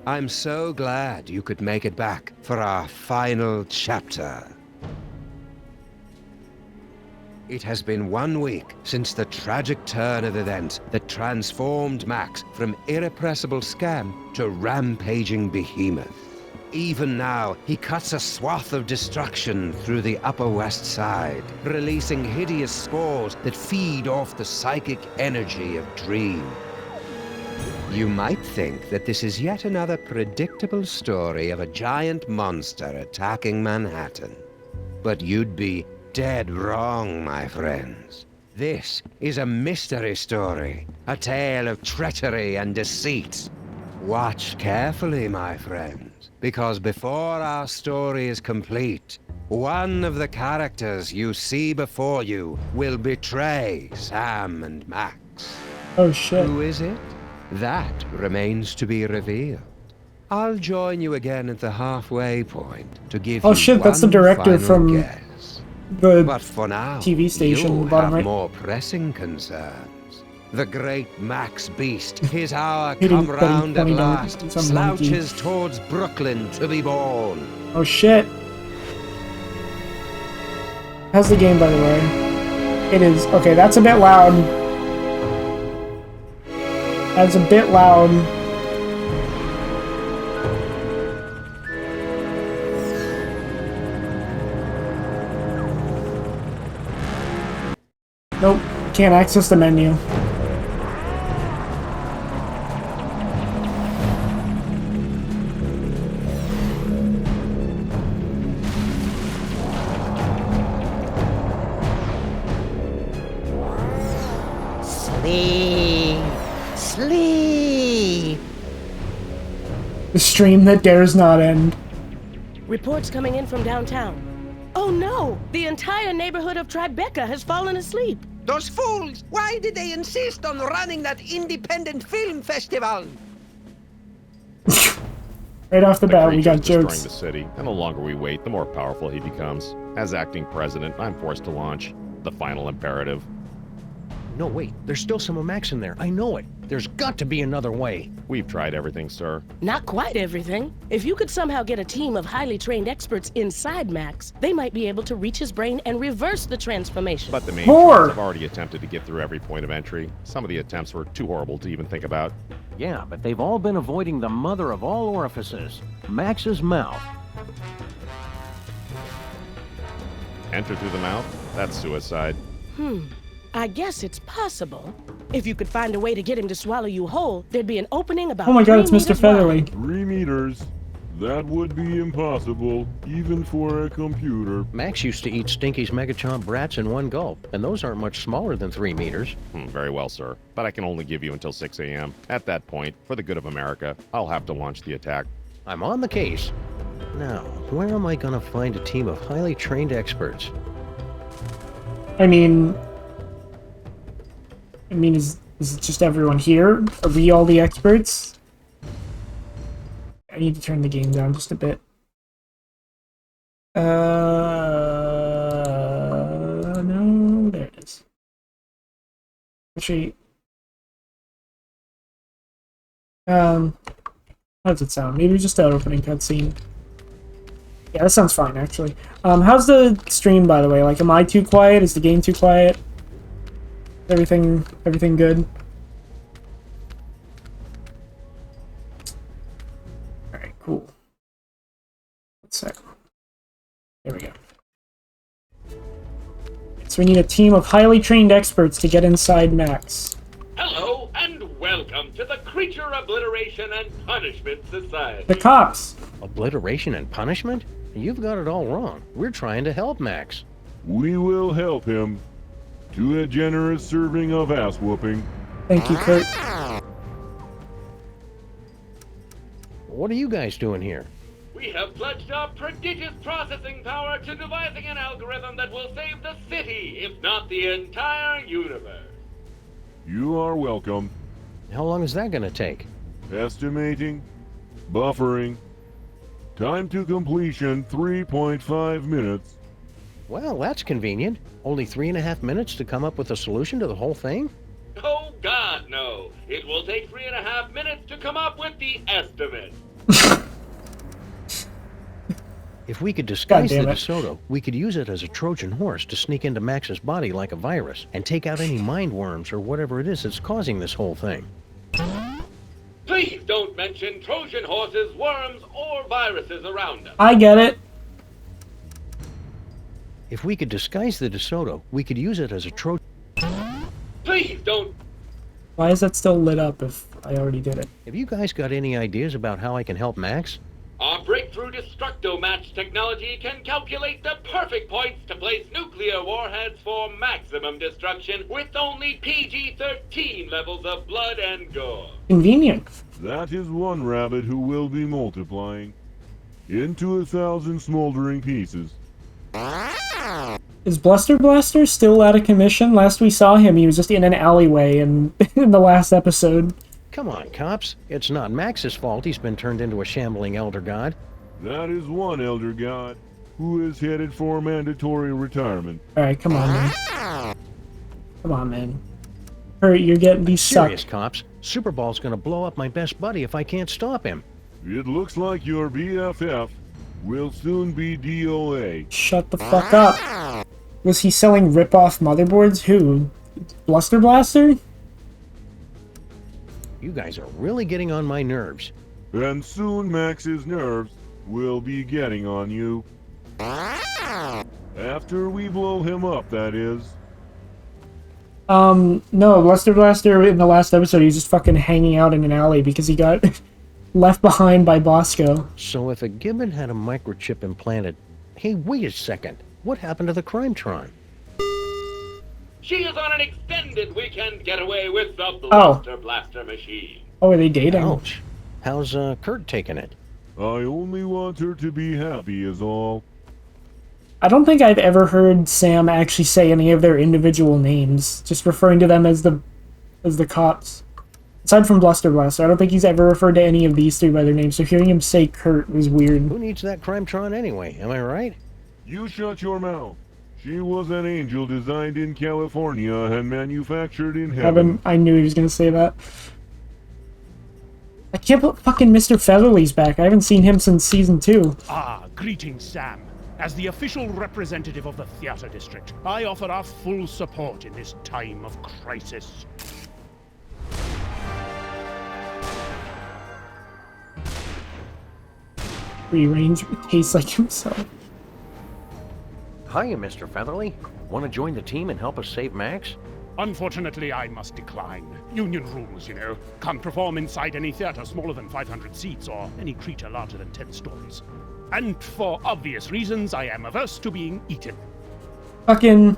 I'm so glad you could make it back for our final chapter. It has been 1 week since the tragic turn of events that transformed Max from irrepressible scam to rampaging behemoth. Even now, he cuts a swath of destruction through the Upper West Side, releasing hideous spores that feed off the psychic energy of Dream. You might think that this is yet another predictable story of a giant monster attacking Manhattan. But you'd be dead wrong, my friends. This is a mystery story, a tale of treachery and deceit. Watch carefully, my friends, because before our story is complete, one of the characters you see before you will betray Sam and Max. Oh shit. Who is it? That remains to be revealed. I'll join you again at the halfway point to give you shit, that's the one director final from guess. the But for now, TV station, you bottom have right. more pressing concerns. The great Max Beast, his hour Hitting come round at $20 last, some monkey. slouches towards Brooklyn to be born. Oh shit. How's the game, by the way? It is. Okay, that's a bit loud. That's a bit loud. Nope, can't access the menu. Sleep. The stream that dares not end. Reports coming in from downtown. Oh no! The entire neighborhood of Tribeca has fallen asleep. Those fools! Why did they insist on running that independent film festival? Right off the bat, we got destroying jokes. the city, and the longer we wait, the more powerful he becomes. As acting president, I'm forced to launch the final imperative. No, wait. There's still some of Max in there. I know it. There's got to be another way. We've tried everything, sir. Not quite everything. If you could somehow get a team of highly trained experts inside Max, they might be able to reach his brain and reverse the transformation. But the main More! ones have already attempted to get through every point of entry. Some of the attempts were too horrible to even think about. Yeah, but they've all been avoiding the mother of all orifices, Max's mouth. Enter through the mouth? That's suicide. I guess it's possible. If you could find a way to get him to swallow you whole, there'd be an opening about Oh my god, 3 it's Mr. meters wide. Featherly. 3 meters. That would be impossible, even for a computer. Max used to eat Stinky's Megachomp brats in one gulp, and those aren't much smaller than 3 meters. Very well, sir. But I can only give you until 6 a.m. At that point, for the good of America, I'll have to launch the attack. I'm on the case. Now, where am I gonna find a team of highly trained experts? I mean, is it just everyone here? Are we all the experts? I need to turn the game down just a bit. No, there it is. Actually, how does it sound? Maybe just the opening cutscene. Yeah, that sounds fine, actually. How's the stream, by the way? Like, am I too quiet? Is the game too quiet? Everything good? Alright, cool. Let's see. There we go. So we need a team of highly trained experts to get inside Max. Hello, and welcome to the Creature Obliteration and Punishment Society. The cops! Obliteration and punishment? You've got it all wrong. We're trying to help Max. We will help him to a generous serving of ass whooping. Thank you, Kurt. What are you guys doing here? We have pledged our prodigious processing power to devising an algorithm that will save the city, if not the entire universe. You are welcome. How long is that gonna take? Estimating. Buffering. Time to completion 3.5 minutes. Well, that's convenient. Only 3.5 minutes to come up with a solution to the whole thing? Oh God, no. It will take 3.5 minutes to come up with the estimate. If we could disguise the damn it. DeSoto, we could use it as a Trojan horse to sneak into Max's body like a virus and take out any mind worms or whatever it is that's causing this whole thing. Please don't mention Trojan horses, worms, or viruses around us. I get it. If we could disguise the DeSoto, we could use it as a Trojan... Please don't. Why is that still lit up if I already did it? Have you guys got any ideas about how I can help Max? Our breakthrough Destructo-Match technology can calculate the perfect points to place nuclear warheads for maximum destruction with only PG-13 levels of blood and gore. Convenient. That is one rabbit who will be multiplying into 1,000 smoldering pieces. Is Bluster Blaster still out of commission? Last we saw him, he was just in an alleyway in the last episode. Come on, cops. It's not Max's fault he's been turned into a shambling elder god. That is one elder god who is headed for mandatory retirement. Alright, come on, man. Come on, man. Hurry, you're getting these Serious, sucked. cops. Super Ball's gonna blow up my best buddy if I can't stop him. It looks like your BFF will soon be DOA. Shut the fuck up. Was he selling rip-off motherboards? Who? Bluster Blaster? You guys are really getting on my nerves. And soon Max's nerves will be getting on you. After we blow him up, that is. No, Bluster Blaster in the last episode, he was just fucking hanging out in an alley because he got left behind by Bosco. So if a Gibbon had a microchip implanted... Hey, wait a second. What happened to the Crimetron? She is on an extended weekend getaway with the Oh. Bluster Blaster machine. Oh, are they dating? Ouch. How's Kurt taking it? I only want her to be happy is all. I don't think I've ever heard Sam actually say any of their individual names, just referring to them as the cops. Aside from Bluster Blaster, I don't think he's ever referred to any of these three by their names, so hearing him say Kurt was weird. Who needs that Crimetron anyway? Am I right? You shut your mouth. She was an angel designed in California and manufactured in heaven. I knew he was gonna say that. I can't believe fucking Mr. Featherly's back. I haven't seen him since season 2. Ah, greetings, Sam. As the official representative of the theater district, I offer our full support in this time of crisis. Free range tastes like himself. Hiya, Mr. Featherly. Want to join the team and help us save Max? Unfortunately, I must decline. Union rules, you know. Can't perform inside any theater smaller than 500 seats or any creature larger than 10 stories. And for obvious reasons, I am averse to being eaten. Fucking...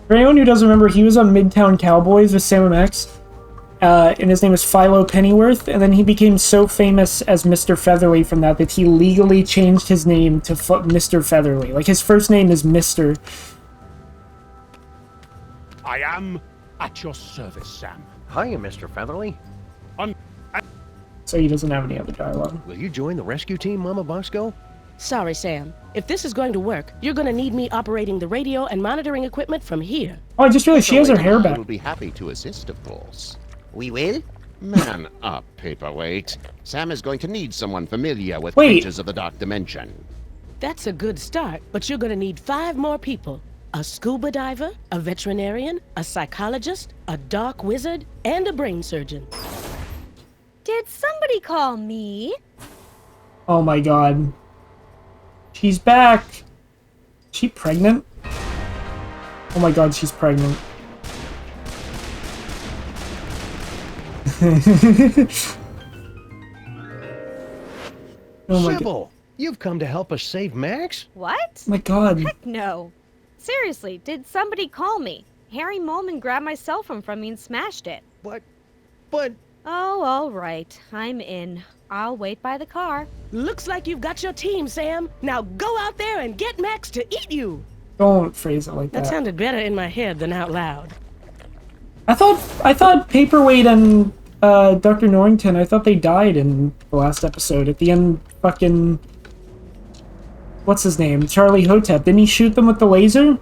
For anyone who doesn't remember, he was on Midtown Cowboys with Sam X. And his name was Philo Pennyworth, and then he became so famous as Mr. Featherly from that he legally changed his name to Mr. Featherly. Like, his first name is Mr. I am at your service, Sam. Hiya, Mr. Featherly. So he doesn't have any other dialogue. Will you join the rescue team, Mama Bosco? Sorry, Sam. If this is going to work, you're going to need me operating the radio and monitoring equipment from here. Oh, I just realized she has her hair back. We'll be happy to assist, of course. We will? Man up, Paperweight. Sam is going to need someone familiar with creatures of the Dark Dimension. That's a good start, but you're going to need 5 more people. A scuba diver, a veterinarian, a psychologist, a dark wizard, and a brain surgeon. Did somebody call me? Oh my god. She's back! Is she pregnant? Oh my god, she's pregnant. Oh my Sybil, you've come to help us save Max? What? My god. Heck no. Seriously, did somebody call me? Harry Molman grabbed my cell phone from me and smashed it. But... Oh, all right. I'm in. I'll wait by the car. Looks like you've got your team, Sam. Now go out there and get Max to eat you. Don't phrase it like that. That sounded better in my head than out loud. I thought Paperweight and Dr. Norrington, I thought they died in the last episode. At the end, fucking... What's his name? Charlie Hotep. Didn't he shoot them with the laser?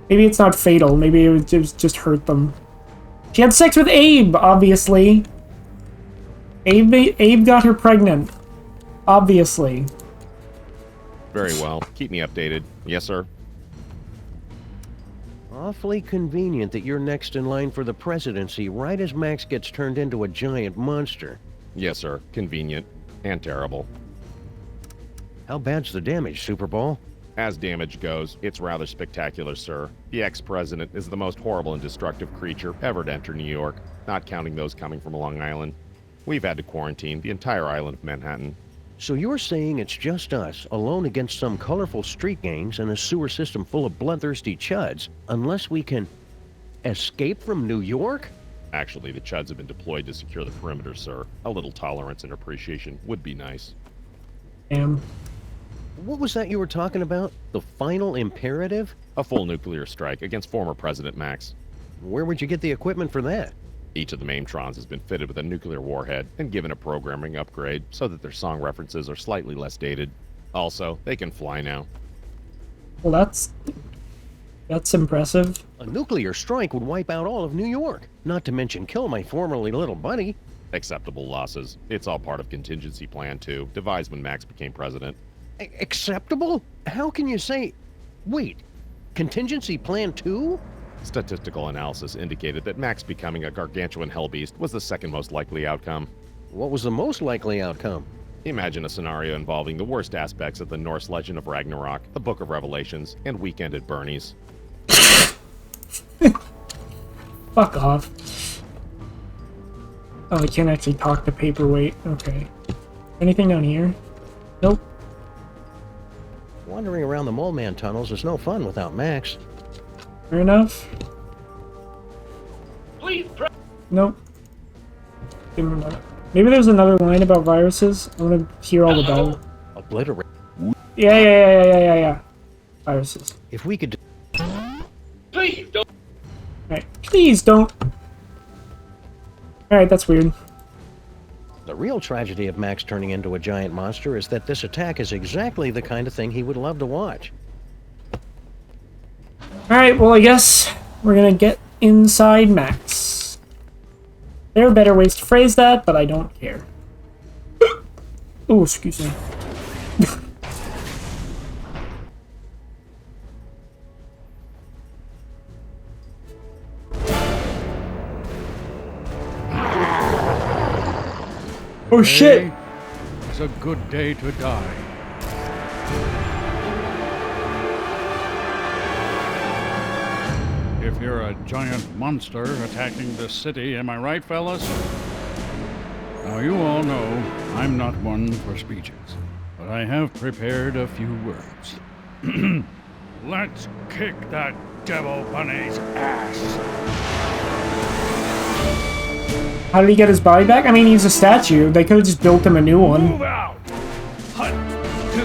Maybe it's not fatal. Maybe it was just hurt them. She had sex with Abe, obviously. Abe got her pregnant. Obviously. Very well. Keep me updated. Yes, sir. Awfully convenient that you're next in line for the presidency right as Max gets turned into a giant monster. Yes, sir. Convenient. And terrible. How bad's the damage, Super Bowl? As damage goes, it's rather spectacular, sir. The ex-president is the most horrible and destructive creature ever to enter New York, not counting those coming from Long Island. We've had to quarantine the entire island of Manhattan. So you're saying it's just us, alone against some colorful street gangs and a sewer system full of bloodthirsty chuds, unless we can escape from New York? Actually, the chuds have been deployed to secure the perimeter, sir. A little tolerance and appreciation would be nice. Damn. What was that you were talking about? The final imperative? A full nuclear strike against former President Max. Where would you get the equipment for that? Each of the Maintrons has been fitted with a nuclear warhead and given a programming upgrade so that their song references are slightly less dated. Also, they can fly now. Well, that's impressive. A nuclear strike would wipe out all of New York, not to mention kill my formerly little buddy. Acceptable losses. It's all part of contingency plan 2, devised when Max became president. Acceptable? How can you say... Wait, contingency plan 2? Statistical analysis indicated that Max becoming a gargantuan hellbeast was the second most likely outcome. What was the most likely outcome? Imagine a scenario involving the worst aspects of the Norse legend of Ragnarok, the Book of Revelations, and Weekend at Bernie's. Fuck off. Oh, I can't actually talk to Paperweight. Okay. Anything down here? Nope. Wandering around the Mole Man tunnels is no fun without Max. Fair enough. Please press. Nope. Give me a minute. Maybe there's another line about viruses. I want to hear all about it. Obliterate. Yeah. Viruses. If we could... Please don't. Alright. Please don't. Alright, that's weird. The real tragedy of Max turning into a giant monster is that this attack is exactly the kind of thing he would love to watch. Alright, well I guess we're gonna get inside Max. There are better ways to phrase that, but I don't care. Oh, excuse me. Oh shit! It's a good day to die. If you're a giant monster attacking the city, am I right, fellas? Now, you all know I'm not one for speeches, but I have prepared a few words. Let's kick that devil bunny's ass. How did he get his body back? I mean, he's a statue. They could have just built him a new one. Move out! 1, 2,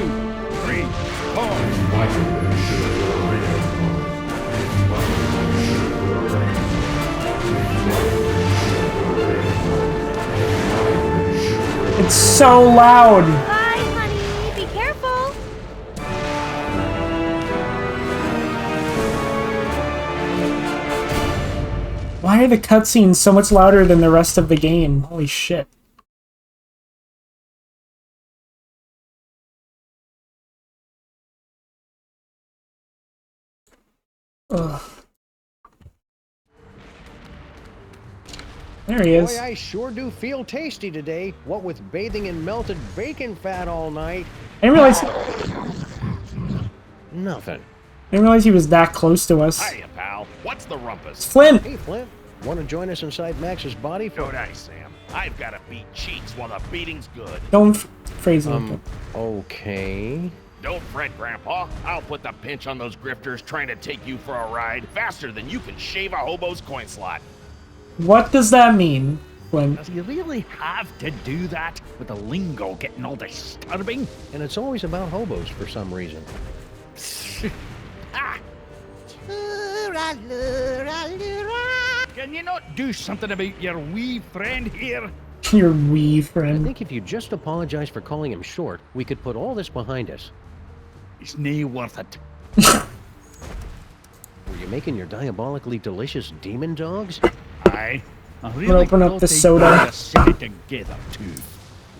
3, 4. It's so loud! Bye, honey. Be careful. Why are the cutscenes so much louder than the rest of the game? Holy shit. Ugh. There he is. Boy, I sure do feel tasty today, what with bathing in melted bacon fat all night. I didn't realize... Nothing. I didn't realize he was that close to us. Hiya, pal. What's the rumpus? It's Flint! Hey, Flint. Want to join us inside Max's body for... No dice, Sam. I've got to beat cheeks while the beating's good. Don't phrase it like that. Okay... Don't fret, Grandpa. I'll put the pinch on those grifters trying to take you for a ride faster than you can shave a hobo's coin slot. What does that mean, Flint? Does he really have to do that with the lingo getting all disturbing? And it's always about hobos for some reason. Ah! Can you not do something about your wee friend here? Your wee I friend. think if you just apologize for calling him short, we could put all this behind us. It's nae worth it. Were you making your diabolically delicious demon dogs? Aye. I gonna really open up thought the they'd soda. put the city together too.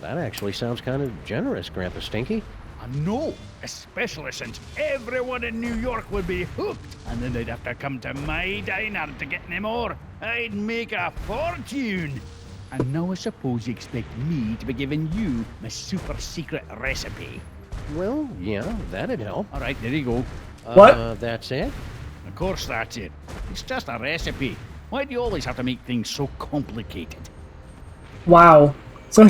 That actually sounds kind of generous, Grandpa Stinky. I know, especially since everyone in New York would be hooked, and then they'd have to come to my diner to get any more. I'd make a fortune. And now I suppose you expect me to be giving you my super secret recipe. Well, yeah, that'd help. All right, there you go. What? That's it? Of course that's it. It's just a recipe. Why do you always have to make things so complicated? Wow. So,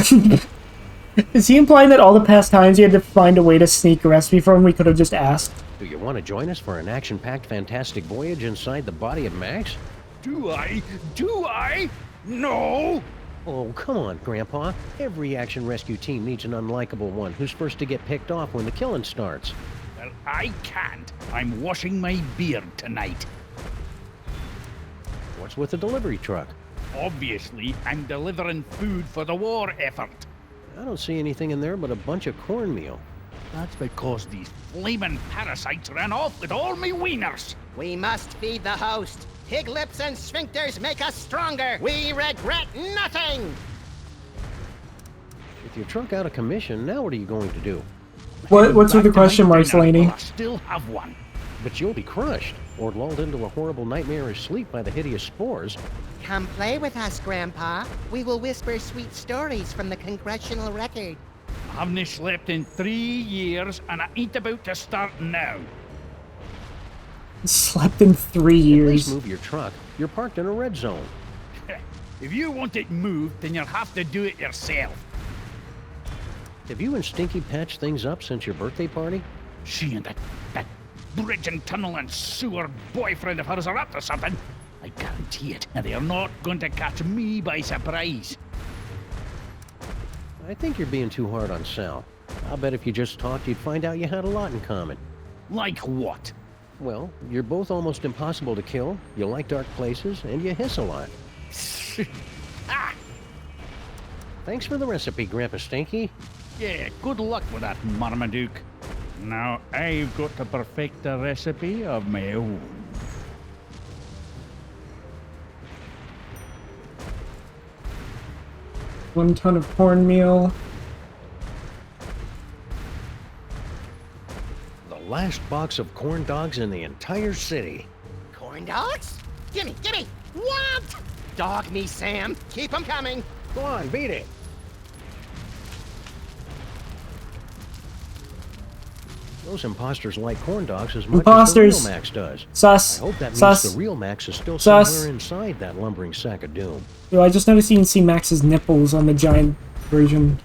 is he implying that all the past times you had to find a way to sneak a recipe from him, we could have just asked? Do you want to join us for an action-packed, fantastic voyage inside the body of Max? Do I? Do I? No! Oh, come on, Grandpa. Every action rescue team needs an unlikable one who's first to get picked off when the killing starts. Well, I can't. I'm washing my beard tonight. What's with the delivery truck? Obviously, I'm delivering food for the war effort. I don't see anything in there but a bunch of cornmeal. That's because these flaming parasites ran off with all me wieners. We must feed the host. Pig lips and sphincters make us stronger. We regret nothing. With your truck out of commission, now what are you going to do? What's with the question marks, Laney? I still have one. But you'll be crushed, or lulled into a horrible nightmarish sleep by the hideous spores. Come play with us, Grandpa. We will whisper sweet stories from the congressional record. I haven't slept in 3 years, and I ain't about to start now. Slept in 3 At years. least move your truck. You're parked in a red zone. If you want it moved, then you'll have to do it yourself. Have you and Stinky patched things up since your birthday party? She and that bridge and tunnel and sewer boyfriend of hers are up to something. I guarantee it, and they are not going to catch me by surprise. I think you're being too hard on Sal. I'll bet if you just talked, you'd find out you had a lot in common. Like what? Well, you're both almost impossible to kill, you like dark places, and you hiss a lot. Ah! Thanks for the recipe, Grandpa Stinky. Yeah, good luck with that, Marmaduke. Now I've got to perfect a recipe of my own. One ton of cornmeal. The last box of corn dogs in the entire city. Corn dogs? Gimme, gimme! What? Dog me, Sam. Keep 'em coming. Go on, beat it. Those imposters like corn dogs as much Imposters. as the real Max does. Sus. I hope that means Sus. the real Max is still Sus. somewhere inside that lumbering sack of doom. Yo, I just noticed you can see Max's nipples on the giant version.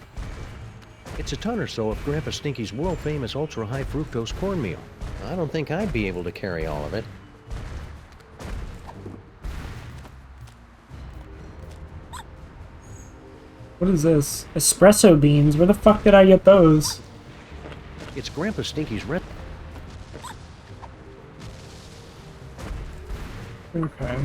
It's a ton or so of Grandpa Stinky's world-famous ultra-high fructose cornmeal. I don't think I'd be able to carry all of it. What is this? Espresso beans? Where the fuck did I get those? It's Grandpa Stinky's red. Okay.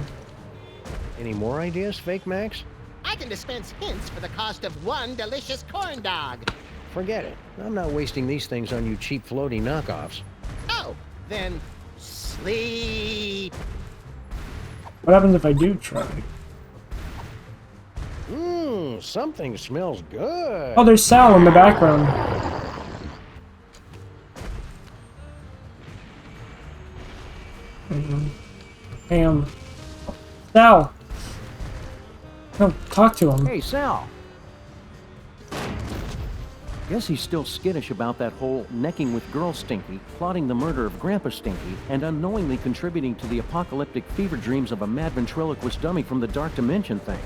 Any more ideas, Fake Max? I can dispense hints for the cost of one delicious corn dog. Forget it. I'm not wasting these things on you cheap floaty knockoffs. Oh, then sleep. What happens if I do try? Mmm, something smells good. Oh, there's Sal in the background. Damn. Sal! No, talk to him. Hey, Sal! Guess he's still skittish about that whole necking with Girl Stinky, plotting the murder of Grandpa Stinky, and unknowingly contributing to the apocalyptic fever dreams of a mad ventriloquist dummy from the Dark Dimension thing.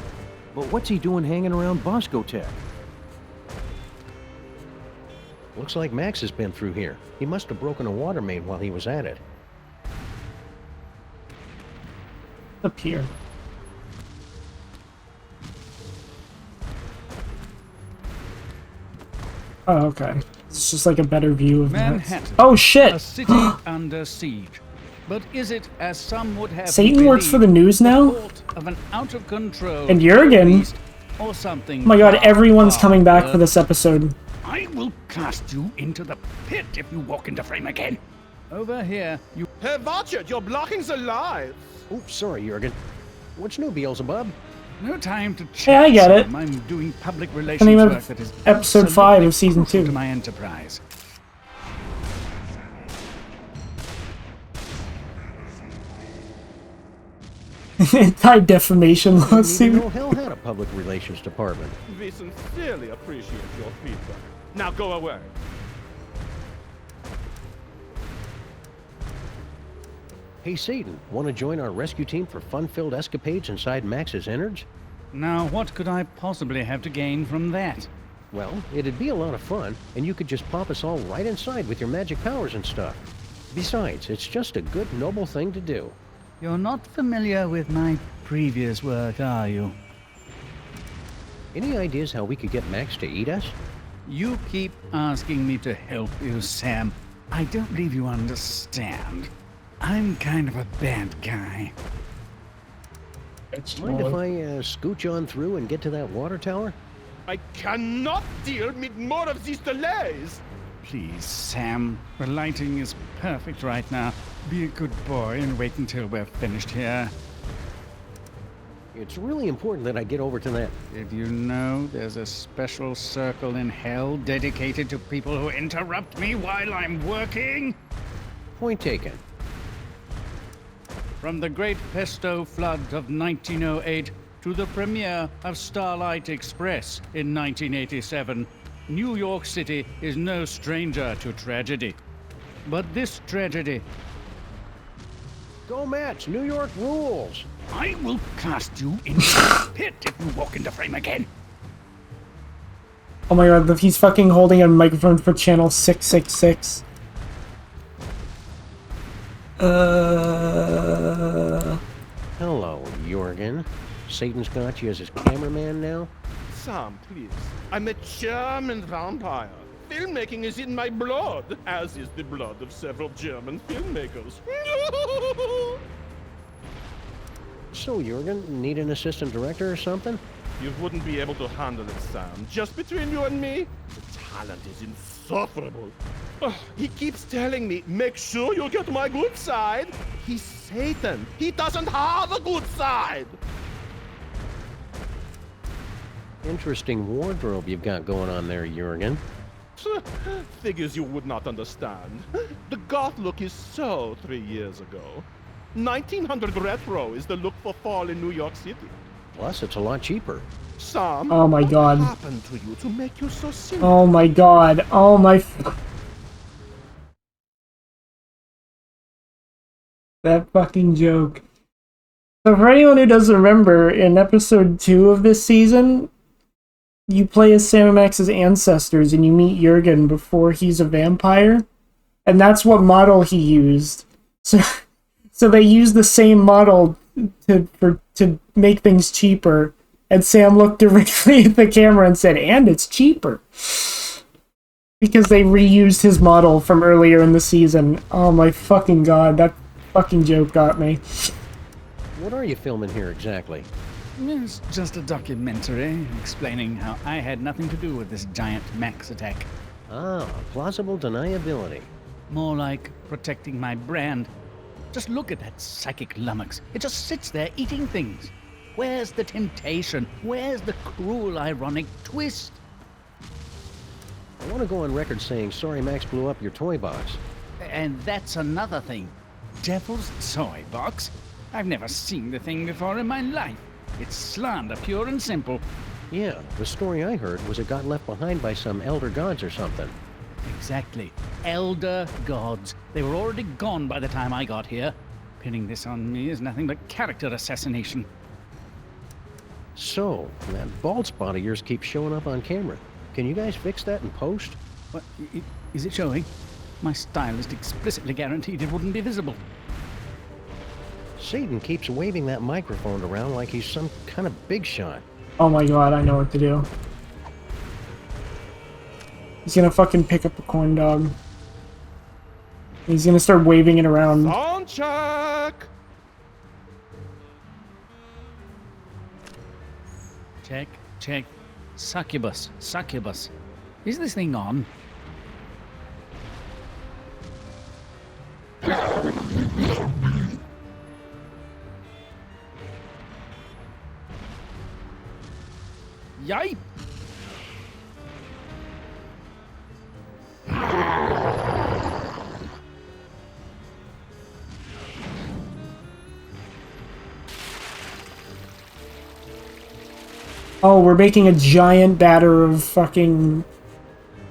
But what's he doing hanging around Bosco Tech? Looks like Max has been through here. He must have broken a water main while he was at it. Up here. Oh, okay. It's just like a better view of Manhattan. Oh shit! A city under siege. But is it, as some would have Satan you works for the believe, news now? fault of an out of control And Jurgen. beast or something? Oh my god, everyone's far coming back for worse? this episode. I will cast you into the pit if you walk into frame again. Over here, you. Herr Watchert, you're blocking the light. Oops, sorry, Jurgen. What's new, Beelzebub? No time to chat. Hey, I get it. Sam. I'm doing public The relations name work of that is episode 5 of absolutely season crucial 2. to my enterprise. Anti-defamation I didn't even lawsuit. know hell had a public relations department. We sincerely appreciate your feedback. Now go away. Hey, Satan, want to join our rescue team for fun-filled escapades inside Max's innards? Now, what could I possibly have to gain from that? Well, it'd be a lot of fun, and you could just pop us all right inside with your magic powers and stuff. Besides, it's just a good, noble thing to do. You're not familiar with my previous work, are you? Any ideas how we could get Max to eat us? You keep asking me to help you, Sam. I don't believe you understand. I'm kind of a bad guy. Mind if I scooch on through and get to that water tower? I cannot deal with more of these delays. Please, Sam. The lighting is perfect right now. Be a good boy and wait until we're finished here. It's really important that I get over to that. Did you know there's a special circle in hell dedicated to people who interrupt me while I'm working? Point taken. From the Great Pesto Flood of 1908 to the premiere of Starlight Express in 1987, New York City is no stranger to tragedy. But this tragedy... Go Mets! New York rules! I will cast you into the pit if you walk into frame again. Oh my god, he's fucking holding a microphone for channel 666. Hello, Jorgen. Satan's got you as his cameraman now? Sam, please. I'm a German vampire. Filmmaking is in my blood, as is the blood of several German filmmakers. So, Jorgen, need an assistant director or something? You wouldn't be able to handle it, Sam. Just between you and me, the talent is insufferable. Oh, he keeps telling me, make sure you get my good side. He's Satan. He doesn't have a good side. Interesting wardrobe you've got going on there, Jorgen. Figures you would not understand. The goth look is so 3 years ago. 1900 retro is the look for fall in New York City. Plus, it's a lot cheaper. Sam, Oh my god. what happened to you to make you so silly? Oh my god. Oh my... That fucking joke. So for anyone who doesn't remember, in episode 2 of this season, you play as Sam and Max's ancestors and you meet Jurgen before he's a vampire. And that's what model he used. So they used the same model to make things cheaper. And Sam looked directly at the camera and said, and it's cheaper. Because they reused his model from earlier in the season. Oh my fucking god, that fucking joke got me. What are you filming here exactly? It's just a documentary explaining how I had nothing to do with this giant Max attack. Ah, plausible deniability. More like protecting my brand. Just look at that psychic lummox. It just sits there eating things. Where's the temptation? Where's the cruel, ironic twist? I want to go on record saying sorry Max blew up your toy box. And that's another thing. Devil's toy box? I've never seen the thing before in my life. It's slander, pure and simple. Yeah, the story I heard was it got left behind by some elder gods or something. Exactly. Elder gods. They were already gone by the time I got here. Pinning this on me is nothing but character assassination. So, that bald spot of yours keeps showing up on camera. Can you guys fix that in post? What? Is it showing? My stylist explicitly guaranteed it wouldn't be visible. Satan keeps waving that microphone around like he's some kind of big shot. Oh my god, I know what to do. He's gonna fucking pick up a corn dog. He's gonna start waving it around. Sound check! Check, check. Succubus, succubus. Is this thing on? Yipe! Oh, we're making a giant batter of fucking...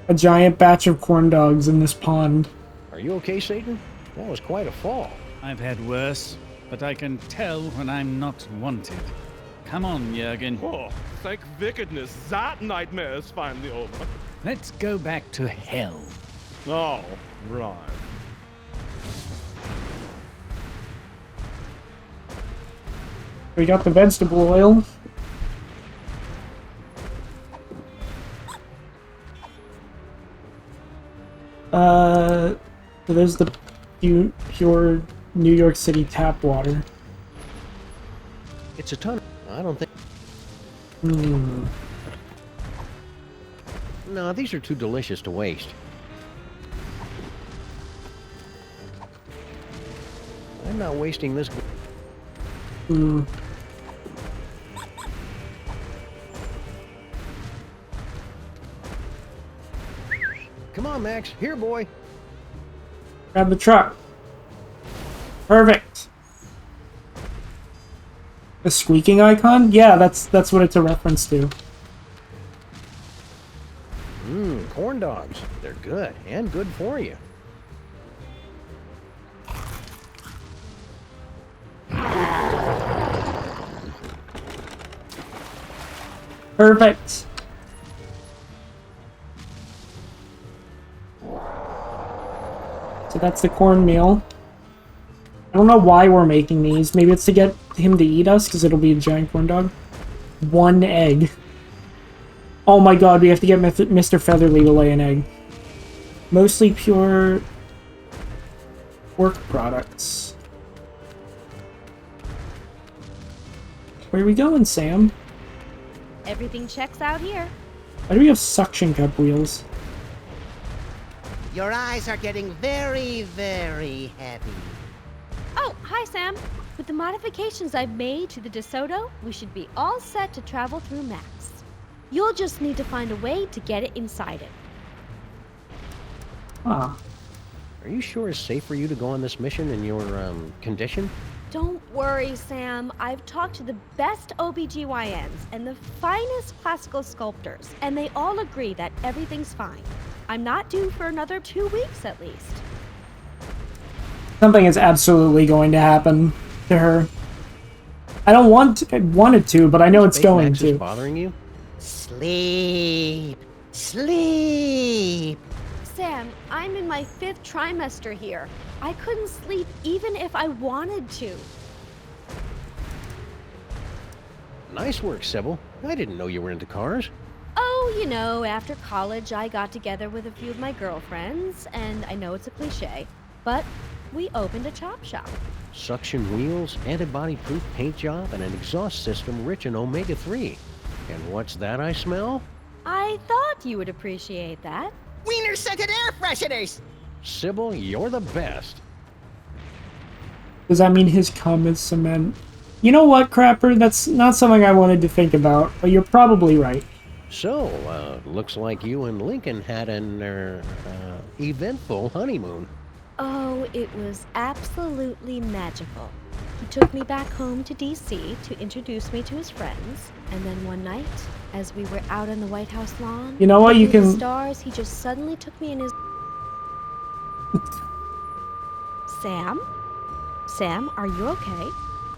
a giant batch of corn dogs in this pond. Are you okay, Satan? That was quite a fall. I've had worse, but I can tell when I'm not wanted. Come on, Jurgen. Oh, thank wickedness, that nightmare is finally over. Let's go back to hell. Oh, right. We got the vegetable oil. So there's the pure New York City tap water. It's a ton. I don't think. No, these are too delicious to waste. I'm not wasting this. Come on, Max. Here, boy. Grab the truck. Perfect. The squeaking icon? Yeah, that's what it's a reference to. Corn dogs. They're good and good for you. Perfect. So that's the cornmeal. I don't know why we're making these. Maybe it's to get him to eat us, because it'll be a giant corn dog. 1 egg. Oh my god, we have to get Mr. Featherly to lay an egg. Mostly pure work products. Where are we going, Sam? Everything checks out here. Why do we have suction cup wheels? Your eyes are getting very, very heavy. Oh, hi, Sam. With the modifications I've made to the DeSoto, we should be all set to travel through Max. You'll just need to find a way to get it inside it. Ah. Are you sure it's safe for you to go on this mission in your, condition? Don't worry, Sam. I've talked to the best OBGYNs and the finest classical sculptors, and they all agree that everything's fine. I'm not due for another 2 weeks at least. Something is absolutely going to happen to her. I don't want it to, but I know it's going to. Is bothering you? Sleep. Sleep. Sam, I'm in my 5th trimester here. I couldn't sleep even if I wanted to. Nice work, Sybil. I didn't know you were into cars. Oh, you know, after college, I got together with a few of my girlfriends, and I know it's a cliche, but we opened a chop shop. Suction wheels, antibody-proof paint job, and an exhaust system rich in omega-3. And what's that I smell? I thought you would appreciate that. Wiener-scented air fresheners! Sybil, you're the best. Does that mean his cum is cement? You know what, Crapper? That's not something I wanted to think about, but you're probably right. So, looks like you and Lincoln had an, eventful honeymoon. Oh, it was absolutely magical. He took me back home to D.C. to introduce me to his friends, and then one night, as we were out on the White House lawn, you know what, you under the can... stars, he just suddenly took me in his... Sam? Sam, are you okay?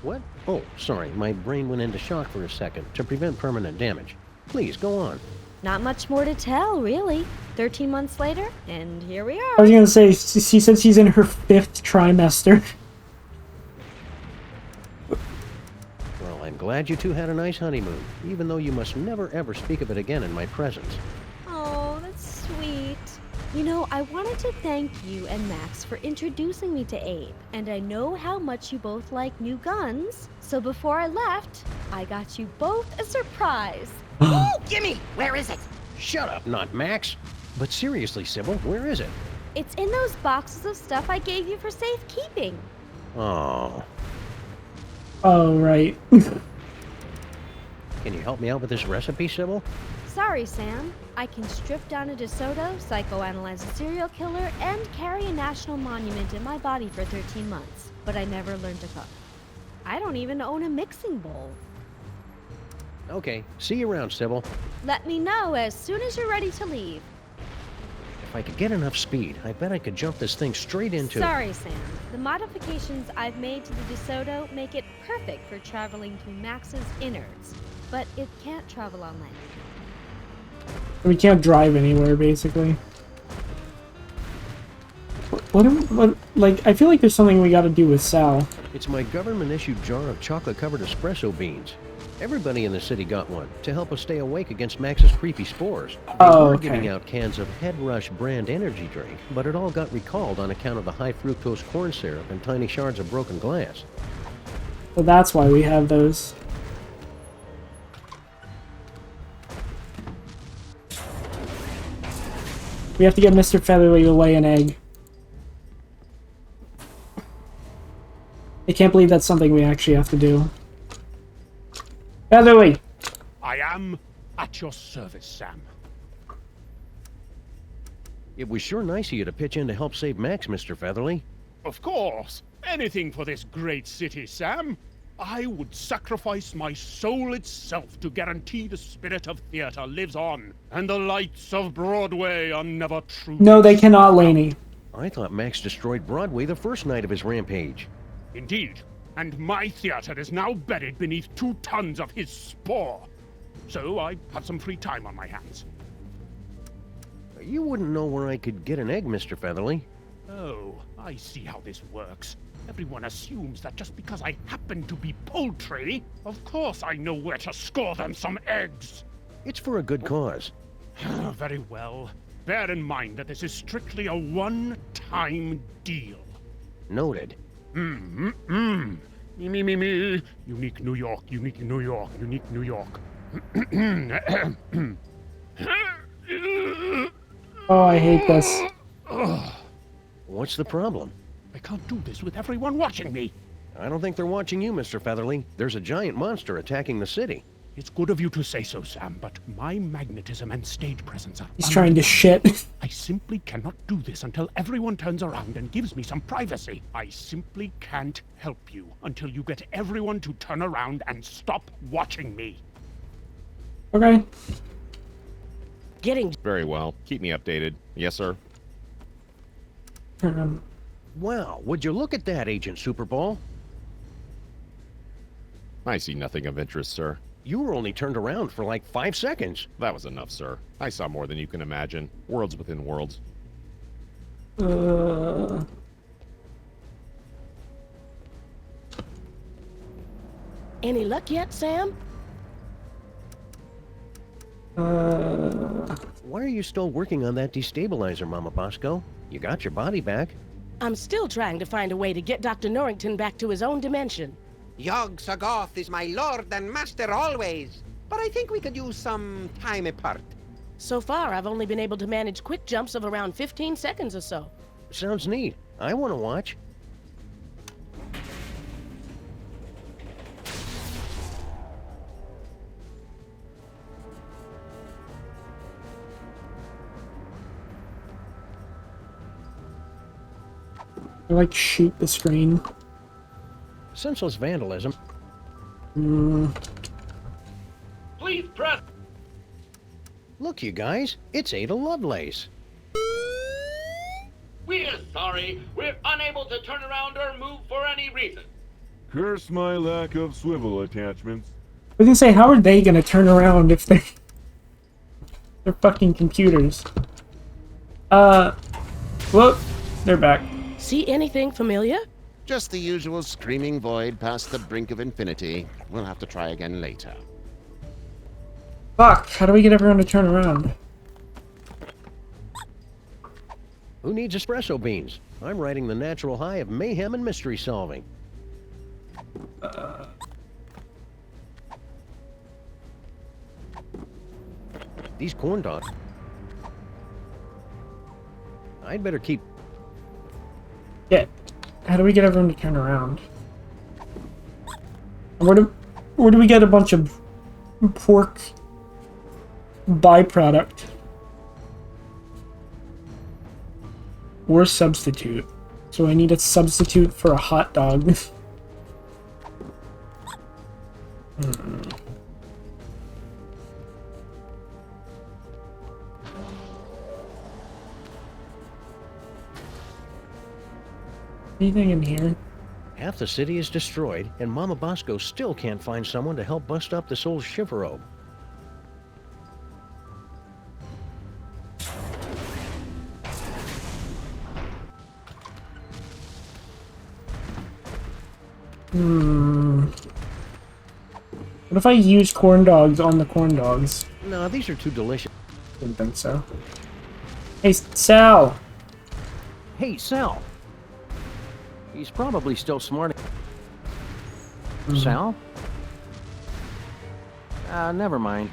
What? Oh, sorry, my brain went into shock for a second to prevent permanent damage. Please, go on. Not much more to tell, really. 13 months later, and here we are. I was gonna say, she said she's in her 5th trimester. Well, I'm glad you two had a nice honeymoon, even though you must never ever speak of it again in my presence. Oh, that's sweet. You know, I wanted to thank you and Max for introducing me to Abe, and I know how much you both like new guns, so before I left, I got you both a surprise. Oh, gimme! Where is it? Shut up, not Max. But seriously, Sybil, where is it? It's in those boxes of stuff I gave you for safekeeping. Oh. Oh, right. Can you help me out with this recipe, Sybil? Sorry, Sam. I can strip down a DeSoto, psychoanalyze a serial killer, and carry a national monument in my body for 13 months. But I never learned to cook. I don't even own a mixing bowl. Okay, see you around, Sybil. Let me know as soon as you're ready to leave. If I could get enough speed, I bet I could jump this thing straight into... Sorry, Sam. The modifications I've made to the DeSoto make it perfect for traveling through Max's innards, but it can't travel on land. We can't drive anywhere, basically. Like, I feel like there's something we gotta do with Sal. It's my government-issued jar of chocolate-covered espresso beans. Everybody in the city got one to help us stay awake against Max's creepy spores. They were giving out cans of Head Rush brand energy drink, but it all got recalled on account of the high fructose corn syrup and tiny shards of broken glass. So that's why we have those. We have to get Mr. Featherly to lay an egg. I can't believe that's something we actually have to do. Featherly! I am at your service, Sam. It was sure nice of you to pitch in to help save Max, Mr. Featherly. Of course. Anything for this great city, Sam. I would sacrifice my soul itself to guarantee the spirit of theater lives on, and the lights of Broadway are never true. No, they cannot, Laney. I thought Max destroyed Broadway the first night of his rampage. Indeed. And my theater is now buried beneath 2 tons of his spore. So I have some free time on my hands. You wouldn't know where I could get an egg, Mr. Featherly. Oh, I see how this works. Everyone assumes that just because I happen to be poultry, of course I know where to score them some eggs. It's for a good cause. Very well. Bear in mind that this is strictly a one-time deal. Noted. Me. Unique New York, unique New York, unique New York. Oh, I hate this. What's the problem? I can't do this with everyone watching me. I don't think they're watching you, Mr. Featherly. There's a giant monster attacking the city. It's good of you to say so, Sam, but my magnetism and stage presence are... He's trying to shit. I simply cannot do this until everyone turns around and gives me some privacy. I simply can't help you until you get everyone to turn around and stop watching me. Okay. Very well. Keep me updated. Yes, sir. Wow, would you look at that, Agent Superball? I see nothing of interest, sir. You were only turned around for like 5 seconds. That was enough, sir. I saw more than you can imagine. Worlds within worlds. Any luck yet, Sam? Why are you still working on that destabilizer, Mama Bosco? You got your body back. I'm still trying to find a way to get Dr. Norrington back to his own dimension. Yog Sagoth is my lord and master always, but I think we could use some time apart. So far, I've only been able to manage quick jumps of around 15 seconds or so. Sounds neat. I want to watch. I like shoot the screen. Senseless vandalism. Please press. Look, you guys, it's Ada Lovelace. We're sorry. We're unable to turn around or move for any reason. Curse my lack of swivel attachments. I was gonna say, how are they gonna turn around if they're fucking computers? Look, they're back. See anything familiar? Just the usual screaming void past the brink of infinity. We'll have to try again later. Fuck, how do we get everyone to turn around? Who needs espresso beans? I'm riding the natural high of mayhem and mystery solving. These corn dogs. I'd better keep... Yeah. How do we get everyone to turn around? And where do we get a bunch of pork byproduct. Or substitute. So I need a substitute for a hot dog. Anything in here? Half the city is destroyed, and Mama Bosco still can't find someone to help bust up this old chivalrobe. What if I use corn dogs on the corn dogs? No, these are too delicious. Didn't think so. Hey, Sal! Hey, Sal! He's probably still smart. Sal? Never mind.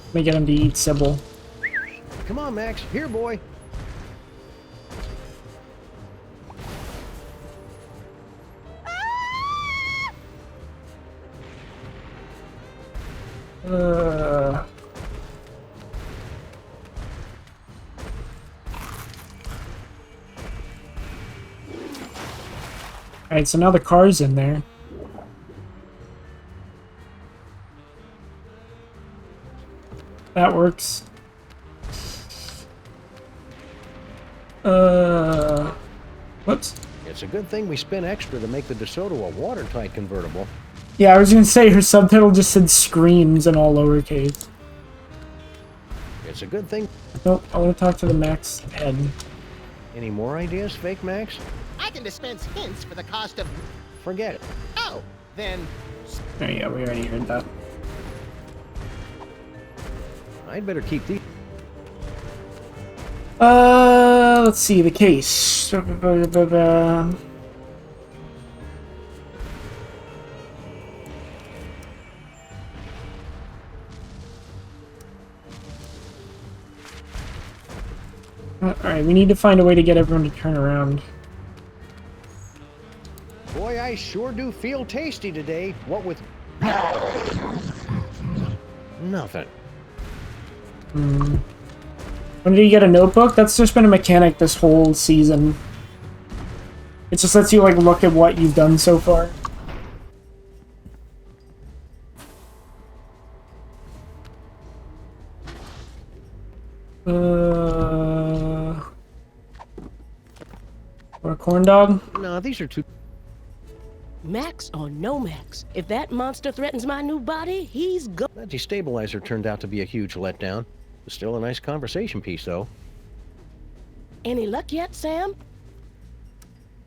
Let me get him to eat Sybil. Come on, Max. Here, boy. Alright, so now the car's in there. That works. Whoops. It's a good thing we spent extra to make the DeSoto a watertight convertible. Yeah, I was gonna say her subtitle just said screams in all lowercase. It's a good thing. Nope, I want to talk to the Max head. Any more ideas, Fake Max? I can dispense hints for the cost of... Forget it. Oh, then... Oh yeah, we already heard that. I'd better keep these. Let's see, the case. Alright, we need to find a way to get everyone to turn around. Boy, I sure do feel tasty today. What with... Nothing. When did you get a notebook? That's just been a mechanic this whole season. It just lets you, like, look at what you've done so far. Or a corn dog? No, these are too... Max or no Max, if that monster threatens my new body, he's go- That destabilizer turned out to be a huge letdown. Still a nice conversation piece, though. Any luck yet, Sam?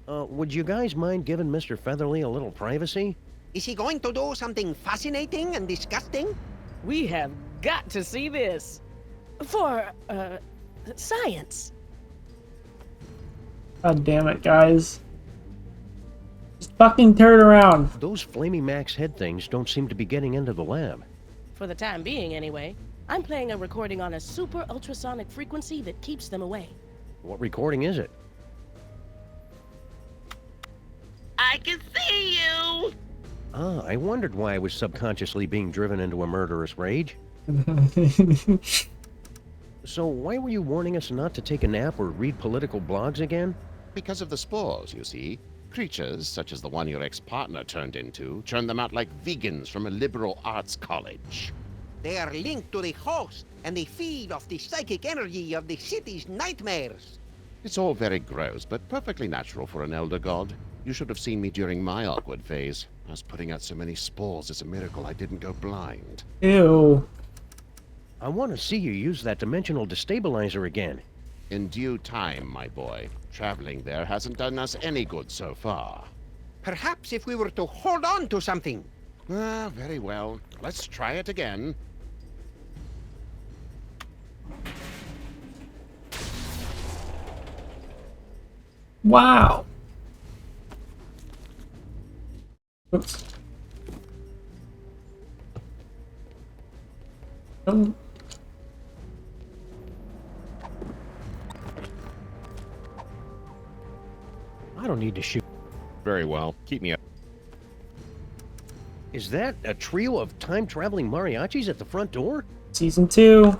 Would you guys mind giving Mr. Featherly a little privacy? Is he going to do something fascinating and disgusting? We have got to see this. For, science. God damn it, guys. Just fucking turn around. Those Flaming Max head things don't seem to be getting into the lab. For the time being, anyway. I'm playing a recording on a super ultrasonic frequency that keeps them away. What recording is it? I can see you! Ah, I wondered why I was subconsciously being driven into a murderous rage. So why were you warning us not to take a nap or read political blogs again? Because of the spores, you see. Creatures, such as the one your ex-partner turned into, churn them out like vegans from a liberal arts college. They are linked to the host, and they feed off the psychic energy of the city's nightmares. It's all very gross, but perfectly natural for an elder god. You should have seen me during my awkward phase. I was putting out so many spores, it's a miracle I didn't go blind. Ew. I want to see you use that dimensional destabilizer again. In due time, my boy. Traveling there hasn't done us any good so far. Perhaps if we were to hold on to something. Ah, very well. Let's try it again. Wow. Oops. I don't need to shoot. Very well. Keep me up. Is that a trio of time-traveling mariachis at the front door? Season 2.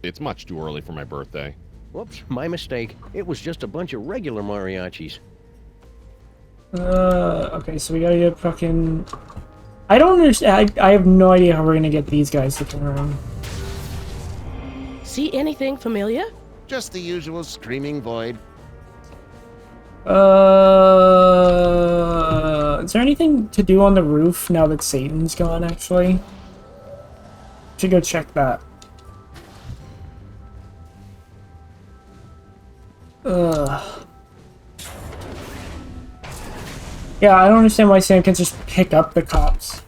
It's much too early for my birthday. Whoops, my mistake. It was just a bunch of regular mariachis. Okay, so we gotta get fucking... I don't understand. I have no idea how we're gonna get these guys to turn around. See anything familiar? Just the usual screaming void. Is there anything to do on the roof now that Satan's gone, actually? Should go check that. Yeah, I don't understand why Sam can't just pick up the cops.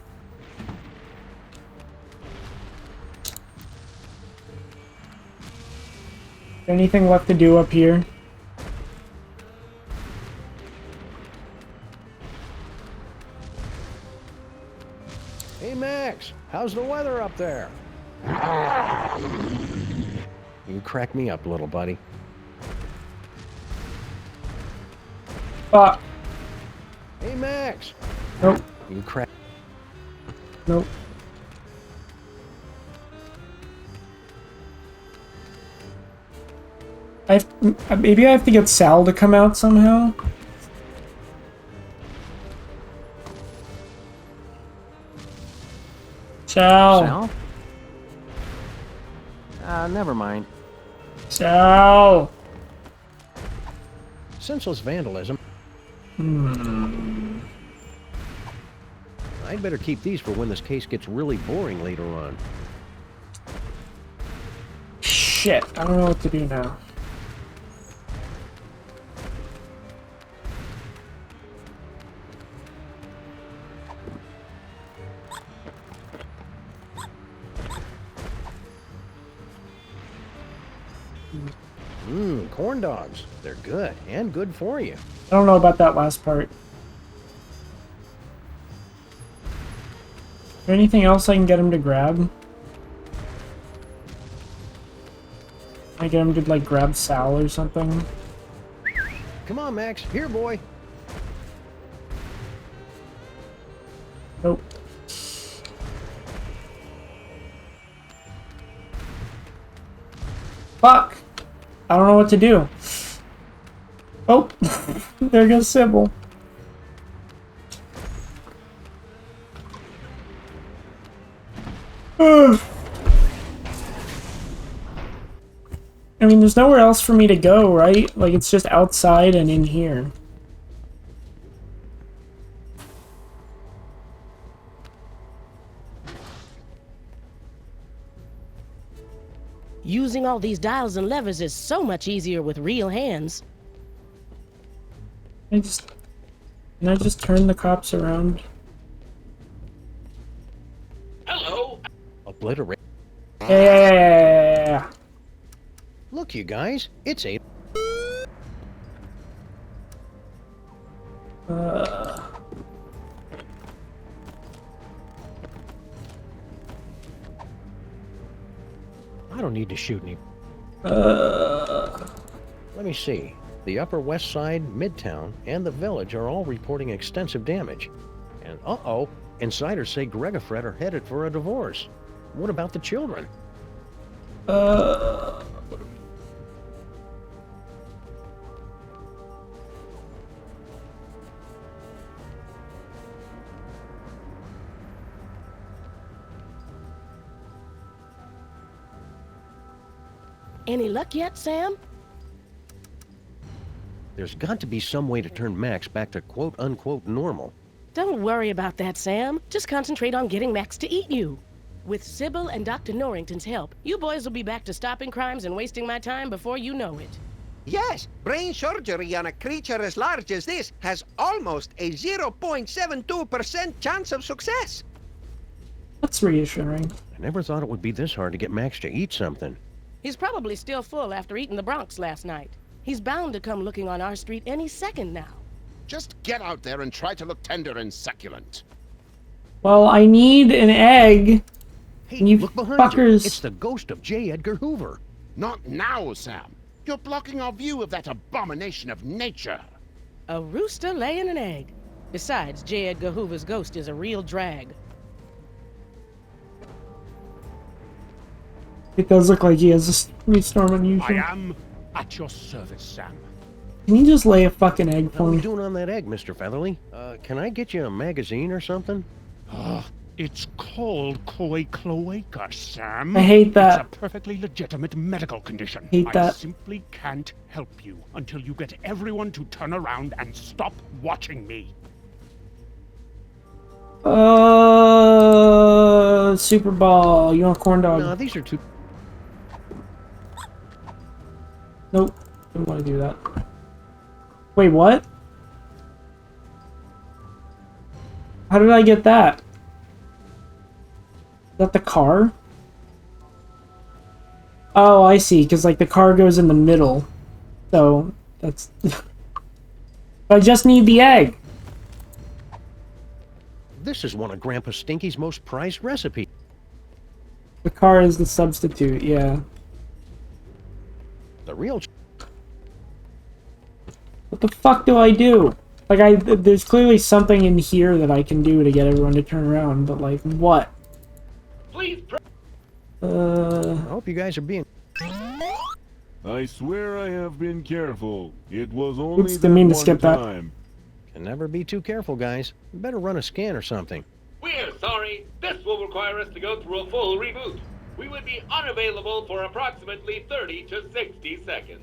Anything left to do up here? Hey, Max, how's the weather up there? You crack me up, little buddy. Fuck. Hey, Max. Nope. You crack. Nope. Maybe I have to get Sal to come out somehow. Sal. Sal? Never mind. Sal. Senseless vandalism. I'd better keep these for when this case gets really boring later on. Shit, I don't know what to do now. Corn dogs. They're good, and good for you. I don't know about that last part. Is there anything else I can get him to grab? Can I get him to, like, grab Sal or something? Come on, Max. Here, boy. Nope. Fuck! I don't know what to do. Oh! There goes Sybil. I mean, there's nowhere else for me to go, right? Like, it's just outside and in here. Using all these dials and levers is so much easier with real hands. Can I just turn the cops around? Hello. Obliterate. Yeah. Look, you guys. It's 8. I don't need to shoot any. Let me see. The Upper West Side, Midtown, and the Village are all reporting extensive damage. And uh-oh, insiders say Greg and Fred are headed for a divorce. What about the children? Any luck yet, Sam? There's got to be some way to turn Max back to quote-unquote normal. Don't worry about that, Sam. Just concentrate on getting Max to eat you. With Sybil and Dr. Norrington's help, you boys will be back to stopping crimes and wasting my time before you know it. Yes, brain surgery on a creature as large as this has almost a 0.72% chance of success. That's reassuring. I never thought it would be this hard to get Max to eat something. He's probably still full after eating the Bronx last night. He's bound to come looking on our street any second now. Just get out there and try to look tender and succulent. Well, I need an egg. Hey, you look behind fuckers. you. It's the ghost of J. Edgar Hoover. Not now, Sam. You're blocking our view of that abomination of nature. A rooster laying an egg. Besides, J. Edgar Hoover's ghost is a real drag. It does look like he has a storm unusual. I am at your service, Sam. Can you just lay a fucking egg How for are me? you doing on that egg, Mr. Featherly? Can I get you a magazine or something? It's called cloaca, Sam. I hate that. It's a perfectly legitimate medical condition. Hate I that. simply can't help you until you get everyone to turn around and stop watching me. Super Ball. You want a corn dog? No, these are too... Nope. Didn't want to do that. Wait, what? How did I get that? Is that the car? Oh, I see. Because, like, the car goes in the middle. So, that's... I just need the egg. This is one of Grandpa Stinky's most prized recipes. The car is the substitute, yeah. The real... What the fuck do I do? Like, there's clearly something in here that I can do to get everyone to turn around, but, like, what? Please I hope you guys are being... I swear I have been careful. It was only Oops, didn't mean to one skip that. time. Can never be too careful, guys. You better run a scan or something. We're sorry. This will require us to go through a full reboot. We would be unavailable for approximately 30 to 60 seconds.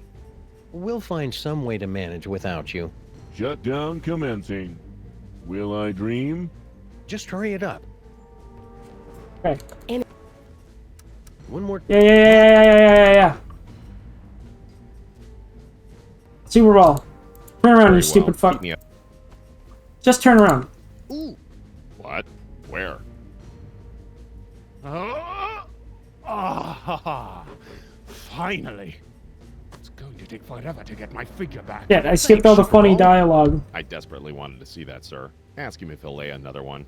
We'll find some way to manage without you. Shutdown commencing. Will I dream? Just hurry it up. Okay. One more... Yeah. Super Ball. Turn around, you stupid fuck. Keep me up. Just turn around. Ooh. What? Where? Finally. It's going to take forever to get my figure back. Yeah, I skipped all the funny dialogue. I desperately wanted to see that, sir. Ask him if he'll lay another one.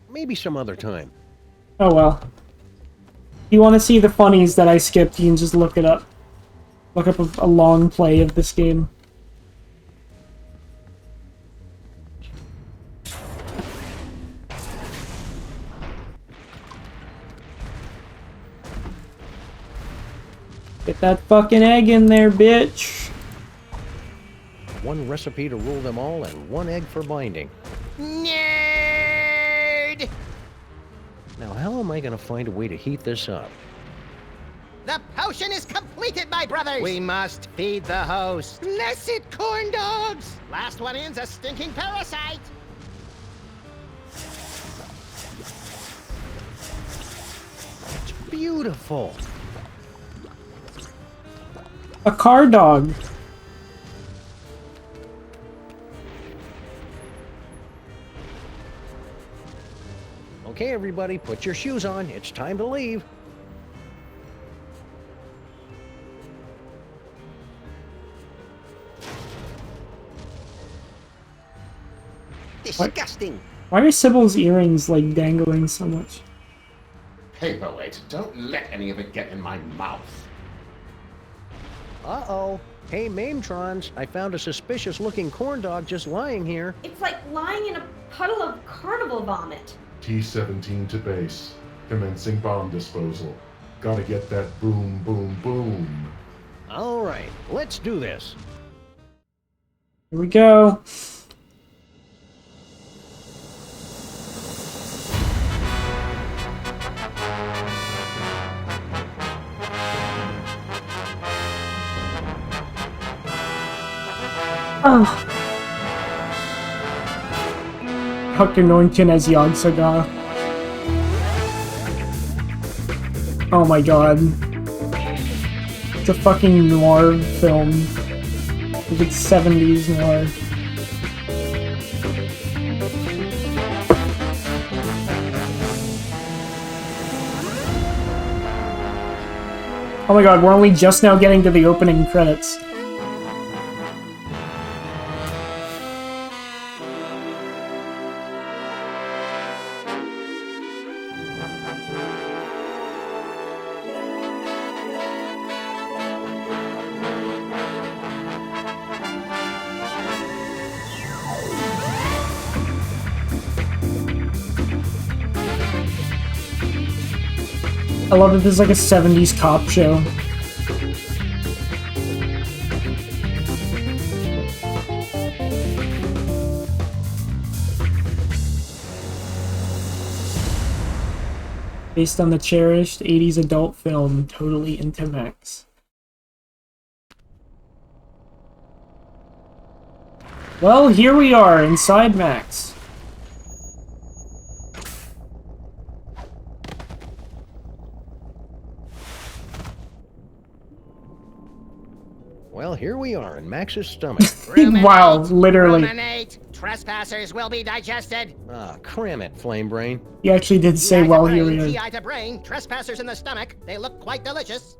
Maybe some other time. Oh well. If you want to see the funnies that I skipped, you can just look it up. Look up a long play of this game. Get that fucking egg in there, bitch. One recipe to rule them all and one egg for binding. Nerd! Now, how am I going to find a way to heat this up? The potion is completed, my brothers! We must feed the host. Blessed corn dogs! Last one in's a stinking parasite! It's beautiful. A car dog. Okay, everybody, put your shoes on. It's time to leave. Disgusting. Why are Sybil's earrings, like, dangling so much? Paperweight, don't let any of it get in my mouth. Uh-oh. Hey, Mametrons, I found a suspicious-looking corn dog just lying here. It's like lying in a puddle of carnival vomit. T-17 to base. Commencing bomb disposal. Gotta get that boom, boom, boom. All right, let's do this. Here we go. Oh. Dr. Norrington as Yogg-Saga. Oh my god. It's a fucking noir film. Like it's 70s noir. Oh my god, we're only just now getting to the opening credits. I love that this is like a 70s cop show. Based on the cherished 80s adult film Totally Into Max. Well, here we are inside Max. Well, here we are in Max's stomach. Wow, literally. Ruminate. Trespassers will be digested. Ah, cram it, Flame Brain. He actually did say, GI to well, brain, here we are. GI to brain. Trespassers in the stomach. They look quite delicious.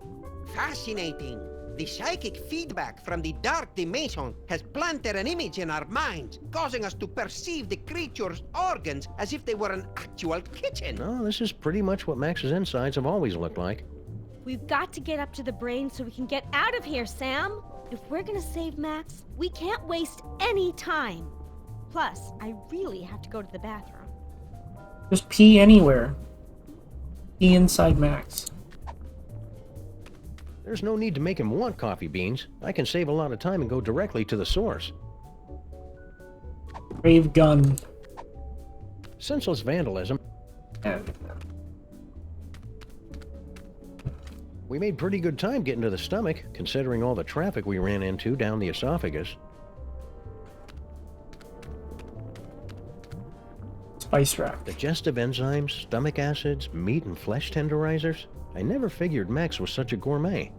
Fascinating. The psychic feedback from the dark dimension has planted an image in our minds, causing us to perceive the creature's organs as if they were an actual kitchen. No, this is pretty much what Max's insides have always looked like. We've got to get up to the brain so we can get out of here, Sam. If we're gonna save Max, we can't waste any time. Plus, I really have to go to the bathroom. Just pee anywhere. Pee inside Max. There's no need to make him want coffee beans. I can save a lot of time and go directly to the source. Brave gun. Senseless vandalism. We made pretty good time getting to the stomach, considering all the traffic we ran into down the esophagus. Spice rack. Digestive enzymes, stomach acids, meat and flesh tenderizers. I never figured Max was such a gourmet.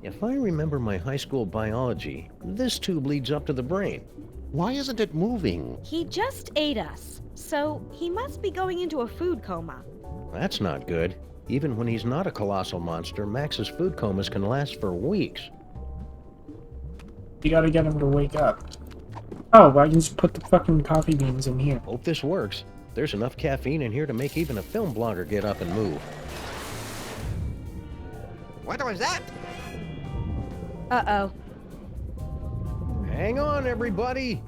If I remember my high school biology, this tube leads up to the brain. Why isn't it moving? He just ate us, so he must be going into a food coma. That's not good. Even when he's not a colossal monster, Max's food comas can last for weeks. You gotta get him to wake up. Oh, well, I can just put the fucking coffee beans in here. Hope this works. There's enough caffeine in here to make even a film blogger get up and move. What was that? Uh-oh. Hang on, everybody!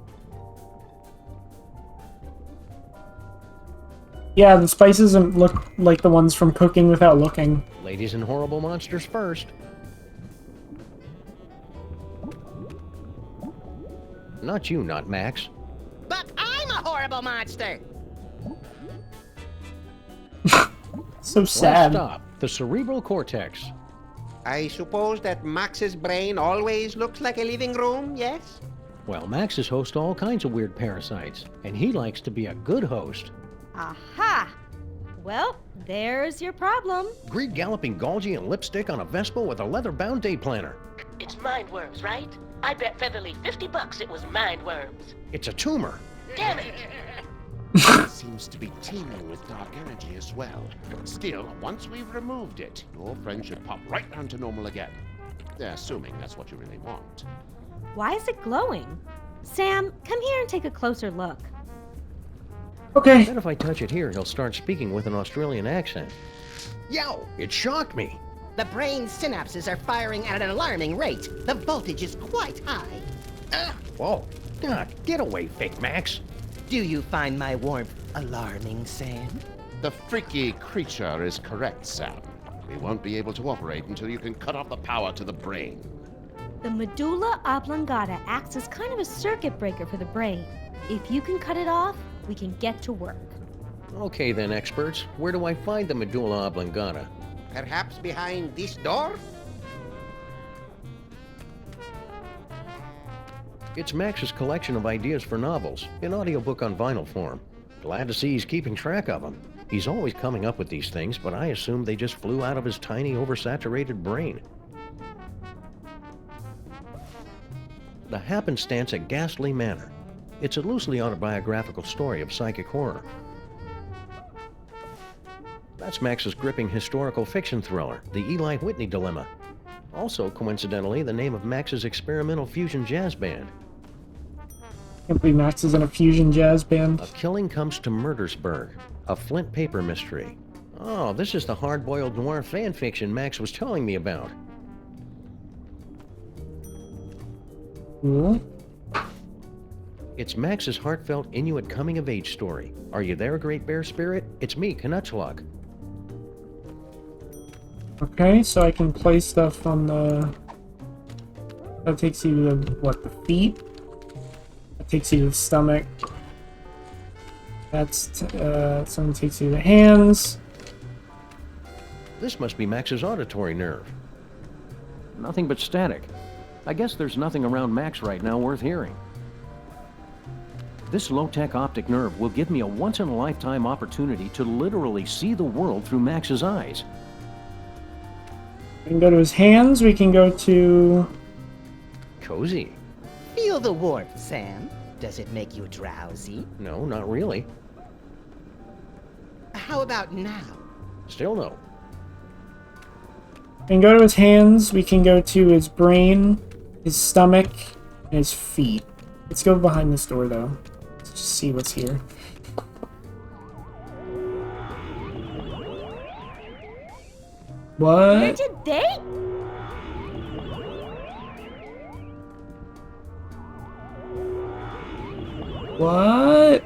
Yeah, the spices look like the ones from Cooking Without Looking. Ladies and horrible monsters first. Not you, not Max. But I'm a horrible monster. So sad. Last stop, the cerebral cortex. I suppose that Max's brain always looks like a living room, yes? Well, Maxes host all kinds of weird parasites, and he likes to be a good host. Aha! Well, there's your problem. Greed galloping Golgi and lipstick on a Vespa with a leather-bound day planner. It's mind worms, right? I bet Featherly $50 it was mind worms. It's a tumor. Damn it! It seems to be teeming with dark energy as well. Still, once we've removed it, your friend should pop right down to normal again. Assuming that's what you really want. Why is it glowing? Sam, come here and take a closer look. Okay. Then if I touch it here, he'll start speaking with an Australian accent. Yow! It shocked me! The brain synapses are firing at an alarming rate. The voltage is quite high. Whoa! God, get away, fake Max! Do you find my warmth alarming, Sam? The freaky creature is correct, Sam. We won't be able to operate until you can cut off the power to the brain. The medulla oblongata acts as kind of a circuit breaker for the brain. If you can cut it off, we can get to work. Okay then, experts. Where do I find the medulla oblongata? Perhaps behind this door? It's Max's collection of ideas for novels, in audiobook on vinyl form. Glad to see he's keeping track of them. He's always coming up with these things, but I assume they just flew out of his tiny, oversaturated brain. The Happenstance at Ghastly Manor. It's a loosely autobiographical story of psychic horror. That's Max's gripping historical fiction thriller, The Eli Whitney Dilemma. Also, coincidentally, the name of Max's experimental fusion jazz band. Can't believe Max is in a fusion jazz band. A Killing Comes to Murdersburg, a Flint paper mystery. Oh, this is the hard-boiled noir fan fiction Max was telling me about. Cool. It's Max's heartfelt Inuit coming-of-age story. Are you there, Great Bear Spirit? It's me, Canuchlog. Okay, so I can place stuff on the... That takes you to, what, the feet? That takes you to the stomach. That's, something takes you to the hands. This must be Max's auditory nerve. Nothing but static. I guess there's nothing around Max right now worth hearing. This low-tech optic nerve will give me a once-in-a-lifetime opportunity to literally see the world through Max's eyes. We can go to his hands, we can go to... Cozy. Feel the warmth, Sam. Does it make you drowsy? No, not really. How about now? Still no. We can go to his hands, we can go to his brain, his stomach, and his feet. Let's go behind this door, though. Let's just see what's here. What? Where did they? What?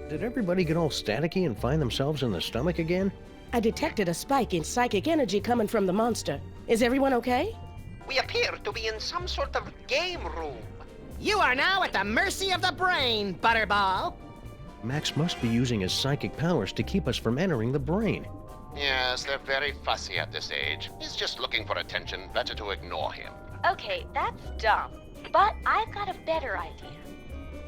Did everybody get all staticky and find themselves in the stomach again? I detected a spike in psychic energy coming from the monster. Is everyone okay? We appear to be in some sort of game room. You are now at the mercy of the brain, Butterball. Max must be using his psychic powers to keep us from entering the brain. Yes, they're very fussy at this age. He's just looking for attention. Better to ignore him. Okay, that's dumb. But I've got a better idea.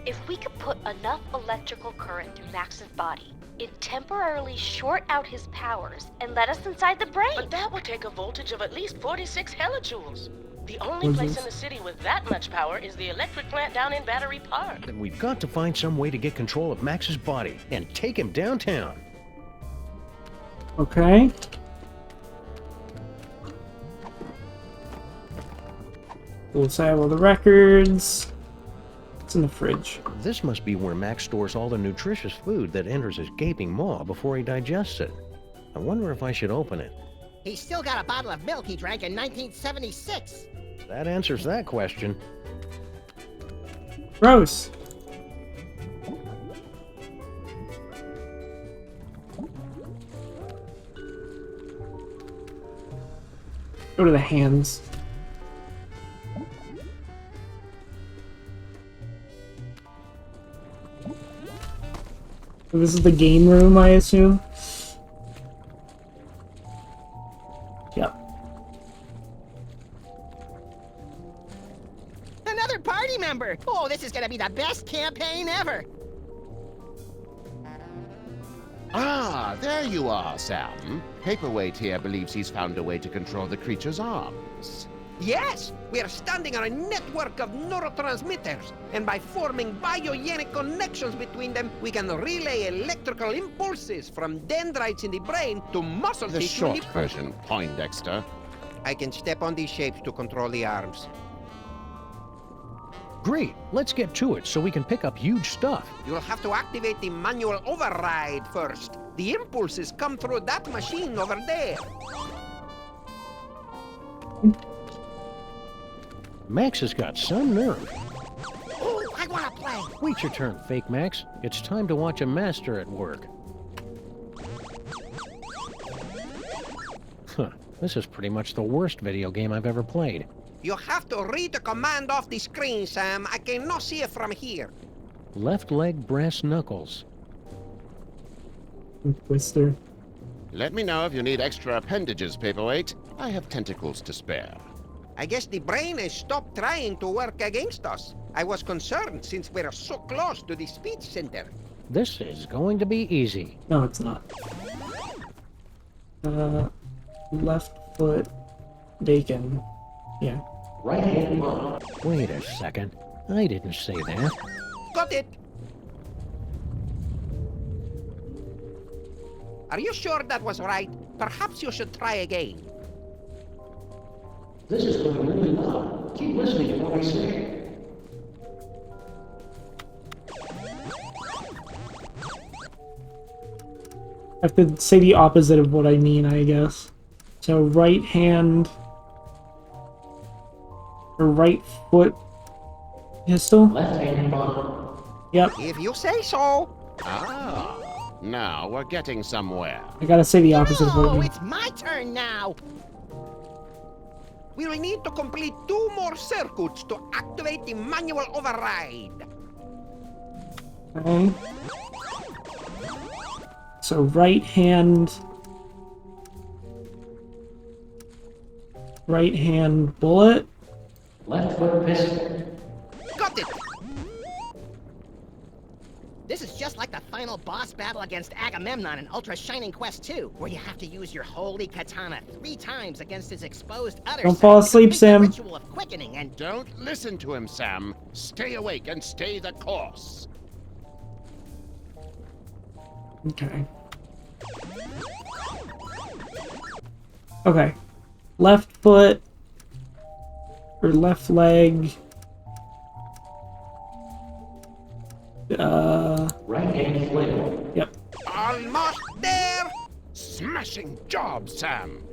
If we could put enough electrical current through Max's body, it'd temporarily short out his powers and let us inside the brain. But that would take a voltage of at least 46 hellijoules. The only place in the city with that much power is the electric plant down in Battery Park. Then we've got to find some way to get control of Max's body and take him downtown. Okay. We'll save all the records. It's in the fridge. This must be where Max stores all the nutritious food that enters his gaping maw before he digests it. I wonder if I should open it. He's still got a bottle of milk he drank in 1976. That answers that question. Gross. Go to the hands. So this is the game room, I assume? Yep. Another party member! Oh, this is gonna be the best campaign ever! Ah, there you are, Sam. Paperweight here believes he's found a way to control the creature's arms. Yes, we are standing on a network of neurotransmitters, and by forming biogenic connections between them, we can relay electrical impulses from dendrites in the brain to muscle The tissue in short version, Poindexter. I can step on these shapes to control the arms. Great, let's get to it so we can pick up huge stuff. You'll have to activate the manual override first. The impulses come through that machine over there. Max has got some nerve. Oh, I wanna play! Wait your turn, Fake Max. It's time to watch a master at work. Huh, this is pretty much the worst video game I've ever played. You have to read the command off the screen, Sam. I cannot see it from here. Left leg brass knuckles. Twister. Let me know if you need extra appendages, Paperweight. I have tentacles to spare. I guess the brain has stopped trying to work against us. I was concerned since we're so close to the speech center. This is going to be easy. No, it's not. Left foot, bacon. Yeah. Right hand mom. Wait a second. I didn't say that. Got it. Are you sure that was right? Perhaps you should try again. This is going really well. Keep listening to what I say. have to say the opposite of what I mean, I guess. So right hand or right foot pistol. Left hand. Yep. If you say so. Ah, now we're getting somewhere. I gotta say the opposite of what I Oh, mean. it's my turn now. We will need to complete 2 more circuits to activate the manual override. Okay. So right hand bullet. Left foot pistol. Got it! This is just like the final boss battle against Agamemnon in Ultra Shining Quest 2, where you have to use your holy katana 3 times against his exposed other Don't side fall to asleep, complete Sam. the ritual of quickening and Don't listen to him, Sam. Stay awake and stay the course. Okay. Okay. Left foot or left leg. Right hand flail. Yep. Almost there. Smashing job, Sam.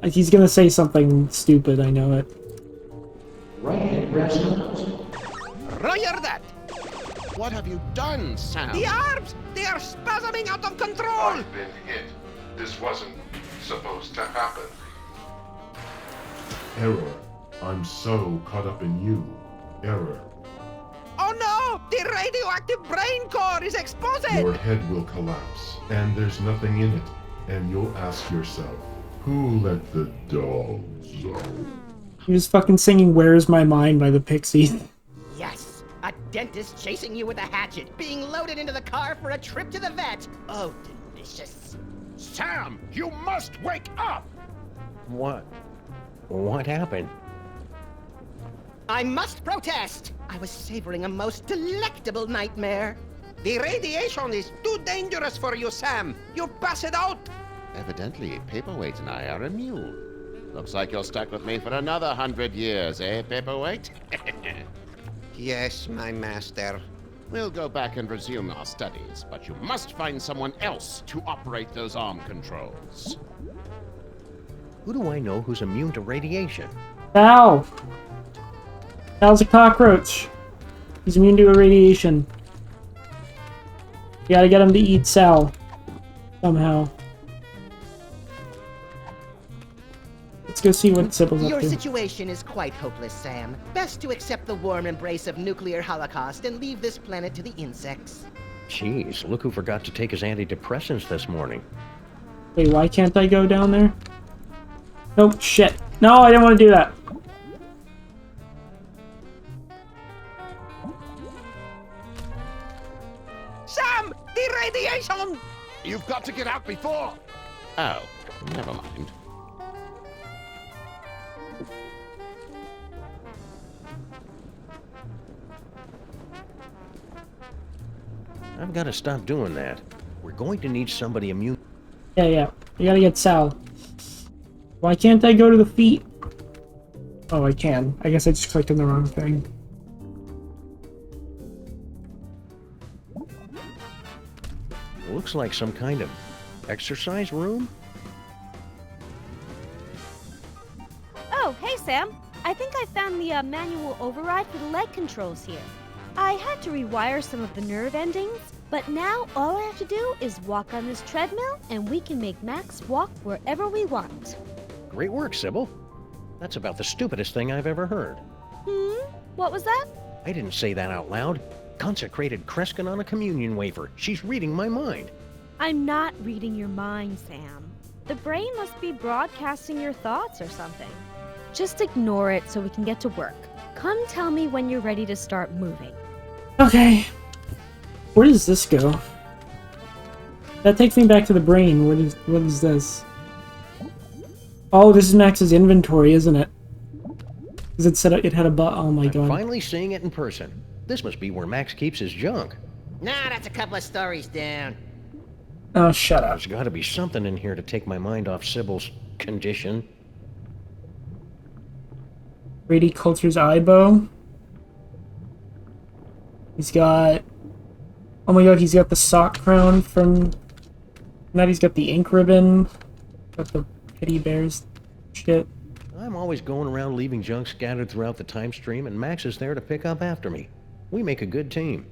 He's gonna say something stupid, I know it. Right hand rest. Roger that. What have you done, Sam? The arms, they are spasming out of control. I've been hit. This wasn't supposed to happen. Error. I'm so caught up in you. Error. Oh no! The radioactive brain core is exposed! Your head will collapse, and there's nothing in it. And you'll ask yourself, who let the dogs out? He was fucking singing Where's My Mind by the Pixies. yes, a dentist chasing you with a hatchet, being loaded into the car for a trip to the vet. Oh, delicious. Sam, you must wake up! What? What happened? I must protest! I was savoring a most delectable nightmare. The radiation is too dangerous for you, Sam. You pass it out. Evidently, Paperweight and I are immune. Looks like you're stuck with me for another 100 years, eh, Paperweight? Yes, my master. We'll go back and resume our studies, but you must find someone else to operate those arm controls. Who do I know who's immune to radiation? Ow! Sal's a cockroach. He's immune to irradiation. You gotta get him to eat Sal. Somehow. Let's go see what Sybil's up Your to. situation is quite hopeless, Sam. Best to accept the warm embrace of nuclear holocaust and leave this planet to the insects. Jeez, look who forgot to take his antidepressants this morning. Wait, why can't I go down there? Nope, shit. No, I didn't want to do that. Sam! The radiation! You've got to get out before... Oh, never mind. I've got to stop doing that. We're going to need somebody immune. Yeah. You gotta get Sal. Why can't I go to the feet? Oh, I can. I guess I just clicked on the wrong thing. Looks like some kind of exercise room? Oh, hey, Sam. I think I found the manual override for the leg controls here. I had to rewire some of the nerve endings, but now all I have to do is walk on this treadmill and we can make Max walk wherever we want. Great work, Sybil. That's about the stupidest thing I've ever heard. What was that? I didn't say that out loud. Consecrated Kreskin on a communion wafer. She's reading my mind. I'm not reading your mind, Sam. The brain must be broadcasting your thoughts or something. Just ignore it so we can get to work. Come tell me when you're ready to start moving. Okay. Where does this go? That takes me back to the brain. What is this? Oh, this is Max's inventory, isn't it? Because it said it had a oh my god. Finally seeing it in person. This must be where Max keeps his junk. Nah, that's a couple of stories down. Oh, shut up. There's got to be something in here to take my mind off Sybil's condition. Brady Coulter's eye bow. He's got Oh my god, he's got the sock crown from... Now he's got the ink ribbon. Got the teddy bears shit. I'm always going around leaving junk scattered throughout the time stream, and Max is there to pick up after me. We make a good team.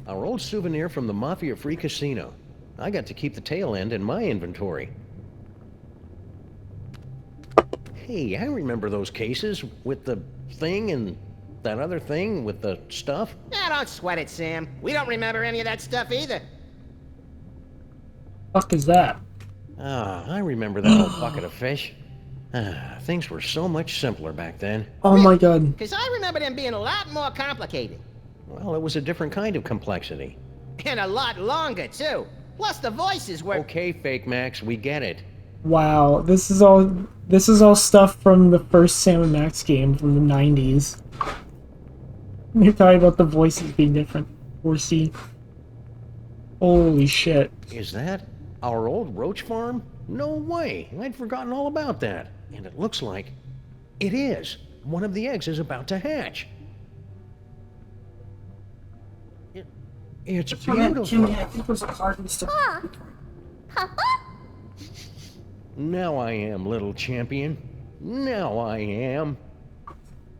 Our old souvenir from the Mafia-free casino. I got to keep the tail end in my inventory. Hey, I remember those cases with the thing and that other thing with the stuff. Nah, don't sweat it, Sam. We don't remember any of that stuff either. Fuck is that? Ah, I remember that old bucket of fish. Ah, things were so much simpler back then. Oh my god. Because I remember them being a lot more complicated. Well, it was a different kind of complexity. And a lot longer, too. Plus the voices were... Okay, Fake Max, we get it. Wow, this is all stuff from the first Sam and Max game from the 90s. You're talking about the voices being different. 4C. Holy shit. Is that our old roach farm? No way! I'd forgotten all about that. And it looks like it is. One of the eggs is about to hatch. It's beautiful. Jimmy, I think there's a card in the Now I am, little champion. Now I am.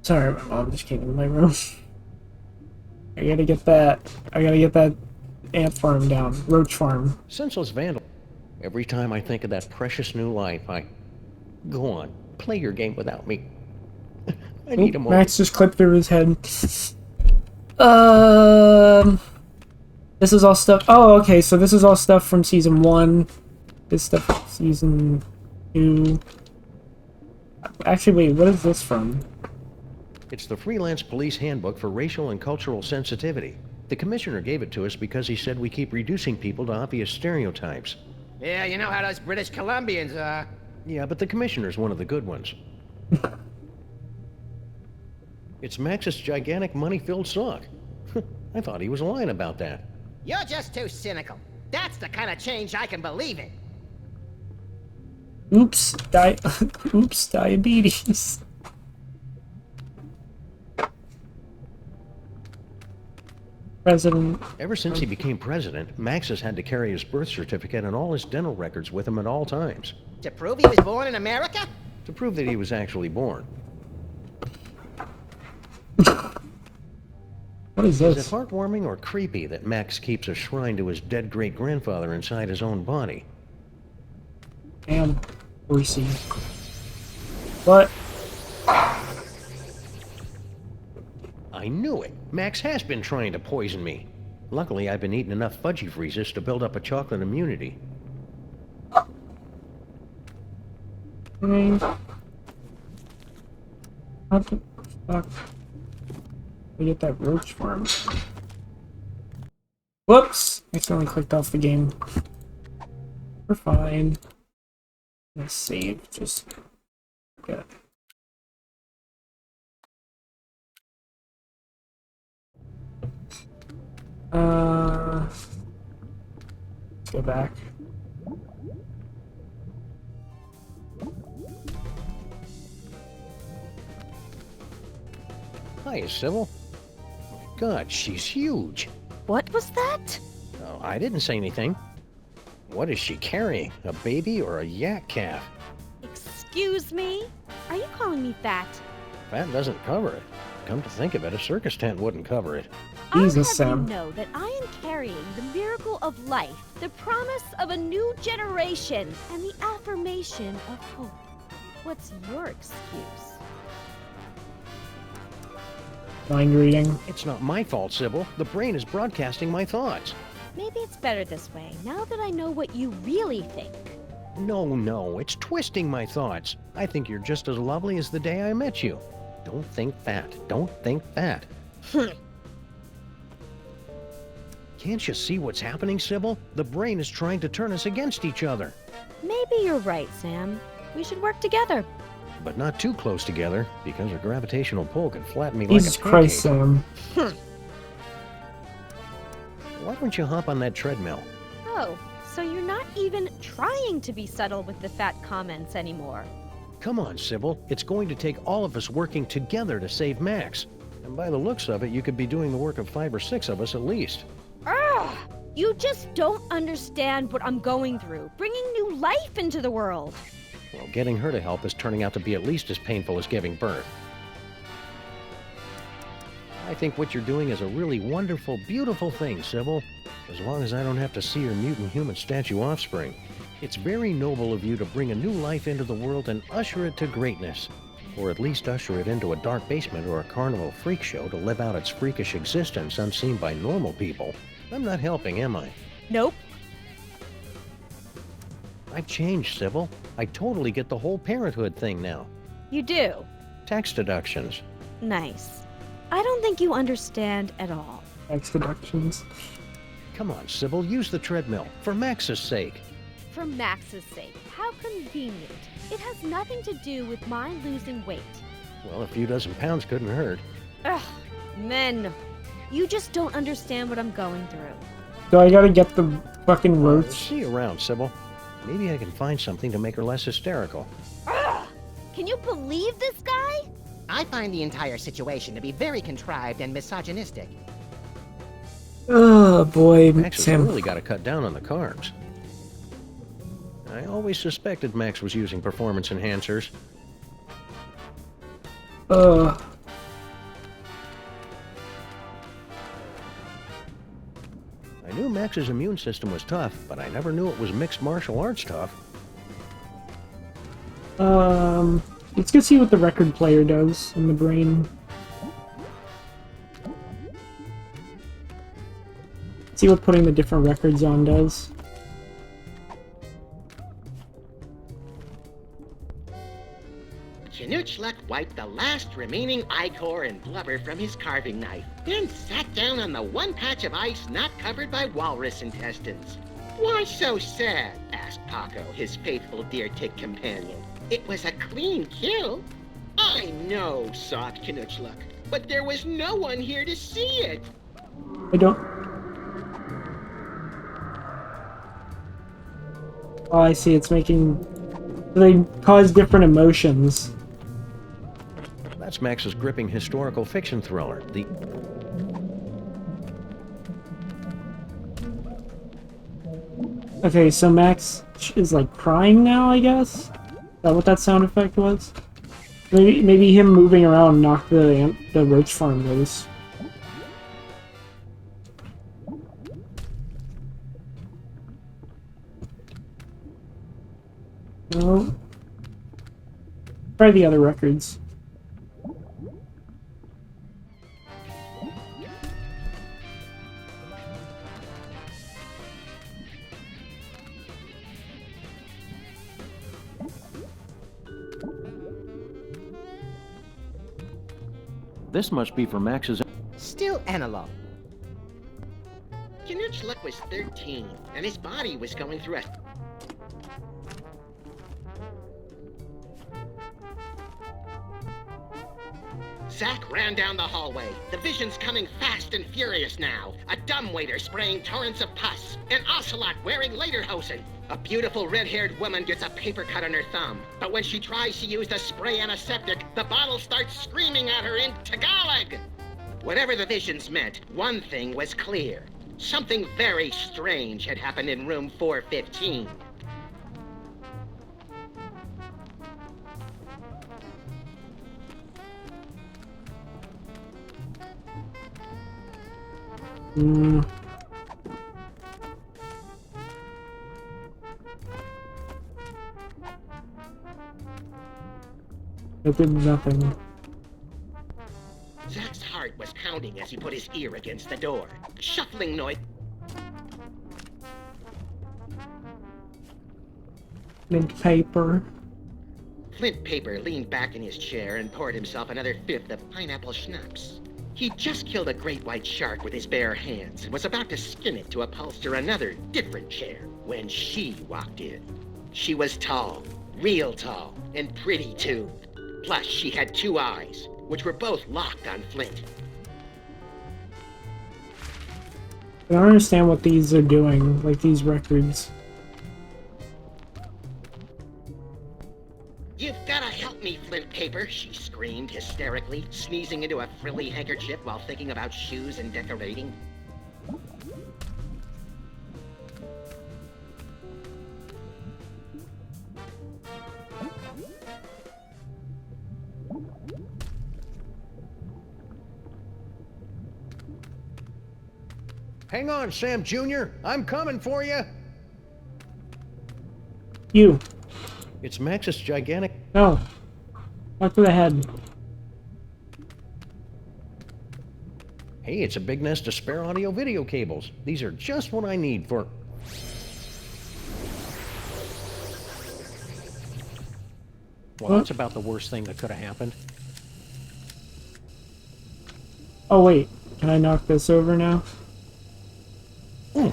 Sorry, my mom just came into my room. I gotta get that ant farm down. Roach farm. Senseless vandal. Every time I think of that precious new life, I... Go on, play your game without me. I need a moment. Max just clipped through his head. This is all stuff... Oh, okay, so this is all stuff from Season 1. This stuff from Season 2. Actually, wait, what is this from? It's the Freelance Police Handbook for Racial and Cultural Sensitivity. The commissioner gave it to us because he said we keep reducing people to obvious stereotypes. Yeah, you know how those British Columbians are. Yeah, but the commissioner's one of the good ones. It's Max's gigantic money-filled sock. I thought he was lying about that. You're just too cynical. That's the kind of change I can believe in. Oops, oops, diabetes. President. Ever since he became president, Max has had to carry his birth certificate and all his dental records with him at all times. To prove he was born in America? To prove that he was actually born. What is this? Is it heartwarming or creepy that Max keeps a shrine to his dead great-grandfather inside his own body? Damn, Brucey. What? I knew it! Max has been trying to poison me. Luckily, I've been eating enough fudgy freezes to build up a chocolate immunity. What the fuck? We get that roach farm. Whoops! I accidentally clicked off the game. We're fine. Let's save. Just okay. Let's go back. Hiya, Sybil. God, she's huge. What was that? Oh, I didn't say anything. What is she carrying? A baby or a yak calf? Excuse me? Are you calling me fat? Fat doesn't cover it. Come to think of it, a circus tent wouldn't cover it. Jesus, Sam. You know that I am carrying the miracle of life, the promise of a new generation, and the affirmation of hope. What's your excuse? Mind reading. It's not my fault, Sybil. The brain is broadcasting my thoughts. Maybe it's better this way, now that I know what you really think. No, it's twisting my thoughts. I think you're just as lovely as the day I met you. Don't think fat. Don't think fat. Can't you see what's happening, Sybil? The brain is trying to turn us against each other. Maybe you're right, Sam. We should work together. But not too close together, because a gravitational pull can flatten me Jesus like a Christ, pancake. Sam. Why don't you hop on that treadmill? Oh, so you're not even trying to be subtle with the fat comments anymore. Come on, Sybil. It's going to take all of us working together to save Max. And by the looks of it, you could be doing the work of 5 or 6 of us at least. Ugh! You just don't understand what I'm going through, bringing new life into the world. Well, getting her to help is turning out to be at least as painful as giving birth. I think what you're doing is a really wonderful, beautiful thing, Sybil. As long as I don't have to see your mutant human statue offspring. It's very noble of you to bring a new life into the world and usher it to greatness. Or at least usher it into a dark basement or a carnival freak show to live out its freakish existence unseen by normal people. I'm not helping, am I? Nope. I've changed, Sybil. I totally get the whole parenthood thing now. You do? Tax deductions. Nice. I don't think you understand at all. Tax deductions. Come on, Sybil, use the treadmill. For Max's sake. For Max's sake, how convenient. It has nothing to do with my losing weight. Well, a few dozen pounds couldn't hurt. Ugh, men. You just don't understand what I'm going through. So I gotta get the fucking roach. See you around, Sybil. Maybe I can find something to make her less hysterical. Ugh! Can you believe this guy? I find the entire situation to be very contrived and misogynistic. Oh boy, Max has Sam. really got to cut down on the carbs. I always suspected Max was using performance enhancers. I knew Max's immune system was tough, but I never knew it was mixed martial arts tough. Let's go see what the record player does in the brain. See what putting the different records on does. Canuchluk wiped the last remaining ichor and blubber from his carving knife, then sat down on the one patch of ice not covered by walrus intestines. Why so sad? Asked Paco, his faithful deer-tick companion. It was a clean kill. I know, sobbed Canuchluk, but there was no one here to see it. I don't... Oh, I see, it's making... They cause different emotions. That's Max's gripping historical fiction thriller, the... Okay, so Max is like crying now, I guess? Is that what that sound effect was? Maybe him moving around knocked the roach farm loose. No. Try the other records. This must be for Max's... Still analog. Canuchluk was 13, and his body was going through a... Zack ran down the hallway. The vision's coming fast and furious now. A dumbwaiter spraying torrents of pus. An ocelot wearing lederhosen. A beautiful red-haired woman gets a paper cut on her thumb. But when she tries to use the spray antiseptic, the bottle starts screaming at her in Tagalog. Whatever the visions meant, one thing was clear. Something very strange had happened in room 415. It did nothing. Zack's heart was pounding as he put his ear against the door. Shuffling noise. Mint paper. Flint Paper leaned back in his chair and poured himself another fifth of pineapple schnapps. He'd just killed a great white shark with his bare hands and was about to skin it to upholster another, different chair when she walked in. She was tall, real tall, and pretty too. Plus, she had two eyes, which were both locked on Flint. I don't understand what these are doing, like these records. You've gotta help me, Flint Paper. paper, she screamed hysterically, sneezing into a frilly handkerchief while thinking about shoes and decorating. Hang on, Sam Jr. I'm coming for you. You. It's Max's gigantic... No. Back to the head. Hey, it's a big nest of spare audio-video cables. These are just what I need for... Well, that's about the worst thing that could have happened. Oh, wait. Can I knock this over now? Ooh.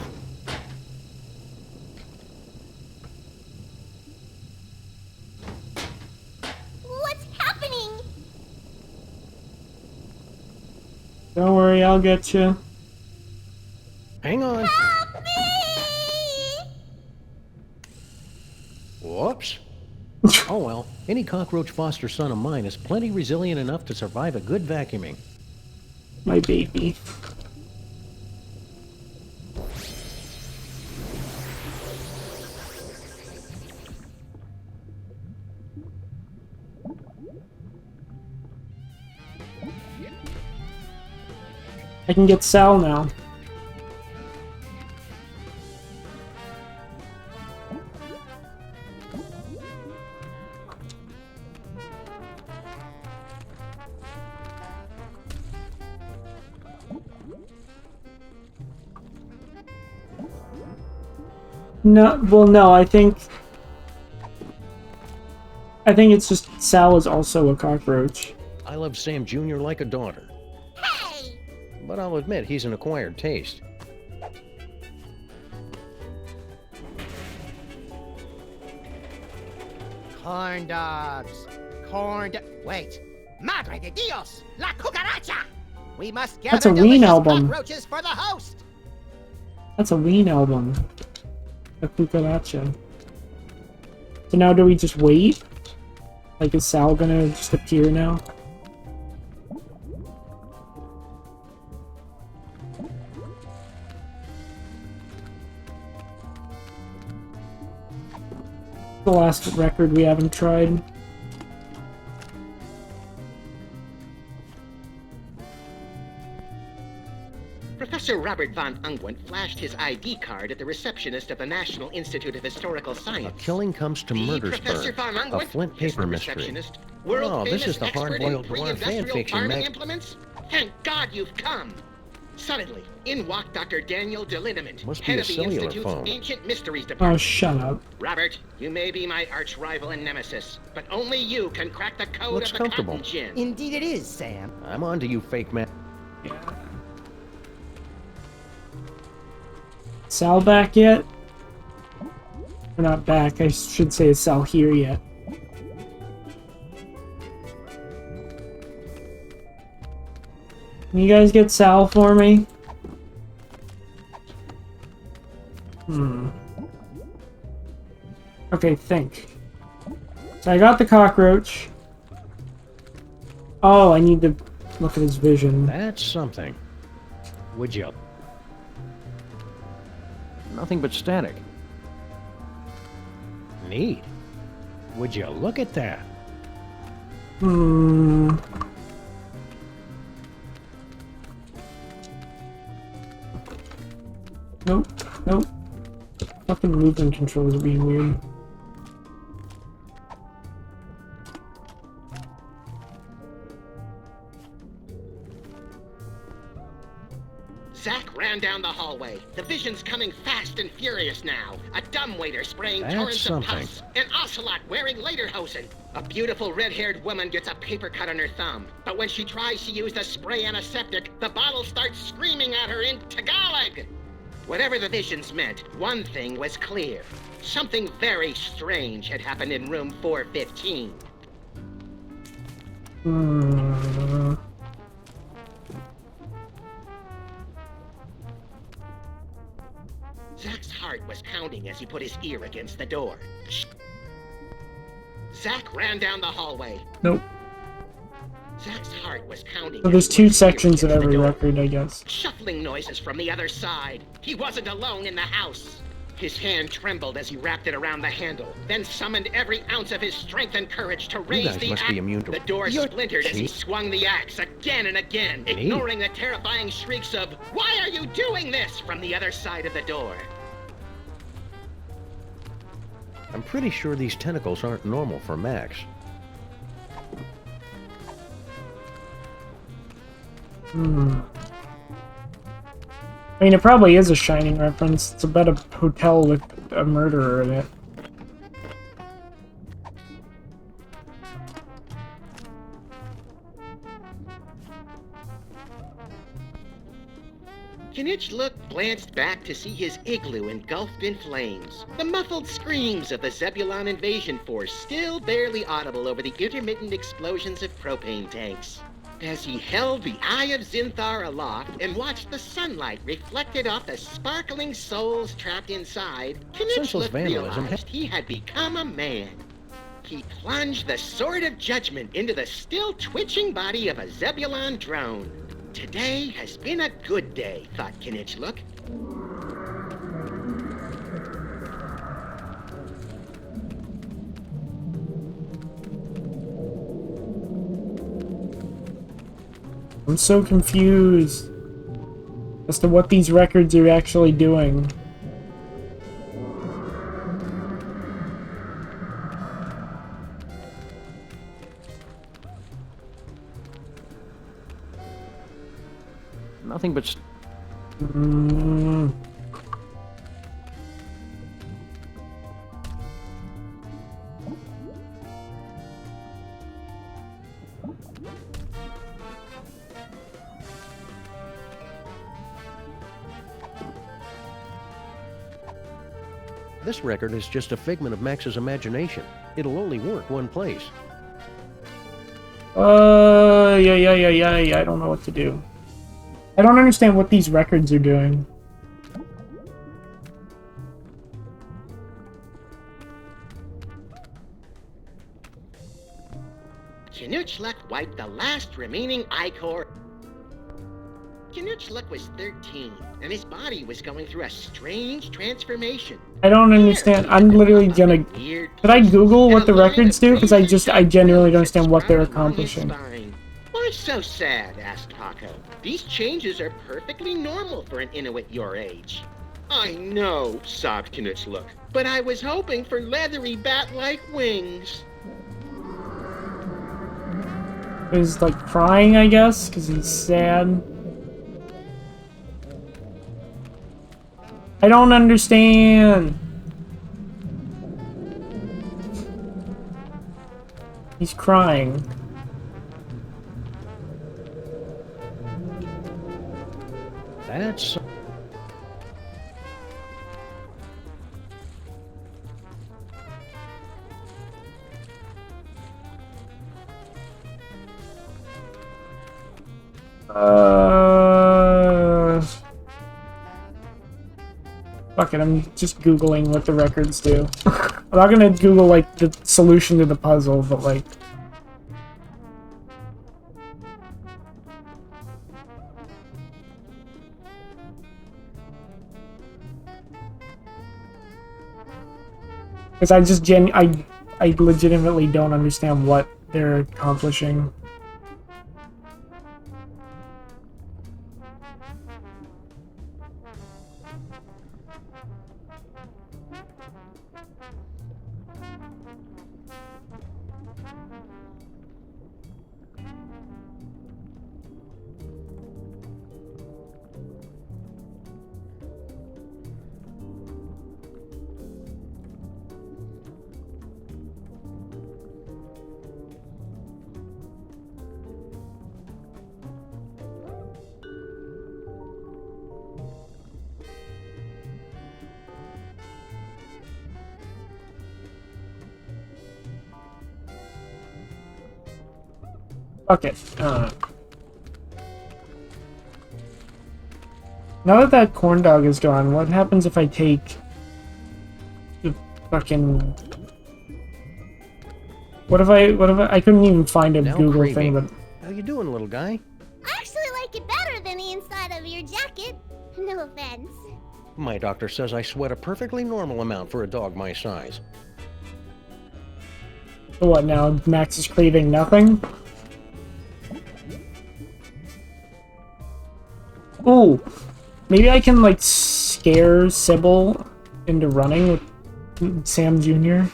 What's happening? Don't worry, I'll get you. Hang on. Help me! Whoops. Oh well, any cockroach foster son of mine is plenty resilient enough to survive a good vacuuming. My baby. I can get Sal now. No, well, no, I think it's just Sal is also a cockroach. I love Sam Jr. like a daughter. Hey! But I'll admit he's an acquired taste. Corn dogs. Wait. Madre de Dios! La cucaracha! We must gather That's a Ween delicious album. cockroaches for the host! That's a Ween album. A cucaracha. So now do we just wait? Like, is Sal gonna just appear now? The last record we haven't tried. Professor Robert von Ungwent flashed his ID card at the receptionist of the National Institute of Historical A Science. killing comes to Professor Murdersburg. von A Ungwent, Flint is paper the mystery. receptionist, Oh, world-famous this is the expert in hard-boiled noir pre-industrial fanfiction, farming Mac. implements? Thank God you've come! Suddenly, in walked Dr. Daniel DeLinneman, Must be head a of the cellular Institute's phone. Ancient Mysteries Oh, Department. shut up. Robert, you may be my arch-rival and nemesis, but only you can crack the code Looks of the comfortable. cotton gin. Indeed it is, Sam. I'm on to you, fake man. Sal back yet? We're not back. I should say is Sal here yet. Can you guys get Sal for me? Okay, think. So I got the cockroach. Oh, I need to look at his vision. That's something. Would you? Nothing but static. Neat. Would you look at that? Nope. Nope. Fucking movement controls are being weird. Zack ran down the hallway. The vision's coming fast and furious now. A dumbwaiter spraying That's torrents something. of pus. An ocelot wearing lederhosen. A beautiful red-haired woman gets a paper cut on her thumb. But when she tries to use the spray antiseptic, the bottle starts screaming at her in Tagalog. Whatever the visions meant, one thing was clear. Something very strange had happened in room 415. Zack's heart was pounding as he put his ear against the door. Zack ran down the hallway. Nope. Zach's heart was pounding. So there's 2 sections of every record, I guess. Shuffling noises from the other side. He wasn't alone in the house. His hand trembled as he wrapped it around the handle, then summoned every ounce of his strength and courage to raise the axe. The door splintered as he swung the axe again and again, ignoring the terrifying shrieks of, "Why are you doing this?" from the other side of the door. I'm pretty sure these tentacles aren't normal for Max. I mean, it probably is a Shining reference. It's about a hotel with a murderer in it. Kinich glanced back to see his igloo engulfed in flames. The muffled screams of the Zebulon invasion force still barely audible over the intermittent explosions of propane tanks. As he held the Eye of Zinthar aloft and watched the sunlight reflected off the sparkling souls trapped inside, Kinich realized he had become a man. He plunged the sword of judgment into the still twitching body of a Zebulon drone. Today has been a good day, thought Kinich. I'm so confused as to what these records are actually doing. Nothing but... This record is just a figment of Max's imagination. It'll only work one place. Yeah, I don't know what to do. I don't understand what these records are doing. Kinuchluk wiped the last remaining ichor. Kinuchluk was 13, and his body was going through a strange transformation. I don't understand. I'm literally gonna... Could I Google what the records do? Because I genuinely don't understand what they're accomplishing. Why so sad? Asked Paco. These changes are perfectly normal for an Inuit your age. I know, sobbed Kinuchluk, but I was hoping for leathery bat-like wings. He's like crying, I guess, because he's sad. I don't understand. He's crying. That's... Fuck it, I'm just Googling what the records do. I'm not gonna Google, like, the solution to the puzzle, but, like... Because I just I legitimately don't understand what they're accomplishing. Fuck it. Now that that corn dog is gone, what happens if I take the fucking... What if I couldn't even find a Now Google craving. thing, but... How you doing, little guy? I actually like it better than the inside of your jacket. No offense. My doctor says I sweat a perfectly normal amount for a dog my size. So what now? Max is craving nothing? Ooh. Maybe I can, like, scare Sybil into running with Sam Jr.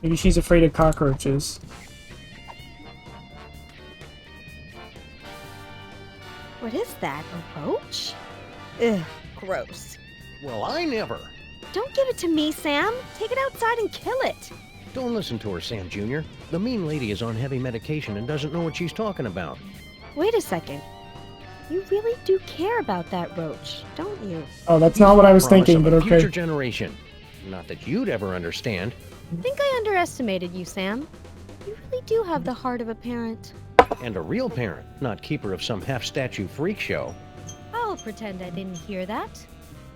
Maybe she's afraid of cockroaches. What is that? A roach? Ugh, gross. Well, I never. Don't give it to me, Sam. Take it outside and kill it. Don't listen to her, Sam Jr. The mean lady is on heavy medication and doesn't know what she's talking about. Wait a second. You really do care about that roach, don't you? Oh, that's not what I was thinking, but okay. Future generation. Not that you'd ever understand. I think I underestimated you, Sam. You really do have the heart of a parent. And a real parent, not keeper of some half-statue freak show. I'll pretend I didn't hear that.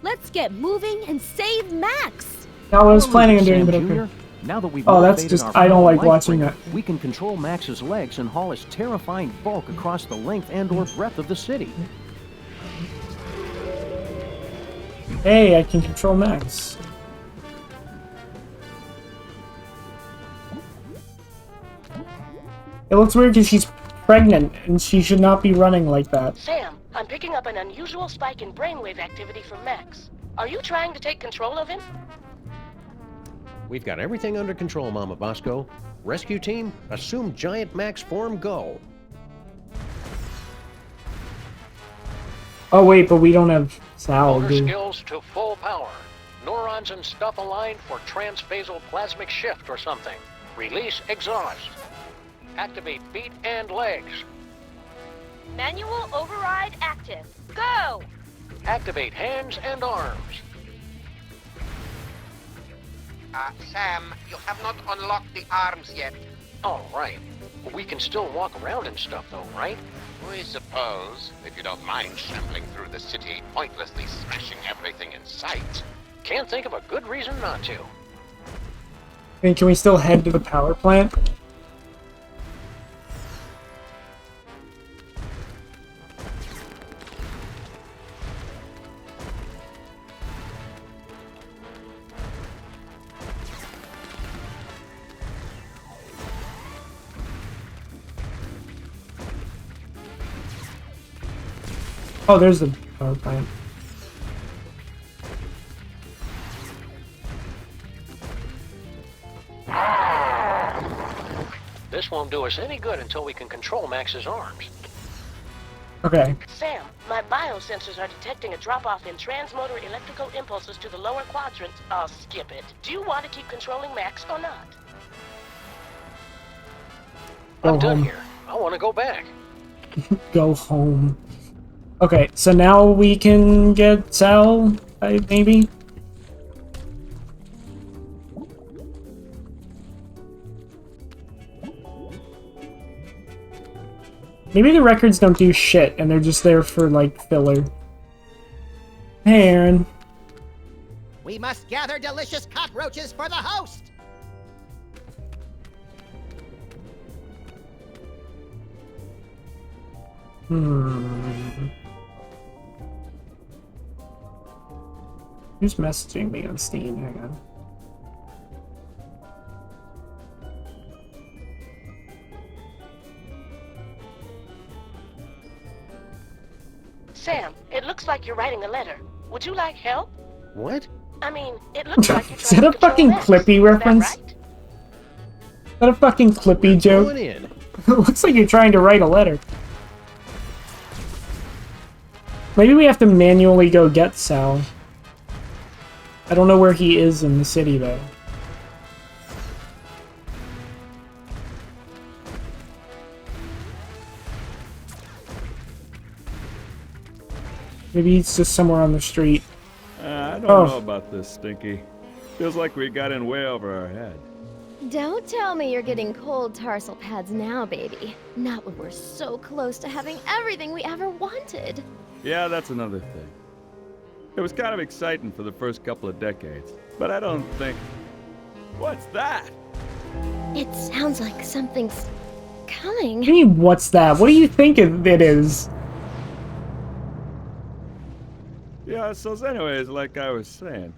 Let's get moving and save Max! Now I was planning on doing, but okay. Now that we've that's just, I don't like watching that. We can control Max's legs and haul his terrifying bulk across the length and/or breadth of the city. Hey, I can control Max. It looks weird because she's pregnant and she should not be running like that. Sam, I'm picking up an unusual spike in brainwave activity from Max. Are you trying to take control of him? We've got everything under control, Mama Bosco. Rescue team, assume Giant Max form, go. Oh wait, but we don't have Sal, Motor dude. skills to full power. Neurons and stuff aligned for transphasal plasmic shift or something. Release exhaust. Activate feet and legs. Manual override active. Go! Activate hands and arms. Sam, you have not unlocked the arms yet. All right. We can still walk around and stuff, though, right? We suppose, if you don't mind shambling through the city, pointlessly smashing everything in sight. Can't think of a good reason not to. And can we still head to the power plant? Oh, there's the power plant. This won't do us any good until we can control Max's arms. Okay. Sam, my biosensors are detecting a drop-off in transmotor electrical impulses to the lower quadrant. I'll skip it. Do you want to keep controlling Max or not? I'm done here. I want to go back. Go home. Okay, so now we can get Sal, maybe? Maybe the records don't do shit, and they're just there for, like, filler. Hey, Aaron. We must gather delicious cockroaches for the host! Who's messaging me on Steam? Hang on. Sam, it looks like you're writing a letter. Would you like help? What? I mean, it looks like you're Is that a fucking Clippy reference? Is that a fucking Clippy joke? It looks like you're trying to write a letter. Maybe we have to manually go get Sal. I don't know where he is in the city, though. Maybe he's just somewhere on the street. I don't know about this, Stinky. Feels like we got in way over our head. Don't tell me you're getting cold tarsal pads now, baby. Not when we're so close to having everything we ever wanted. Yeah, that's another thing. It was kind of exciting for the first couple of decades, but I don't think... What's that? It sounds like something's coming. What do you mean, what's that? What do you think it is? Yeah, so anyways, like I was saying.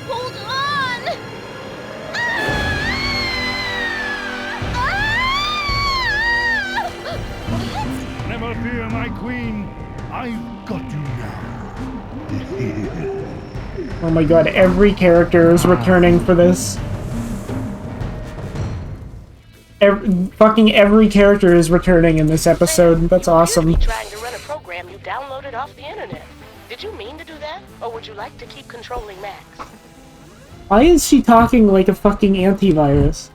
Hold on! Never fear, my queen. I've got you now. Oh my god, every character is returning for this. Fucking every character is returning in this episode. That's awesome. Trying to run a program you downloaded off the internet. Did you mean to do that? Or would you like to keep controlling Max? Why is she talking like a fucking antivirus?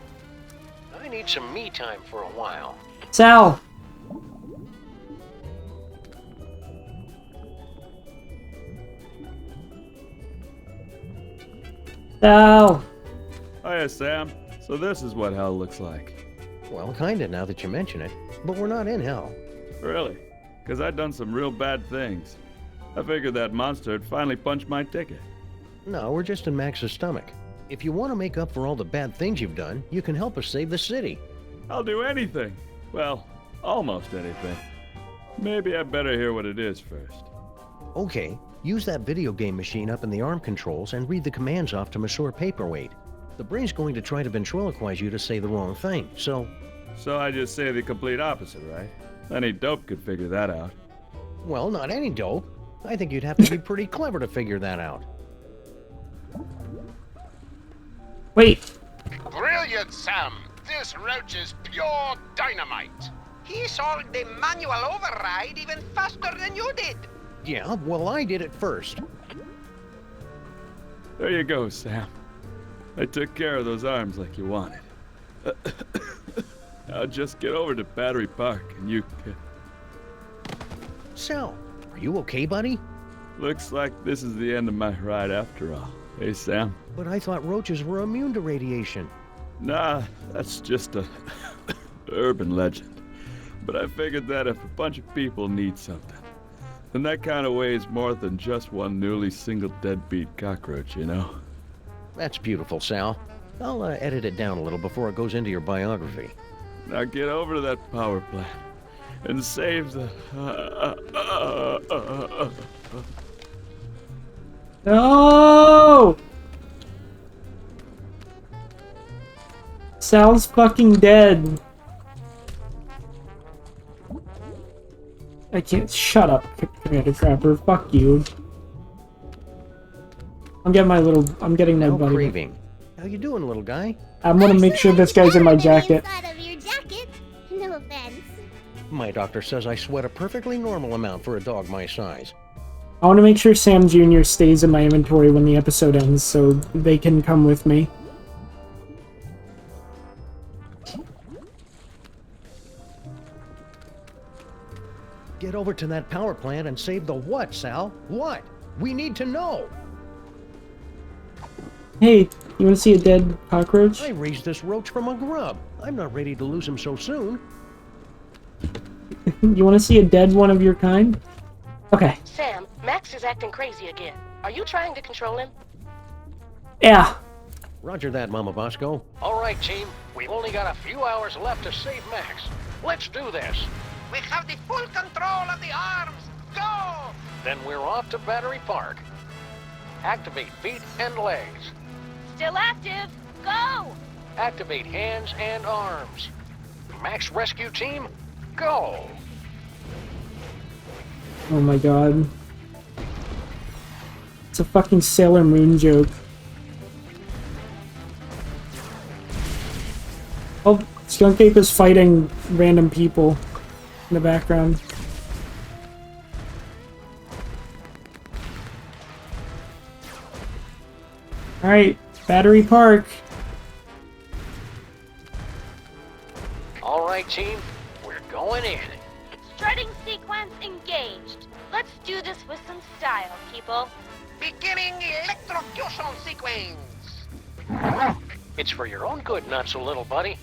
I need some me time for a while. Sal! Sal! Hiya, Sam. So this is what hell looks like. Well, kinda now that you mention it. But we're not in hell. Really? Because I'd done some real bad things. I figured that monster had finally punched my ticket. No, we're just in Max's stomach. If you want to make up for all the bad things you've done, you can help us save the city. I'll do anything. Well, almost anything. Maybe I better hear what it is first. Okay, use that video game machine up in the arm controls and read the commands off to Monsieur Paperweight. The brain's going to try to ventriloquize you to say the wrong thing, so... So I just say the complete opposite, right? Any dope could figure that out. Well, not any dope. I think you'd have to be pretty clever to figure that out. Wait. Brilliant, Sam. This roach is pure dynamite. He solved the manual override even faster than you did. Yeah, well, I did it first. There you go, Sam. I took care of those arms like you wanted. Now just get over to Battery Park and you can... Sal, are you okay, buddy? Looks like this is the end of my ride after all. Hey, Sam. But I thought roaches were immune to radiation. Nah, that's just a urban legend. But I figured that if a bunch of people need something, then that kind of weighs more than just one newly single deadbeat cockroach, you know? That's beautiful, Sal. I'll edit it down a little before it goes into your biography. Now get over to that power plant and save the... No! Sal's fucking dead. I can't. Shut up, Commander Crapper. Fuck you. I'm getting my little. I'm getting my buddy. Craving. How you doing, little guy? I'm gonna make sure this guy's in my jacket. Inside of your jacket. No offense. My doctor says I sweat a perfectly normal amount for a dog my size. I want to make sure Sam Jr. stays in my inventory when the episode ends, so they can come with me. Get over to that power plant and save the what, Sal? What? We need to know. Hey, you want to see a dead cockroach? I raised this roach from a grub. I'm not ready to lose him so soon. You want to see a dead one of your kind? Okay. Sam, Max is acting crazy again. Are you trying to control him? Yeah. Roger that, Mama Bosco. All right, team. We've only got a few hours left to save Max. Let's do this. We have the full control of the arms. Go! Then we're off to Battery Park. Activate feet and legs. Still active. Go! Activate hands and arms. Max Rescue Team, go! Oh my god. It's a fucking Sailor Moon joke. Oh, Skunk Ape is fighting random people in the background. Alright, Battery Park. All right, team, we're going in. Strutting sequence engaged. Let's do this with some style, people. Beginning electrocution sequence. It's for your own good, not so little buddy.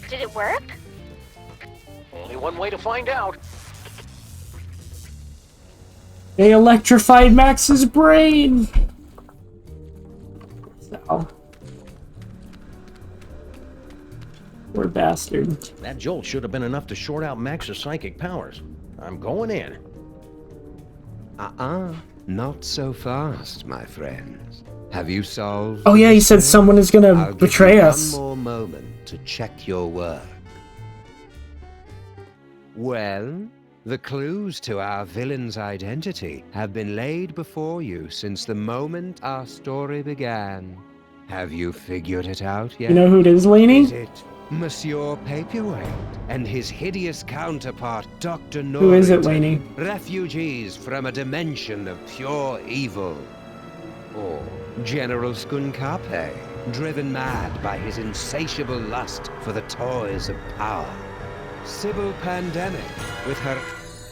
Did it work? Only one way to find out. They electrified Max's brain! So. Poor bastard. That jolt should have been enough to short out Max's psychic powers. I'm going in. Not so fast, my friends. Have you solved? Oh yeah, he said mystery? someone is gonna I'll betray give you us. One more moment to check your work. Well, the clues to our villain's identity have been laid before you since the moment our story began. Have you figured it out yet? You know who it is, Laney? Is it Monsieur Paperweight and his hideous counterpart, Dr. Norrington? Who is it, Laney? Refugees from a dimension of pure evil. Or General Skunkape, driven mad by his insatiable lust for the toys of power. Sybil Pandemic, with her...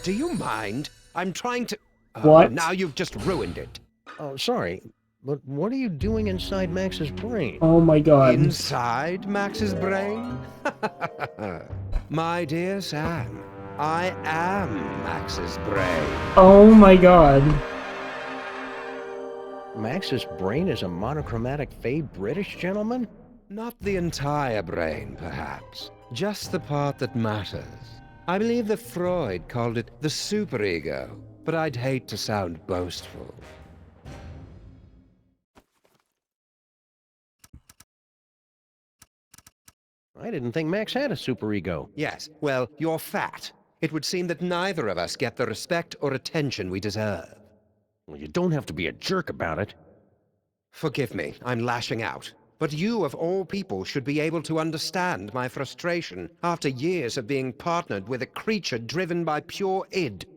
Do you mind? I'm trying to... What? Now you've just ruined it. Oh, sorry, but what are you doing inside Max's brain? Oh my god. Inside Max's brain? My dear Sam, I am Max's brain. Oh my god. Max's brain is a monochromatic fey British gentleman? Not the entire brain, perhaps. Just the part that matters. I believe that Freud called it the superego, but I'd hate to sound boastful. I didn't think Max had a superego. Yes, well, you're fat. It would seem that neither of us get the respect or attention we deserve. Well, you don't have to be a jerk about it. Forgive me, I'm lashing out. But you, of all people, should be able to understand my frustration after years of being partnered with a creature driven by pure id.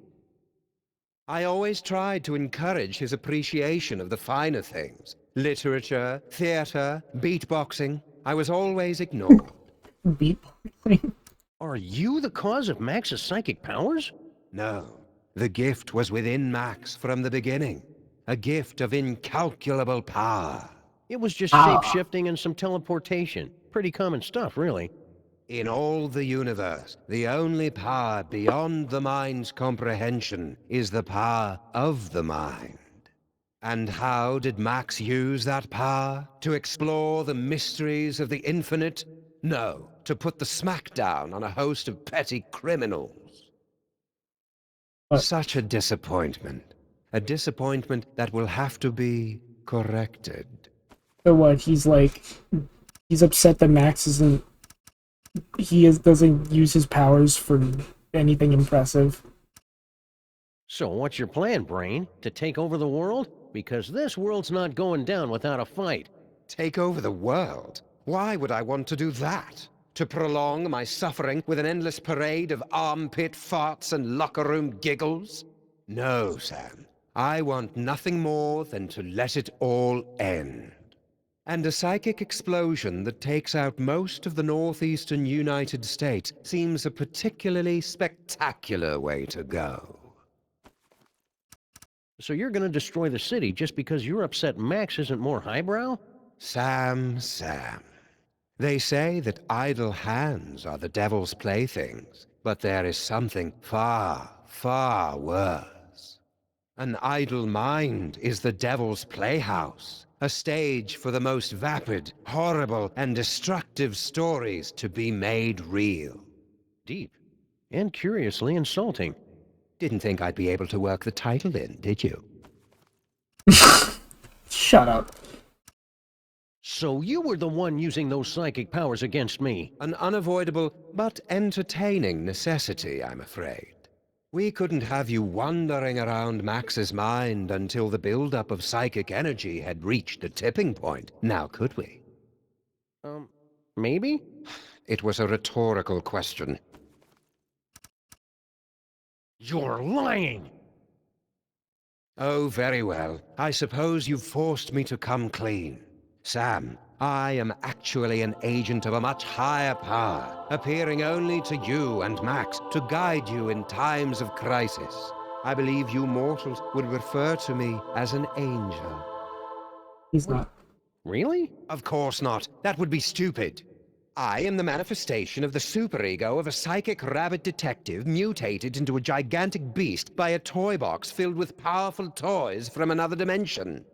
I always tried to encourage his appreciation of the finer things. Literature, theater, beatboxing. I was always ignored. Beatboxing? Are you the cause of Max's psychic powers? No. The gift was within Max from the beginning. A gift of incalculable power. It was just shape-shifting and some teleportation. Pretty common stuff, really. In all the universe, the only power beyond the mind's comprehension is the power of the mind. And how did Max use that power? To explore the mysteries of the infinite? No, to put the smackdown on a host of petty criminals. Such a disappointment. A disappointment that will have to be corrected. So what, he's upset that Max isn't... doesn't use his powers for anything impressive. So what's your plan, Brain? To take over the world? Because this world's not going down without a fight. Take over the world? Why would I want to do that? To prolong my suffering with an endless parade of armpit farts and locker room giggles? No, Sam. I want nothing more than to let it all end. And a psychic explosion that takes out most of the northeastern United States seems a particularly spectacular way to go. So you're gonna destroy the city just because you're upset Max isn't more highbrow? Sam. They say that idle hands are the devil's playthings, but there is something far, far worse. An idle mind is the devil's playhouse, a stage for the most vapid, horrible, and destructive stories to be made real. Deep. And curiously insulting. Didn't think I'd be able to work the title in, did you? Shut up. So you were the one using those psychic powers against me? An unavoidable, but entertaining necessity, I'm afraid. We couldn't have you wandering around Max's mind until the buildup of psychic energy had reached a tipping point, now could we? Maybe? It was a rhetorical question. You're lying! Oh, very well. I suppose you've forced me to come clean. Sam, I am actually an agent of a much higher power, appearing only to you and Max to guide you in times of crisis. I believe you mortals would refer to me as an angel. He's not. Really? Of course not. That would be stupid. I am the manifestation of the superego of a psychic rabbit detective mutated into a gigantic beast by a toy box filled with powerful toys from another dimension.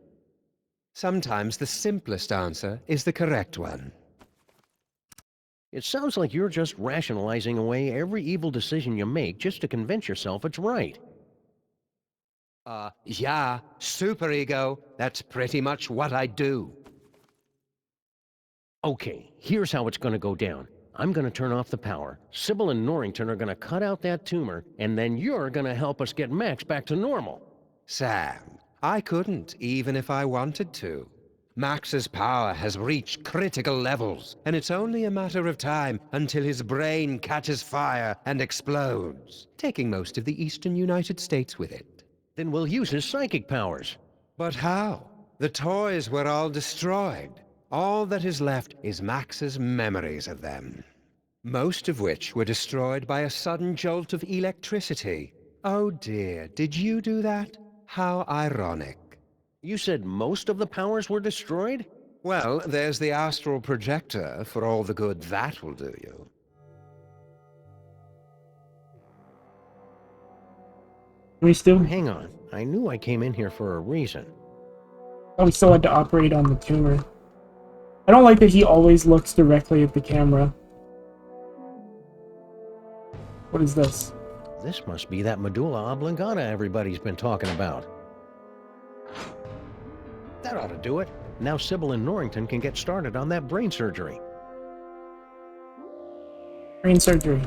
Sometimes the simplest answer is the correct one. It sounds like you're just rationalizing away every evil decision you make just to convince yourself it's right. Yeah, superego. That's pretty much what I do. Okay, here's how it's gonna go down. I'm gonna turn off the power. Sybil and Norrington are gonna cut out that tumor, and then you're gonna help us get Max back to normal. Sam, I couldn't, even if I wanted to. Max's power has reached critical levels, and it's only a matter of time until his brain catches fire and explodes, taking most of the eastern United States with it. Then we'll use his psychic powers. But how? The toys were all destroyed. All that is left is Max's memories of them. Most of which were destroyed by a sudden jolt of electricity. Oh dear, did you do that? How ironic. You said most of the powers were destroyed? Well, there's the astral projector, for all the good that will do you. We still... Hang on. I knew I came in here for a reason. Oh, we still had to operate on the tumor. I don't like that he always looks directly at the camera. What is this? This must be that medulla oblongata everybody's been talking about. That ought to do it. Now Sybil and Norrington can get started on that brain surgery. Brain surgery.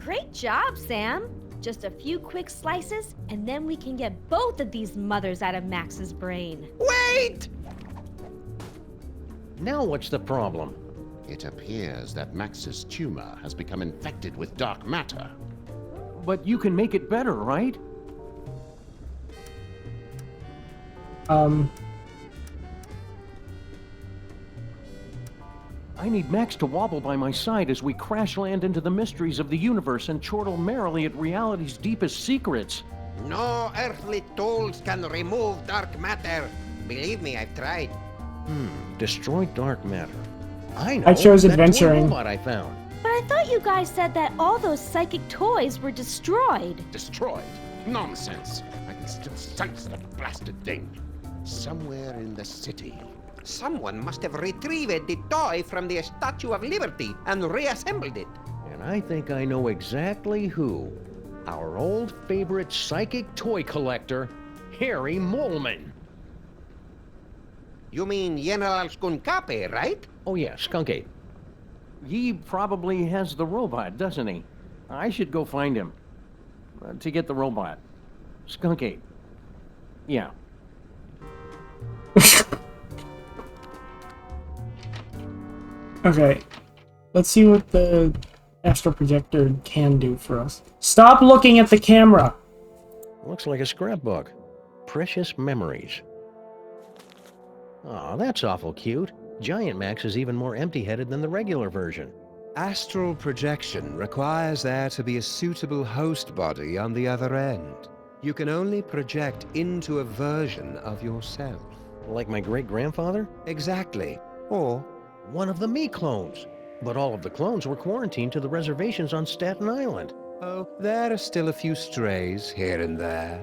Great job, Sam. Just a few quick slices, and then we can get both of these mothers out of Max's brain. Wait! Now what's the problem? It appears that Max's tumor has become infected with dark matter. But you can make it better, right? I need Max to wobble by my side as we crash land into the mysteries of the universe and chortle merrily at reality's deepest secrets. No earthly tools can remove dark matter. Believe me, I've tried. Destroy dark matter. I know. I chose that adventuring. toy robot I found. But I thought you guys said that all those psychic toys were destroyed. Destroyed? Nonsense. I can still sense the blasted thing. Somewhere in the city. Someone must have retrieved the toy from the Statue of Liberty and reassembled it. And I think I know exactly who. Our old favorite psychic toy collector, Harry Molman. You mean General Skunkape, right? Oh yeah, Skunkade. He probably has the robot, doesn't he? I should go find him. To get the robot. Skunkade. Yeah. Okay. Let's see what the astral projector can do for us. Stop looking at the camera! Looks like a scrapbook. Precious memories. Aw, that's awful cute. Giant Max is even more empty-headed than the regular version. Astral projection requires there to be a suitable host body on the other end. You can only project into a version of yourself. Like my great-grandfather? Exactly. Or one of the me clones. But all of the clones were quarantined to the reservations on Staten Island. oh, there are still a few strays here and there.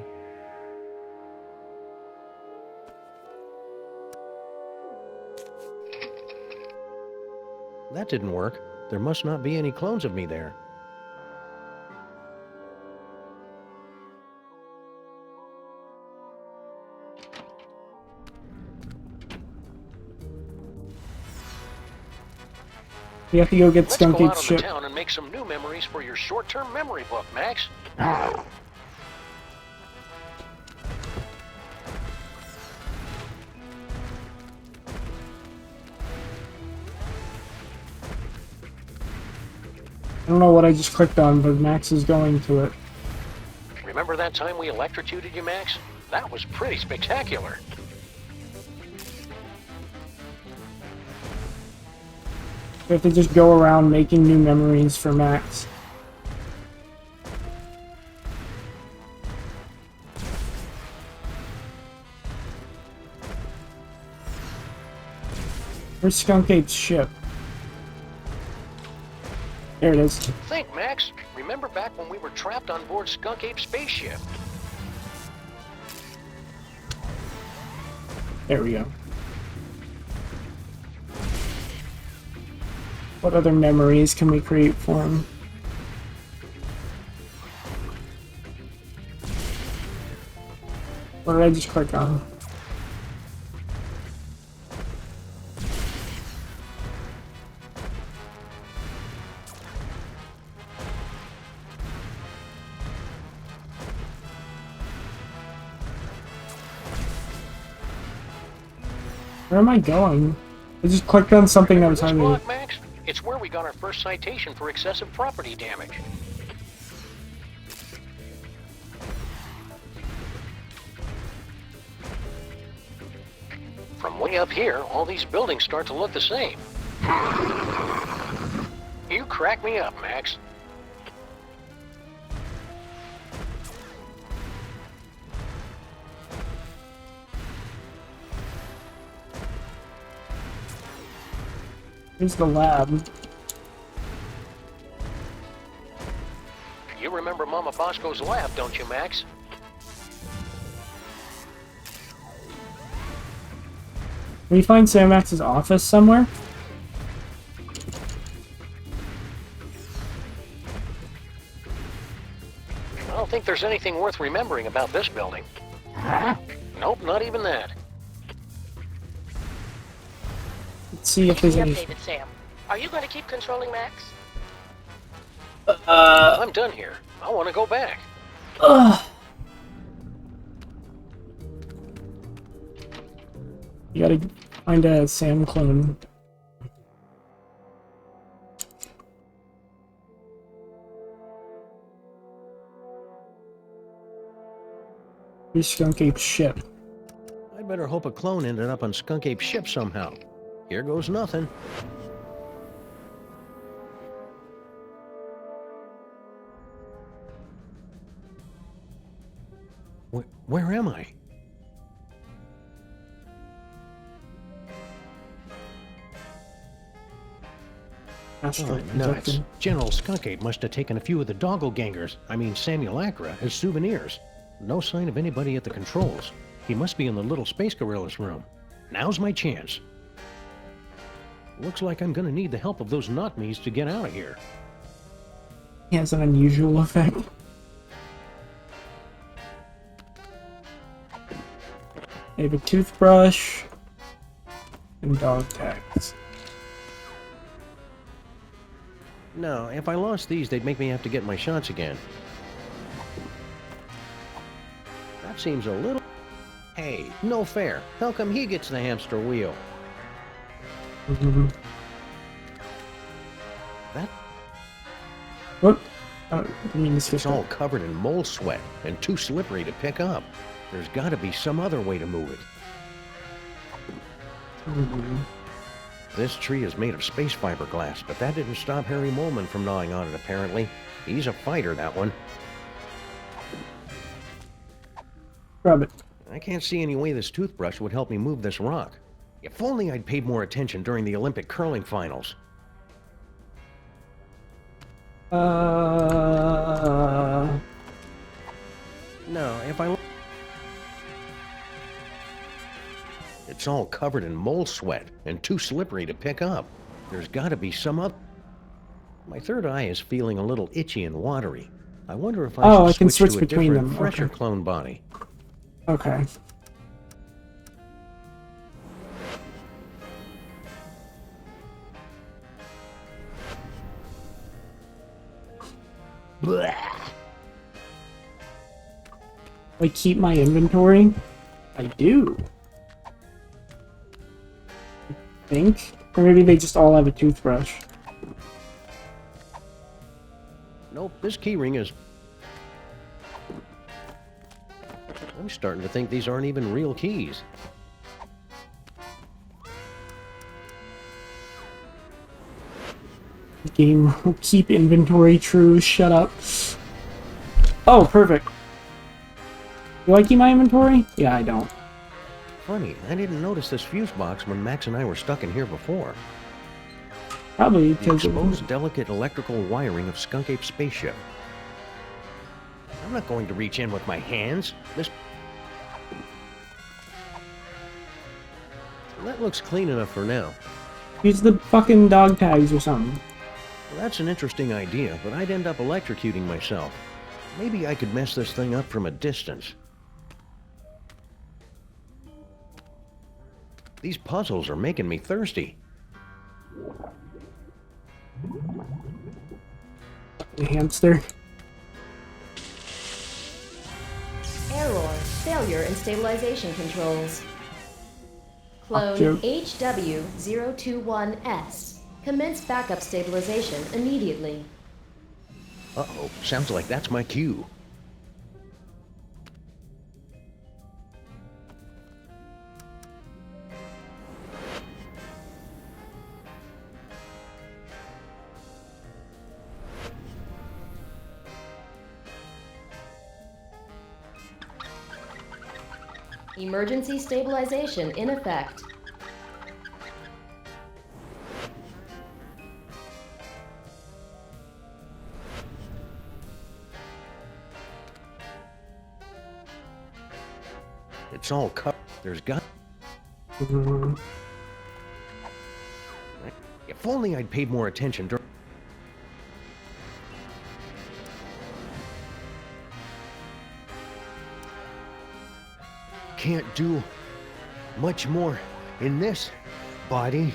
That didn't work. There must not be any clones of me there. We have to go get Let's go out Skunkade's on ship. the town and make some new memories for your short-term memory book, Max. I don't know what I just clicked on, but Max is going to it. Remember that time we electrocuted you, Max? That was pretty spectacular. We have to just go around making new memories for Max. Where's Skunk Ape's ship? There it is. Think, Max. Remember back when we were trapped on board Skunk Ape's spaceship? There we go. What other memories can we create for him? What did I just click on? Where am I going? I just clicked on something that was This hiding. block, Max? It's where we got our first citation for excessive property damage. From way up here, all these buildings start to look the same. You crack me up, Max. Here's the lab. You remember Mama Bosco's lab, don't you, Max? Can we find Sam Max's office somewhere? I don't think there's anything worth remembering about this building. Nope, not even that. Let's see if there's Keep me any. updated, Sam. Are you going to keep controlling Max? I'm done here. I want to go back. You gotta find a Sam clone. Here's Skunk Ape's ship. I'd better hope a clone ended up on Skunk Ape's ship somehow. Here goes nothing. Where am I? Oh, nuts. General Skunk Ape must have taken a few of the doppelgangers, I mean Simulacra, as souvenirs. No sign of anybody at the controls. He must be in the little Space Gorilla's room. Now's my chance. Looks like I'm gonna need the help of those not-me's to get out of here. He has an unusual effect. I have a toothbrush and dog tags. No, if I lost these, they'd make me have to get my shots again. That seems a little... Hey, no fair. How come he gets the hamster wheel? That... What? I mean, it's all covered in mole sweat and too slippery to pick up. There's gotta be some other way to move it. This tree is made of space fiberglass, but that didn't stop Harry Molman from gnawing on it, apparently. He's a fighter, that one. Grab it. I can't see any way this toothbrush would help me move this rock. If only I'd paid more attention during the Olympic curling finals. No, if I... It's all covered in mole sweat and too slippery to pick up. There's gotta be some other... My third eye is feeling a little itchy and watery. I wonder if I should switch to between a different, them. fresher Okay. clone body. Okay. I keep my inventory? I do. I think. Or maybe they just all have a toothbrush. Nope, this keyring is... I'm starting to think these aren't even real keys. Game will keep inventory true. Shut up. Oh, perfect. Do I keep my inventory? Yeah, I don't. Funny, I didn't notice this fuse box when Max and I were stuck in here before. Probably The because exposed delicate electrical wiring of Skunk Ape's spaceship. I'm not going to reach in with my hands. That looks clean enough for now. use the fucking dog tags or something. Well, that's an interesting idea, but I'd end up electrocuting myself. Maybe I could mess this thing up from a distance. These puzzles are making me thirsty. The hamster. Error. Failure in stabilization controls. Clone Joe. HW021S. Commence backup stabilization immediately. Uh-oh, sounds like that's my cue. Emergency stabilization in effect. It's all covered. There's got... If only I'd paid more attention during... Can't do much more in this body.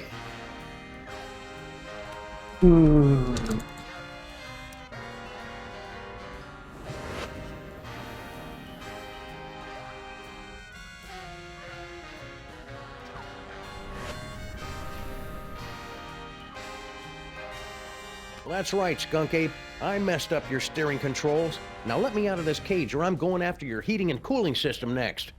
That's right, Skunk Ape. I messed up your steering controls. Now let me out of this cage or I'm going after your heating and cooling system next.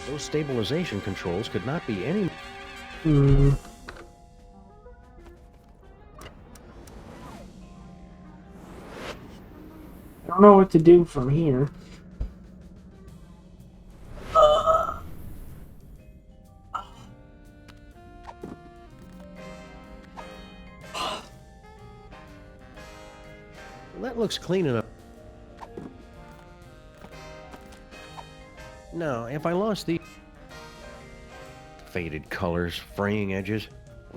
Those stabilization controls could not be any... I don't know what to do from here. That looks clean enough. No, if I lost the faded colors, fraying edges,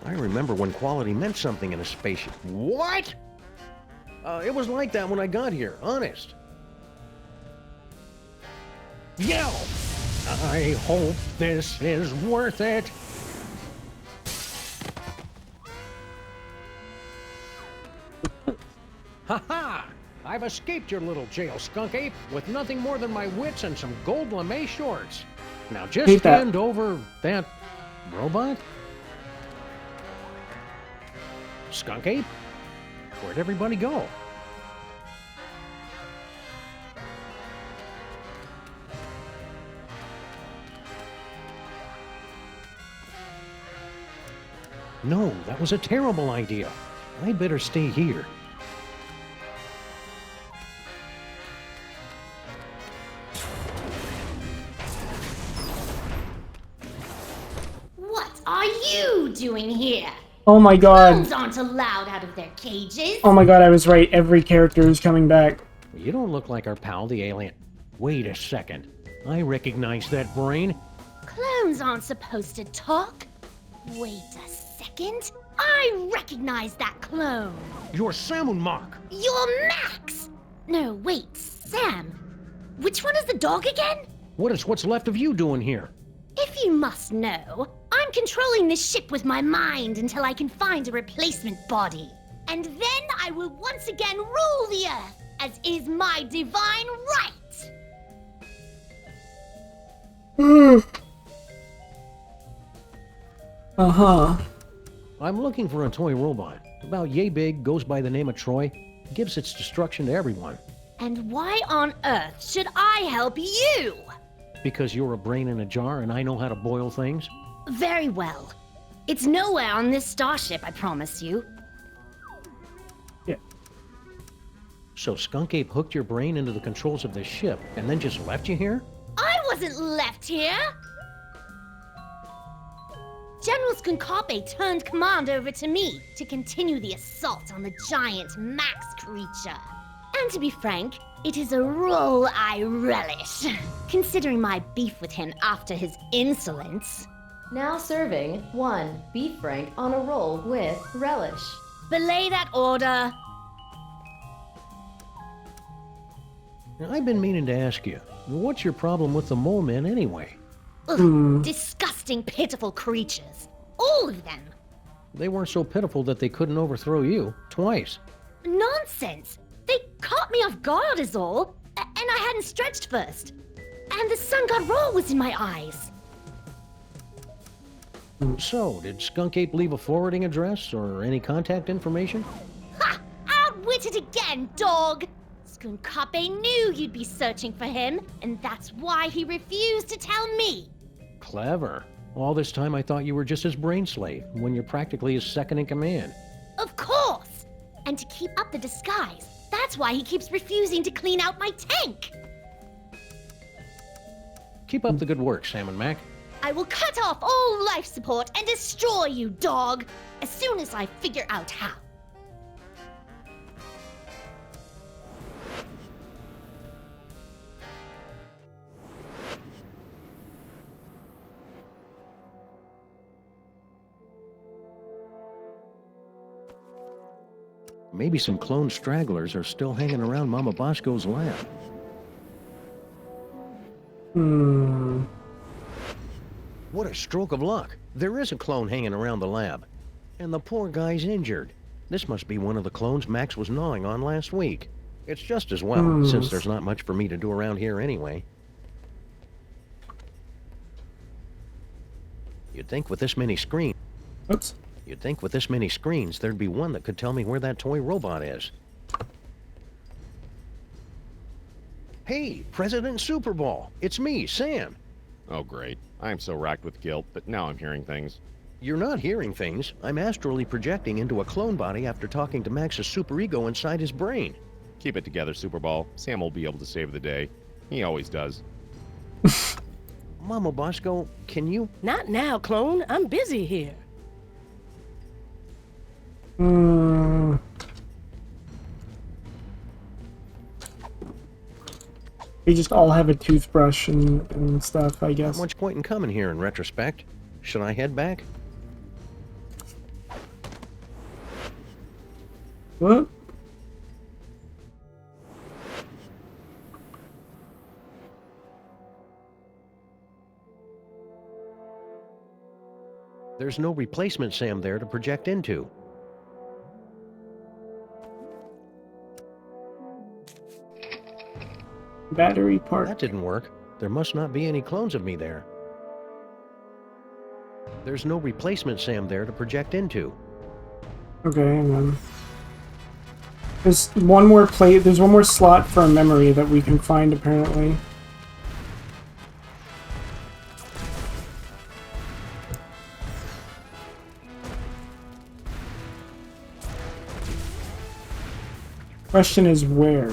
I remember when quality meant something in a spaceship. What? It was like that when I got here, honest. Yo! I hope this is worth it. Ha-ha! I've escaped your little jail, Skunk Ape, with nothing more than my wits and some gold lame shorts. Now just stand over that robot. Skunk Ape? Where'd everybody go? No, that was a terrible idea. I'd better stay here. What are you doing here? Oh my god. Clones aren't allowed out of their cages. Oh my god, I was right. Every character is coming back. You don't look like our pal, the alien. Wait a second. I recognize that brain. Clones aren't supposed to talk. Wait a second. I recognize that clone. You're Samun Mark. You're Max. No, wait, Sam. Which one is the dog again? What is what's left of you doing here? If you must know, I'm controlling this ship with my mind until I can find a replacement body. And then I will once again rule the Earth, as is my divine right. Uh-huh. I'm looking for a toy robot. About yay big, goes by the name of Troy, gives its destruction to everyone. And why on earth should I help you? Because you're a brain in a jar and I know how to boil things? Very well. It's nowhere on this starship, I promise you. So Skunk Ape hooked your brain into the controls of this ship and then just left you here? I wasn't left here! General Skunkape turned command over to me to continue the assault on the giant Max creature. And to be frank, it is a role I relish, considering my beef with him after his insolence. Now serving 1 beef frank on a roll with relish. Belay that order. Now, I've been meaning to ask you, what's your problem with the mole men anyway? Ugh, disgusting, pitiful creatures. All of them. They weren't so pitiful that they couldn't overthrow you twice. Nonsense. They caught me off guard is all, and I hadn't stretched first. And the sun god roll was in my eyes. So, did Skunk Ape leave a forwarding address or any contact information? Ha! Outwitted again, dog! Skunkape knew you'd be searching for him, and that's why he refused to tell me. Clever. All this time I thought you were just his brain slave, when you're practically his second in command. Of course! And to keep up the disguise, that's why he keeps refusing to clean out my tank. Keep up the good work, Sam and Mac. I will cut off all life support and destroy you, dog, as soon as I figure out how. Maybe some clone stragglers are still hanging around Mama Bosco's lab. What a stroke of luck. There is a clone hanging around the lab. And the poor guy's injured. This must be one of the clones Max was gnawing on last week. It's just as well, since there's not much for me to do around here anyway. You'd think with this many screens... Oops. You'd think with this many screens, there'd be one that could tell me where that toy robot is. Hey, President Super Bowl! It's me, Sam! Oh, great. I'm so racked with guilt that now I'm hearing things. You're not hearing things. I'm astrally projecting into a clone body after talking to Max's superego inside his brain. Keep it together, Super Bowl. Sam will be able to save the day. He always does. Mama Bosco, can you... Not now, clone. I'm busy here. We just all have a toothbrush and stuff, I guess. Not much point in coming here in retrospect. Should I head back? What? There's no replacement Sam there to project into. Battery part. That didn't work. There must not be any clones of me there. There's no replacement Sam there to project into. Okay, hang on. There's one more plate. There's one more slot for a memory that we can find, apparently. Question is where?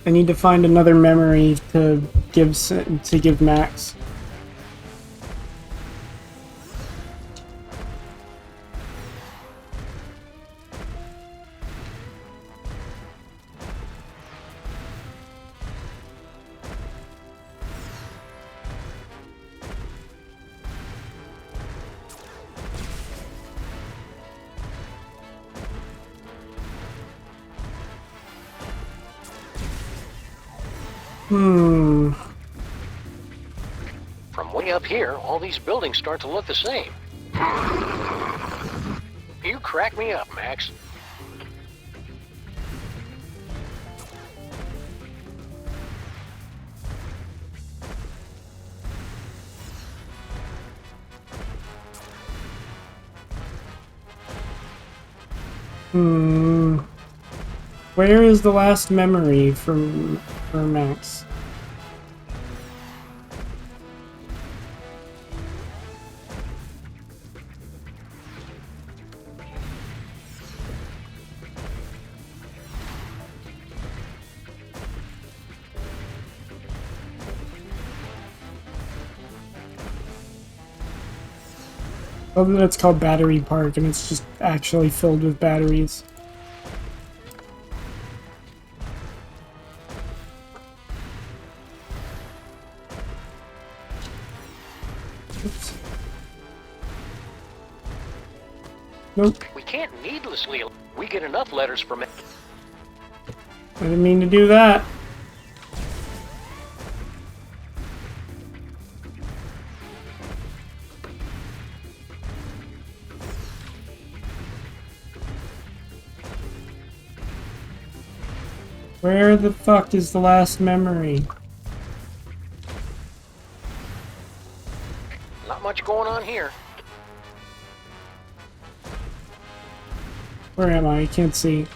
I need to find another memory to give Max. From way up here, all these buildings start to look the same. You crack me up, Max. Where is the last memory for Max? Other than it's called Battery Park, and it's just actually filled with batteries. Oops. Nope. We can't needlessly. We get enough letters from it. I didn't mean to do that. Where the fuck is the last memory? Not much going on here. Where am I? I can't see.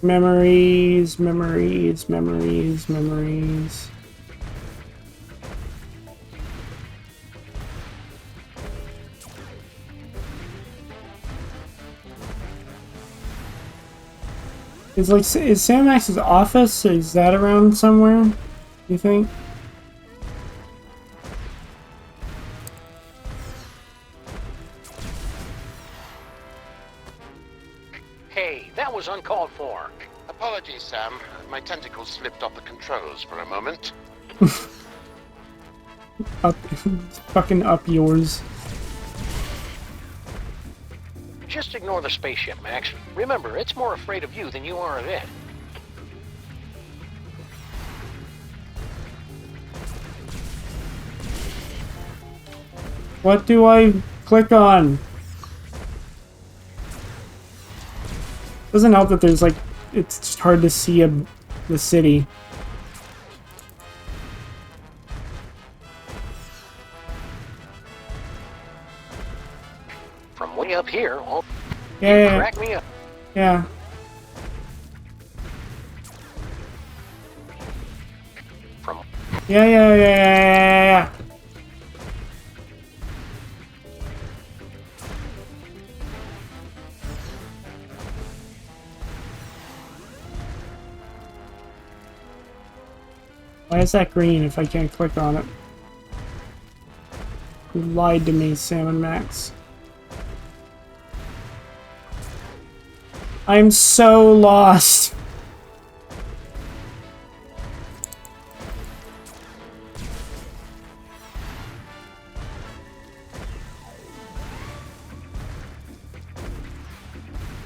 Memories, memories, memories, memories. Is Sam Max's office, is that around somewhere, you think? Hey, that was uncalled for. Apologies, Sam. My tentacles slipped off the controls for a moment. Up, fucking up yours. Just ignore the spaceship, Max. Remember, it's more afraid of you than you are of it. What do I click on? Doesn't help that there's like, it's just hard to see the city. From way up here, Yeah. crack me up. Yeah. From Yeah. Why is that green if I can't click on it? You lied to me, Sam and Max. I'm so lost.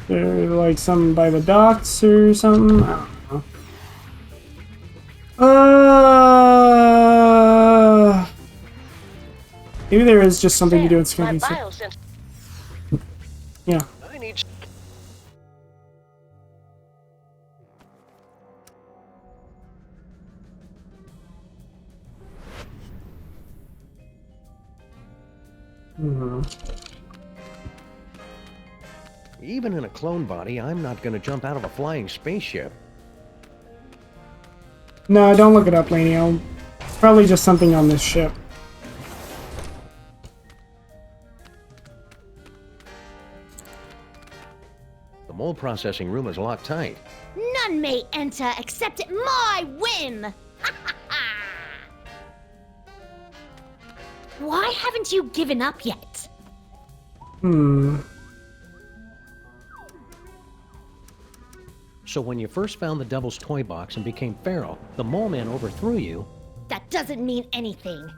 They're like something by the docks or something. I don't know. Maybe there is just something to do with scanning. Yeah. I need. Even in a clone body, I'm not going to jump out of a flying spaceship. No, don't look it up, Laney. Probably just something on this ship. The mole processing room is locked tight. None may enter except at my whim! Why haven't you given up yet? So when you first found the Devil's Toy Box and became feral, the Mole Man overthrew you. That doesn't mean anything.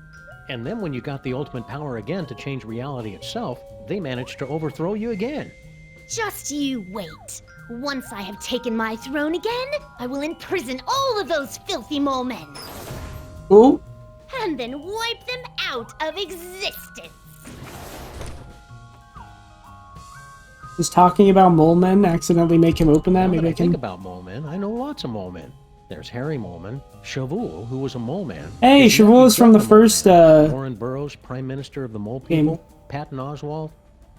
And then when you got the ultimate power again to change reality itself, they managed to overthrow you again. Just you wait. Once I have taken my throne again, I will imprison all of those filthy mole men. Ooh. And then wipe them out of existence. Does talking about mole men accidentally make him open that? Now Maybe that I I think can. about mole men, I know lots of mole men. There's Harry Moleman, Chavoul, who was a mole man. Hey, His Chavoul nephew is from the John first Warren Burroughs, Prime Minister of the Mole People. Game. Patton Oswalt.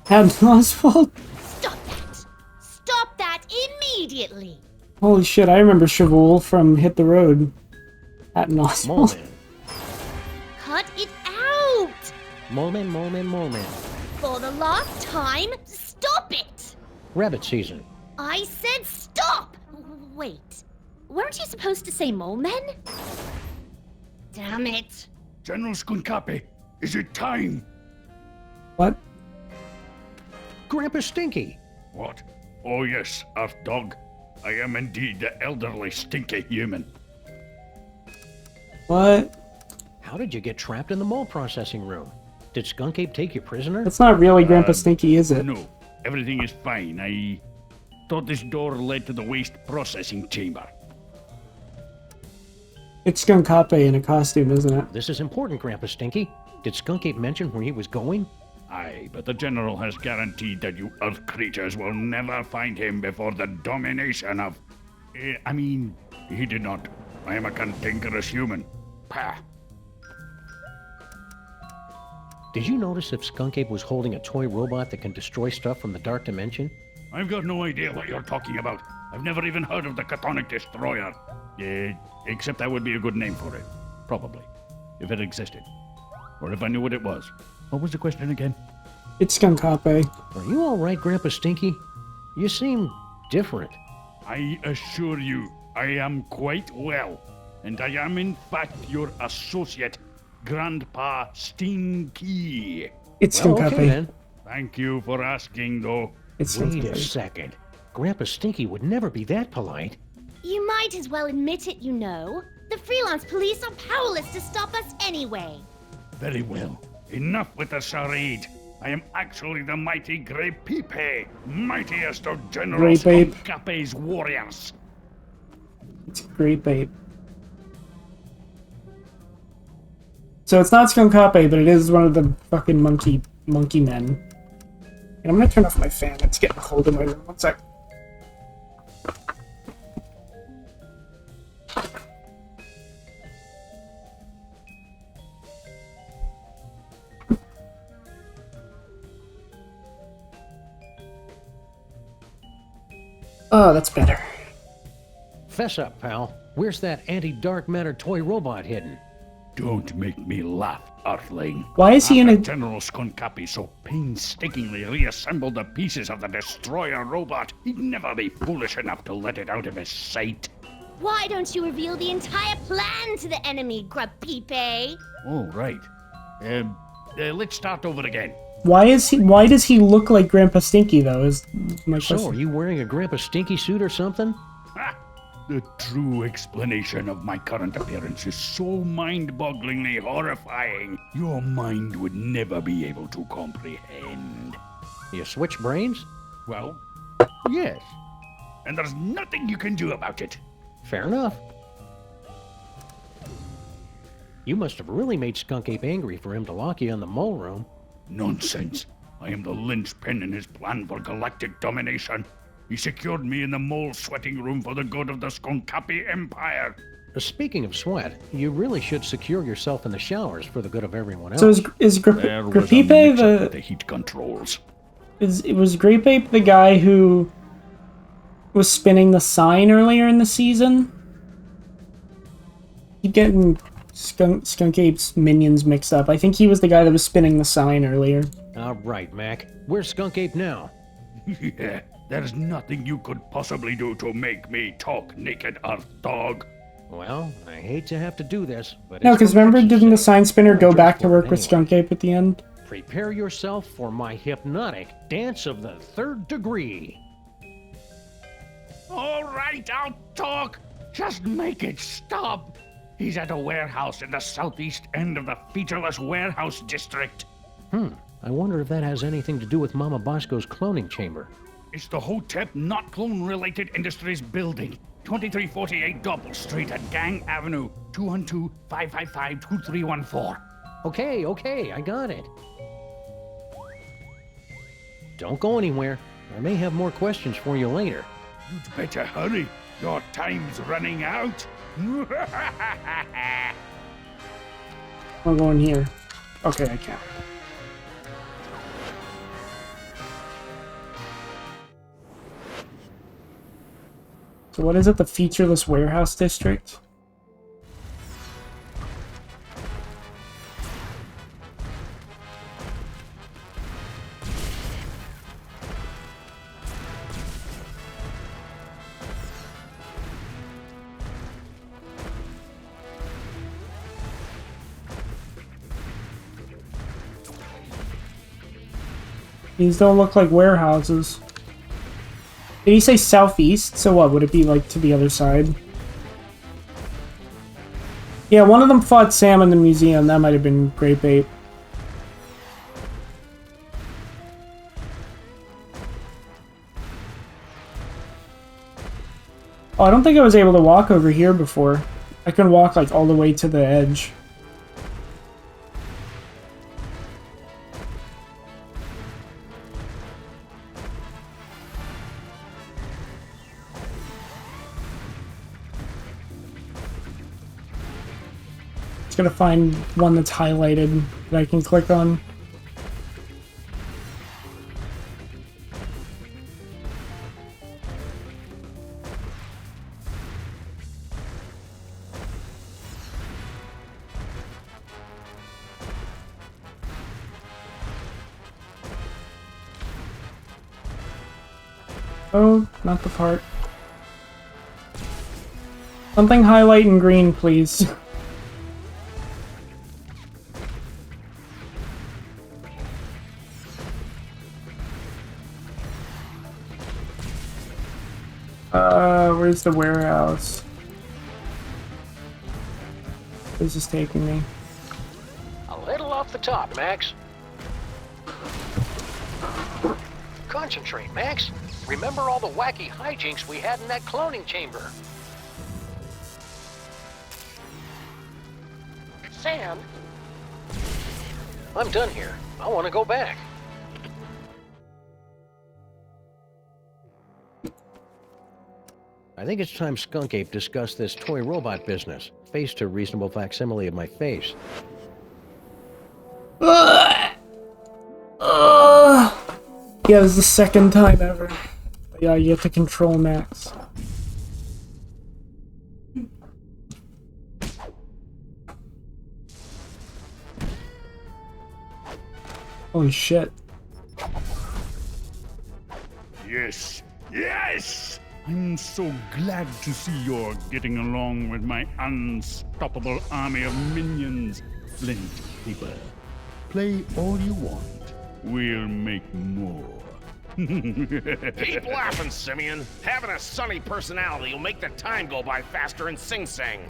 Patton Oswalt? Stop that immediately! Holy shit, I remember Chavoul from Hit the Road. Patton Oswalt. Mole man. Cut it out! Mole man, mole man, mole man. For the last time, stop it! Rabbit season. I said stop! Wait, weren't you supposed to say mole men? Damn it. General Skunkapi, is it time? What? Grandpa Stinky. What? Oh yes, Earth Dog. I am indeed the elderly stinky human. What? How did you get trapped in the mole processing room? Did Skunk Ape take you prisoner? That's not really Grandpa Stinky, is it? No, everything is fine. I thought this door led to the waste processing chamber. It's Skunkape in a costume, isn't it? This is important, Grandpa Stinky. Did Skunk Ape mention where he was going? Aye, but the General has guaranteed that you Earth creatures will never find him before the domination of... I mean, he did not. I am a cantankerous human. Pah. Did you notice if Skunk Ape was holding a toy robot that can destroy stuff from the Dark Dimension? I've got no idea what you're talking about. I've never even heard of the Catonic Destroyer. Except that would be a good name for it. Probably. If it existed. Or if I knew what it was. What was the question again? It's Skunkape. Are you alright, Grandpa Stinky? You seem different. I assure you, I am quite well. And I am in fact your associate, Grandpa Stinky. It's Skunkape. Okay, then. Thank you for asking, though. It's Wait Skunkape. a second. Grandpa Stinky would never be that polite. You might as well admit it, you know. The freelance police are powerless to stop us anyway. Very well. Enough with the charade. I am actually the mighty Grey Pipe, mightiest of General Grey Babe. Skunkape's warriors. It's Great Babe. So it's not Skunkape, but it is one of the fucking monkey men. And I'm gonna turn off my fan. It's getting cold in my room. One sec. Oh, that's better. Fess up, pal. Where's that anti-dark matter toy robot hidden? Don't make me laugh, Earthling. Why is he in a... General Skunkapi so painstakingly reassembled the pieces of the destroyer robot, he'd never be foolish enough to let it out of his sight. Why don't you reveal the entire plan to the enemy, Grapipe? Oh, right. Let's start over again. Why does he look like Grandpa Stinky, though, is my question. So, are you wearing a Grandpa Stinky suit or something? Ha! The true explanation of my current appearance is so mind-bogglingly horrifying, your mind would never be able to comprehend. You switch brains? Well, yes. And there's nothing you can do about it. Fair enough. You must have really made Skunk Ape angry for him to lock you in the mole room. Nonsense. I am the linchpin in his plan for galactic domination. He secured me in the mole sweating room for the good of the Skunkapi Empire. Speaking of sweat, you really should secure yourself in the showers for the good of everyone else. So is Grapipe the heat controls? Was Grapipe the guy who was spinning the sign earlier in the season? You getting Skunk Ape's minions mixed up. I think he was the guy that was spinning the sign earlier. All right, Mac. Where's Skunk Ape now? Yeah, there's nothing you could possibly do to make me talk, naked Earth Dog. Well, I hate to have to do this, but No, it's because what remember, you didn't the say. sign spinner go Just back to for work it with anyway. Skunk Ape at the end? Prepare yourself for my hypnotic dance of the third degree. All right, I'll talk. Just make it stop. He's at a warehouse in the southeast end of the featureless warehouse district. I wonder if that has anything to do with Mama Bosco's cloning chamber. It's the Hotep Not Clone-Related Industries building. 2348 Doppel Street at Gang Avenue. 212-555-2314. Okay, I got it. Don't go anywhere. I may have more questions for you later. You'd better hurry. Your time's running out. I'll go in here. Okay, I can. So what is it? The featureless warehouse district? These don't look like warehouses. Did he say southeast? So what, would it be like to the other side? Yeah, one of them fought Sam in the museum. That might have been great bait. Oh, I don't think I was able to walk over here before. I can walk like all the way to the edge. Just gotta find one that's highlighted that I can click on. Oh, not the part. Something highlight in green, please. Where's the warehouse? Where's this taking me? A little off the top, Max. Concentrate, Max. Remember all the wacky hijinks we had in that cloning chamber. Sam? I'm done here. I want to go back. I think it's time Skunk Ape discussed this toy robot business. Faced a reasonable facsimile of my face. Yeah, it was the second time ever. Yeah, you have to control Max. Holy shit. Yes, yes! I'm so glad to see you're getting along with my unstoppable army of minions. Flint people, play all you want. We'll make more. Keep laughing, Simeon. Having a sunny personality will make the time go by faster in Sing Sing.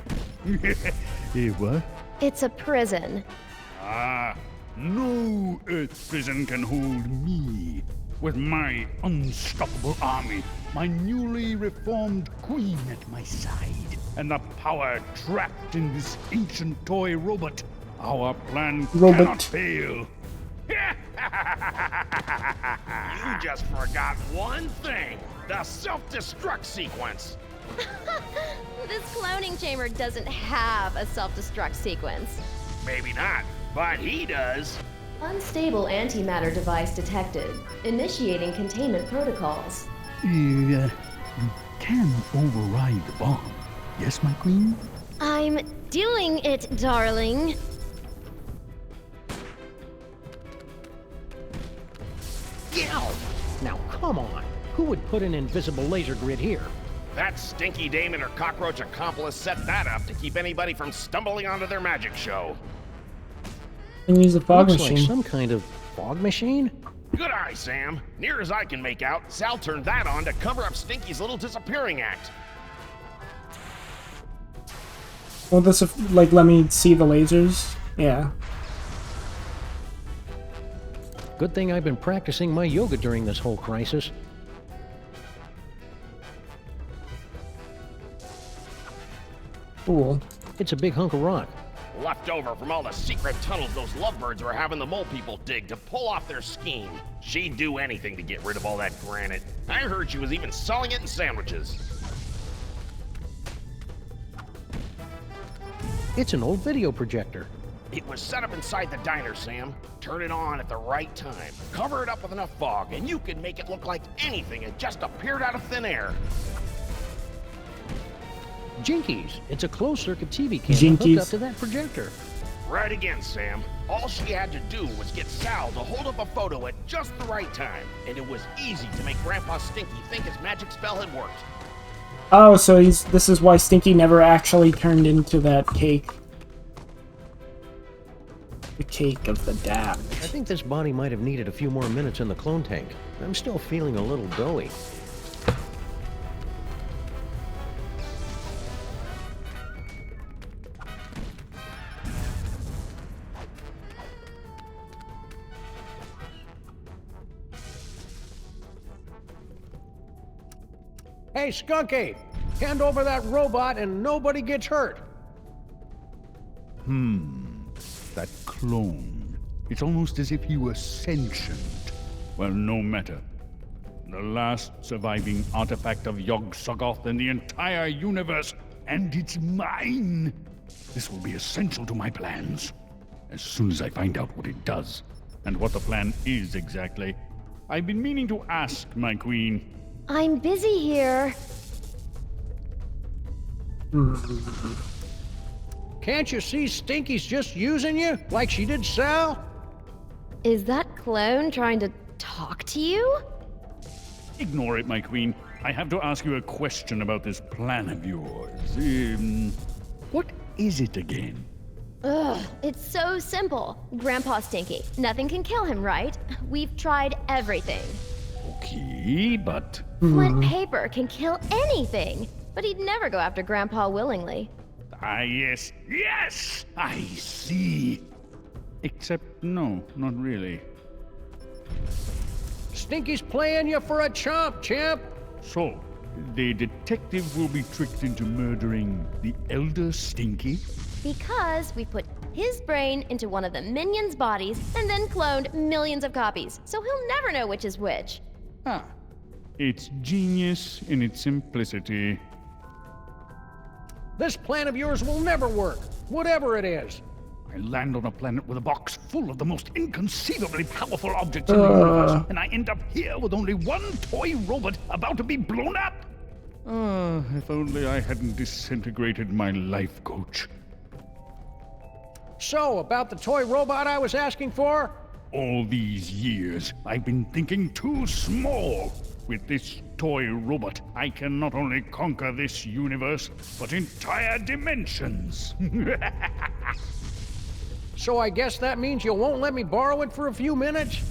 Hey, what? It's a prison. Ah, no Earth prison can hold me. With my unstoppable army, my newly reformed queen at my side, and the power trapped in this ancient toy robot, our plan cannot fail. You just forgot one thing. The self-destruct sequence. This cloning chamber doesn't have a self-destruct sequence. Maybe not, but he does. Unstable antimatter device detected. Initiating containment protocols. You can override the bomb. Yes, my queen? I'm doing it, darling. Yow! Now come on. Who would put an invisible laser grid here? That stinky dame and her cockroach accomplice set that up to keep anybody from stumbling onto their magic show. And use a fog Looks machine. like some kind of fog machine? Good eye, Sam. Near as I can make out, Sal turned that on to cover up Stinky's little disappearing act. Will this, like, let me see the lasers? Yeah. Good thing I've been practicing my yoga during this whole crisis. Cool. It's a big hunk of rock. Left over from all the secret tunnels those lovebirds were having the mole people dig to pull off their scheme. She'd do anything to get rid of all that granite. I heard she was even selling it in sandwiches. It's an old video projector. It was set up inside the diner, Sam. Turn it on at the right time. Cover it up with enough fog, and you can make it look like anything had just appeared out of thin air. Jinkies. It's a closed-circuit TV camera hooked up to that projector. Right again, Sam. All she had to do was get Sal to hold up a photo at just the right time, and it was easy to make Grandpa Stinky think his magic spell had worked. Oh, so this is why Stinky never actually turned into that cake. The cake of the damned. I think this body might have needed a few more minutes in the clone tank. I'm still feeling a little doughy. Hey, Skunky! Hand over that robot and nobody gets hurt. That clone. It's almost as if he were sentient. Well, no matter. The last surviving artifact of Yog-Sothoth in the entire universe, and it's mine! This will be essential to my plans. As soon as I find out what it does, and what the plan is exactly. I've been meaning to ask, my queen. I'm busy here. Can't you see Stinky's just using you, like she did Sal? Is that clone trying to talk to you? Ignore it, my queen. I have to ask you a question about this plan of yours. What is it again? Ugh, it's so simple. Grandpa Stinky. Nothing can kill him, right? We've tried everything. Okay, but... Flint paper can kill anything, but he'd never go after Grandpa willingly. Ah, yes. Yes! I see. Except, no, not really. Stinky's playing you for a chump, champ. So, the detective will be tricked into murdering the Elder Stinky? Because we put his brain into one of the minions' bodies and then cloned millions of copies, so he'll never know which is which. Ah. It's genius in its simplicity. This plan of yours will never work, whatever it is. I land on a planet with a box full of the most inconceivably powerful objects in the universe, and I end up here with only one toy robot about to be blown up! If only I hadn't disintegrated my life coach. So, about the toy robot I was asking for? All these years, I've been thinking too small. With this toy robot, I can not only conquer this universe, but entire dimensions. So I guess that means you won't let me borrow it for a few minutes?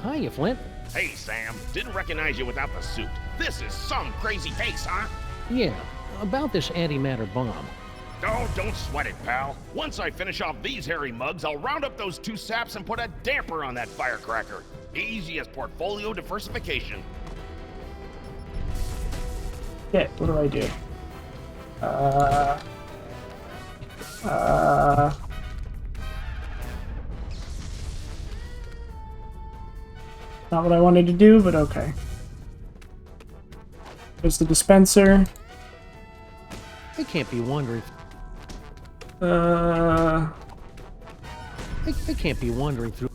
Hiya, Flint. Hey, Sam. Didn't recognize you without the suit. This is some crazy face, huh? Yeah, about this antimatter bomb. Oh, don't sweat it, pal. Once I finish off these hairy mugs, I'll round up those two saps and put a damper on that firecracker. Easy as portfolio diversification. Okay, what do I do? Not what I wanted to do, but okay. There's the dispenser. They can't be wandering. They can't be wandering through.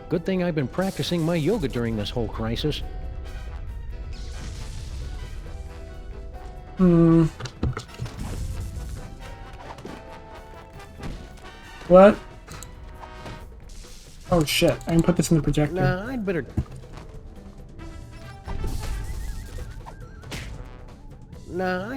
Good thing I've been practicing my yoga during this whole crisis. What? Oh shit, I can put this in the projector. Nah, I'd better... Nah.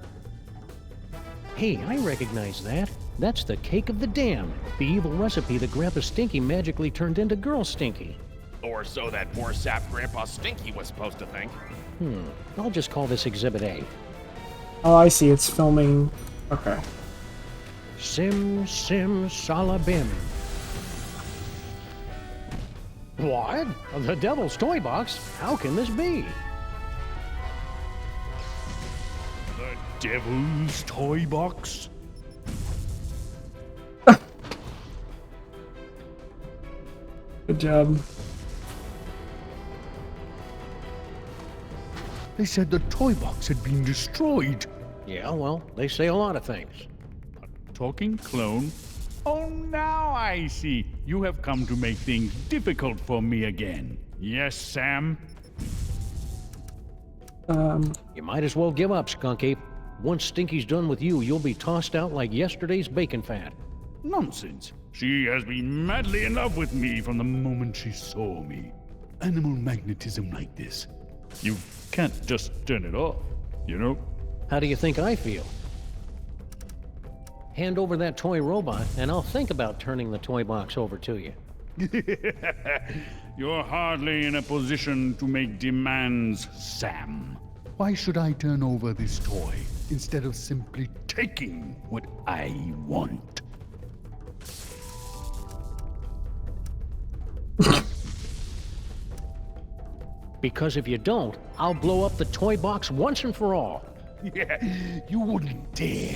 Hey, I recognize that. That's the cake of the damned. The evil recipe that Grandpa Stinky magically turned into Girl Stinky. Or so that poor sap Grandpa Stinky was supposed to think. I'll just call this Exhibit A. Oh, I see, it's filming... Okay. Sim Salabim. What? The Devil's Toy Box? How can this be? The Devil's Toy Box? Good job. They said the toy box had been destroyed. Yeah, well, they say a lot of things. A talking clone? Oh, now I see. You have come to make things difficult for me again. Yes, Sam? You might as well give up, Skunky. Once Stinky's done with you, you'll be tossed out like yesterday's bacon fat. Nonsense. She has been madly in love with me from the moment she saw me. Animal magnetism like this. You can't just turn it off, you know? How do you think I feel? Hand over that toy robot, and I'll think about turning the toy box over to you. You're hardly in a position to make demands, Sam. Why should I turn over this toy instead of simply taking what I want? Because if you don't, I'll blow up the toy box once and for all. Yeah, you wouldn't dare.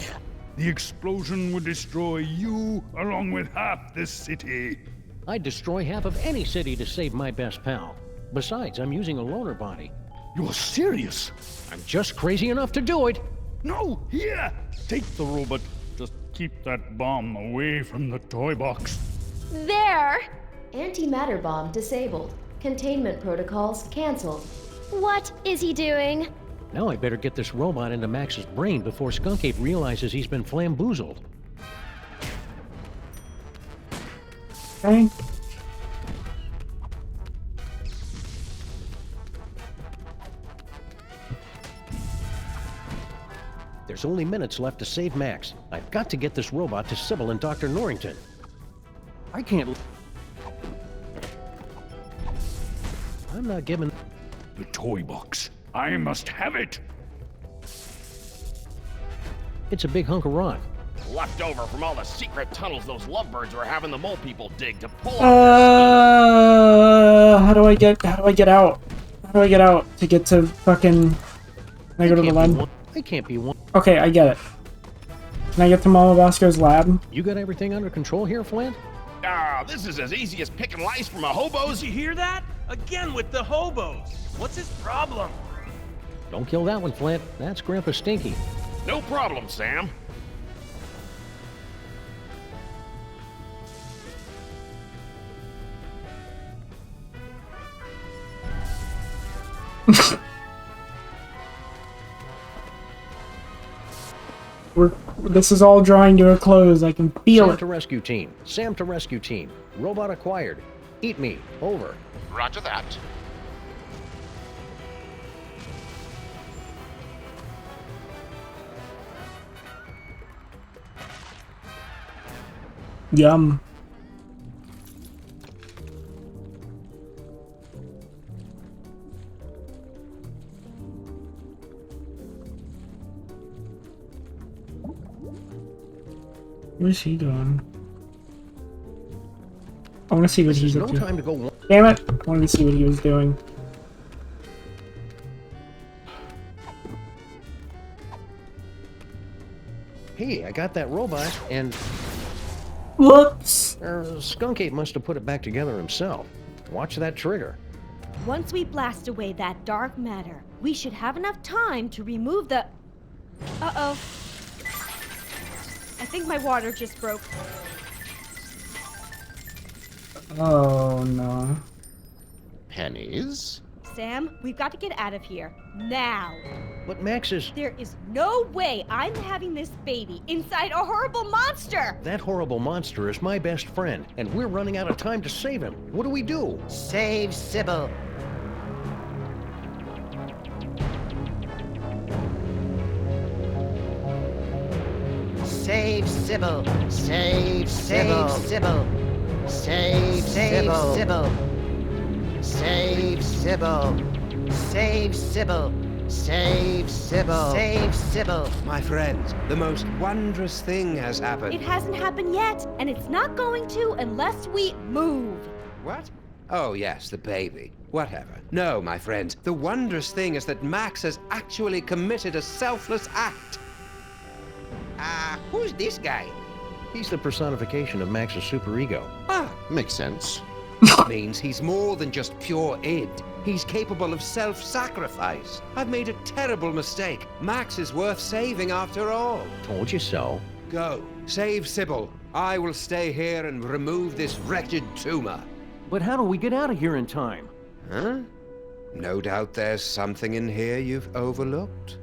The explosion would destroy you along with half this city. I'd destroy half of any city to save my best pal. Besides, I'm using a loaner body. You're serious? I'm just crazy enough to do it. No, here! Take the robot. Just keep that bomb away from the toy box. There! Antimatter bomb disabled. Containment protocols canceled. What is he doing? Now I better get this robot into Max's brain before Skunk Ape realizes he's been flamboozled. Okay. There's only minutes left to save Max. I've got to get this robot to Sybil and Dr. Norrington. I can't... I'm not giving... The toy box. I must have it! It's a big hunk of rock. Left over from all the secret tunnels those lovebirds were having the mole people dig to pull how do I get out? How do I get out to get to fucking... Can I go to the lab? I can't be one. Okay, I get it. Can I get to Mama Bosco's lab? You got everything under control here, Flint? Ah, this is as easy as picking lice from a hobo's. Did you hear that? Again with the hobos. What's his problem? Don't kill that one, Flint. That's Grandpa Stinky. No problem, Sam. This is all drawing to a close. I can feel Sam it. to rescue team. Sam to rescue team. Robot acquired. Eat me. Over. Roger that. Yum. What is he doing? I want to see what he's up to. No time to go. Damn it! I wanted to see what he was doing. Hey, I got that robot, and... Whoops! Skunk Ape must have put it back together himself. Watch that trigger. Once we blast away that dark matter, we should have enough time to remove the... Uh-oh. I think my water just broke. Oh, no. Pennies? Sam, we've got to get out of here. Now. But Max is... There is no way I'm having this baby inside a horrible monster! That horrible monster is my best friend, and we're running out of time to save him. What do we do? Save Sybil. Save Sybil. Save Sybil. Sybil. Save Sybil. Save Sybil. Save Sybil. Save Sybil. Save Sybil. My friends, the most wondrous thing has happened. It hasn't happened yet, and it's not going to unless we move. What? Oh, yes, the baby. Whatever. No, my friends, the wondrous thing is that Max has actually committed a selfless act. Who's this guy? He's the personification of Max's superego. Ah, makes sense. That means he's more than just pure id. He's capable of self-sacrifice. I've made a terrible mistake. Max is worth saving after all. Told you so. Go. Save Sybil. I will stay here and remove this wretched tumor. But how do we get out of here in time? Huh? No doubt there's something in here you've overlooked.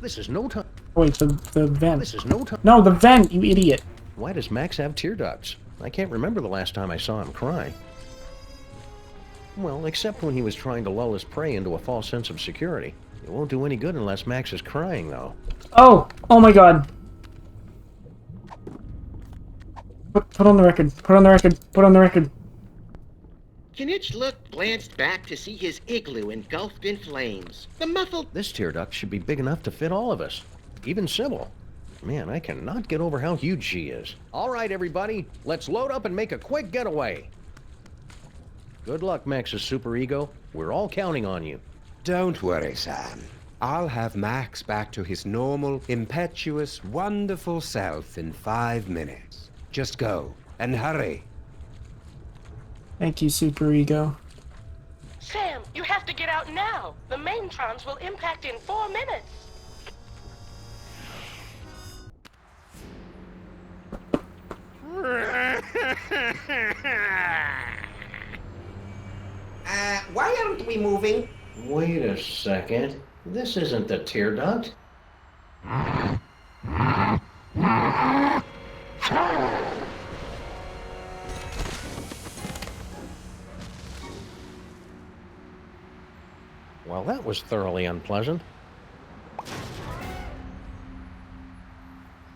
This is no time. Wait, the vent. This is no time. No, the vent, you idiot. Why does Max have tear ducts? I can't remember the last time I saw him cry. Well, except when he was trying to lull his prey into a false sense of security. It won't do any good unless Max is crying, though. Oh my god. Put on the record. Put on the record. Put on the record. Knitchlook glanced back to see his igloo engulfed in flames. The muffled... This tear duct should be big enough to fit all of us. Even Sybil. Man, I cannot get over how huge she is. All right, everybody. Let's load up and make a quick getaway. Good luck, Max's superego. We're all counting on you. Don't worry, Sam. I'll have Max back to his normal, impetuous, wonderful self in 5 minutes. Just go, and hurry. Thank you, Super Ego. Sam, you have to get out now. The maintrons will impact in 4 minutes. Why aren't we moving? Wait a second. This isn't the tear duct. Well, that was thoroughly unpleasant.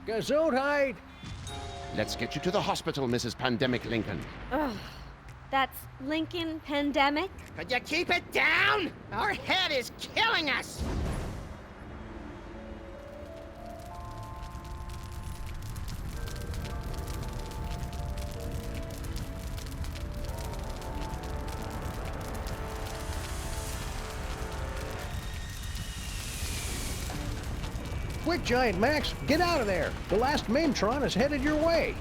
Gesundheit! Let's get you to the hospital, Mrs. Pandemic Lincoln. Ugh. That's Lincoln Pandemic? Could you keep it down? Our head is killing us! Quick, Giant Max, get out of there! The last Maintron is headed your way!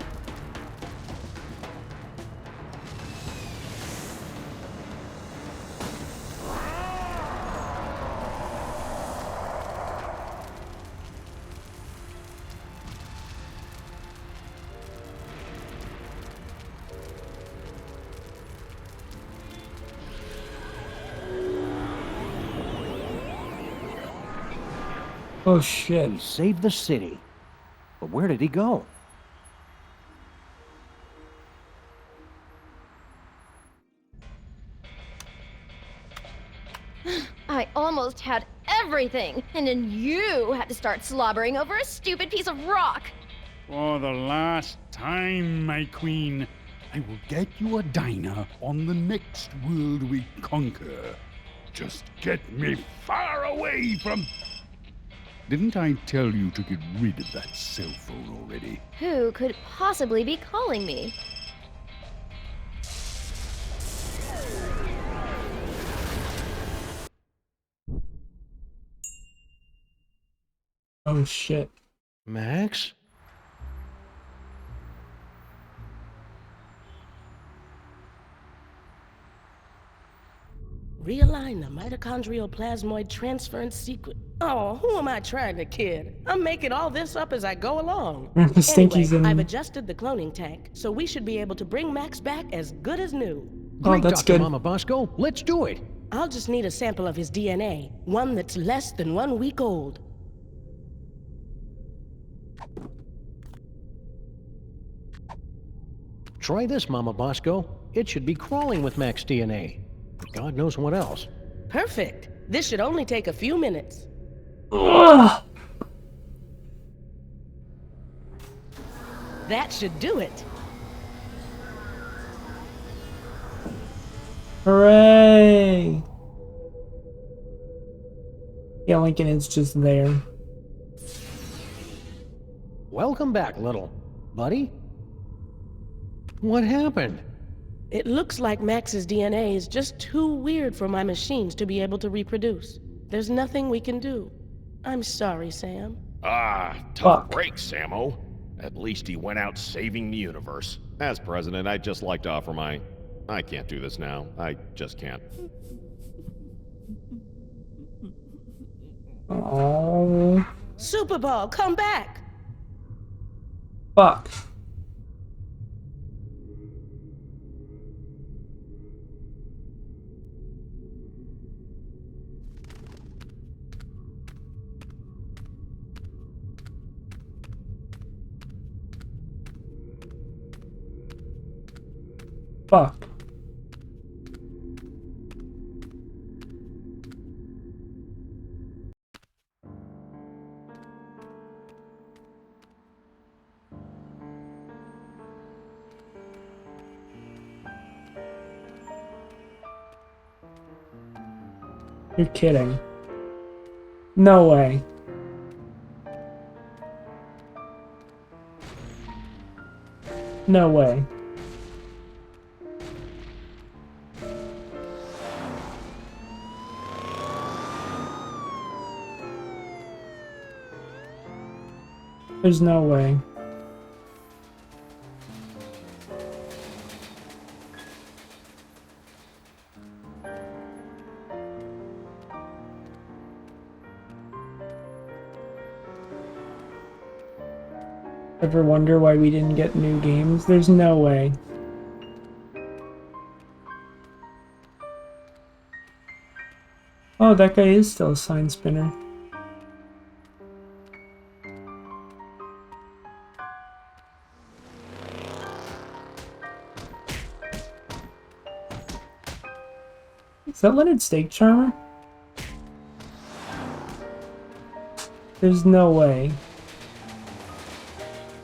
Oh shit. He saved the city. But where did he go? I almost had everything, and then you had to start slobbering over a stupid piece of rock. For the last time, my queen, I will get you a diner on the next world we conquer. Just get me far away from... Didn't I tell you to get rid of that cell phone already? Who could possibly be calling me? Oh shit. Max? Realign the mitochondrial plasmoid transference sequence. Oh, who am I trying to kid? I'm making all this up as I go along. Stinky's Anyway, in. I've adjusted the cloning tank, so we should be able to bring Max back as good as new. Great, that's Dr. good. Mama Bosco. Let's do it. I'll just need a sample of his DNA, one that's less than 1 week old. Try this, Mama Bosco. It should be crawling with Max DNA. God knows what else. Perfect. This should only take a few minutes. Ugh. That should do it. Hooray! Yeah, Lincoln is just there. Welcome back, little buddy. What happened? It looks like Max's DNA is just too weird for my machines to be able to reproduce. There's nothing we can do. I'm sorry, Sam. Tough break, Sammo. At least he went out saving the universe. As president, I'd just like to offer my... I can't do this now. I just can't. Oh. Super Ball, come back! Fuck. Fuck. You're kidding. No way. No way. There's no way. Ever wonder why we didn't get new games? There's no way. Oh, that guy is still a sign spinner. Is that Leonard Steak Charmer? There's no way.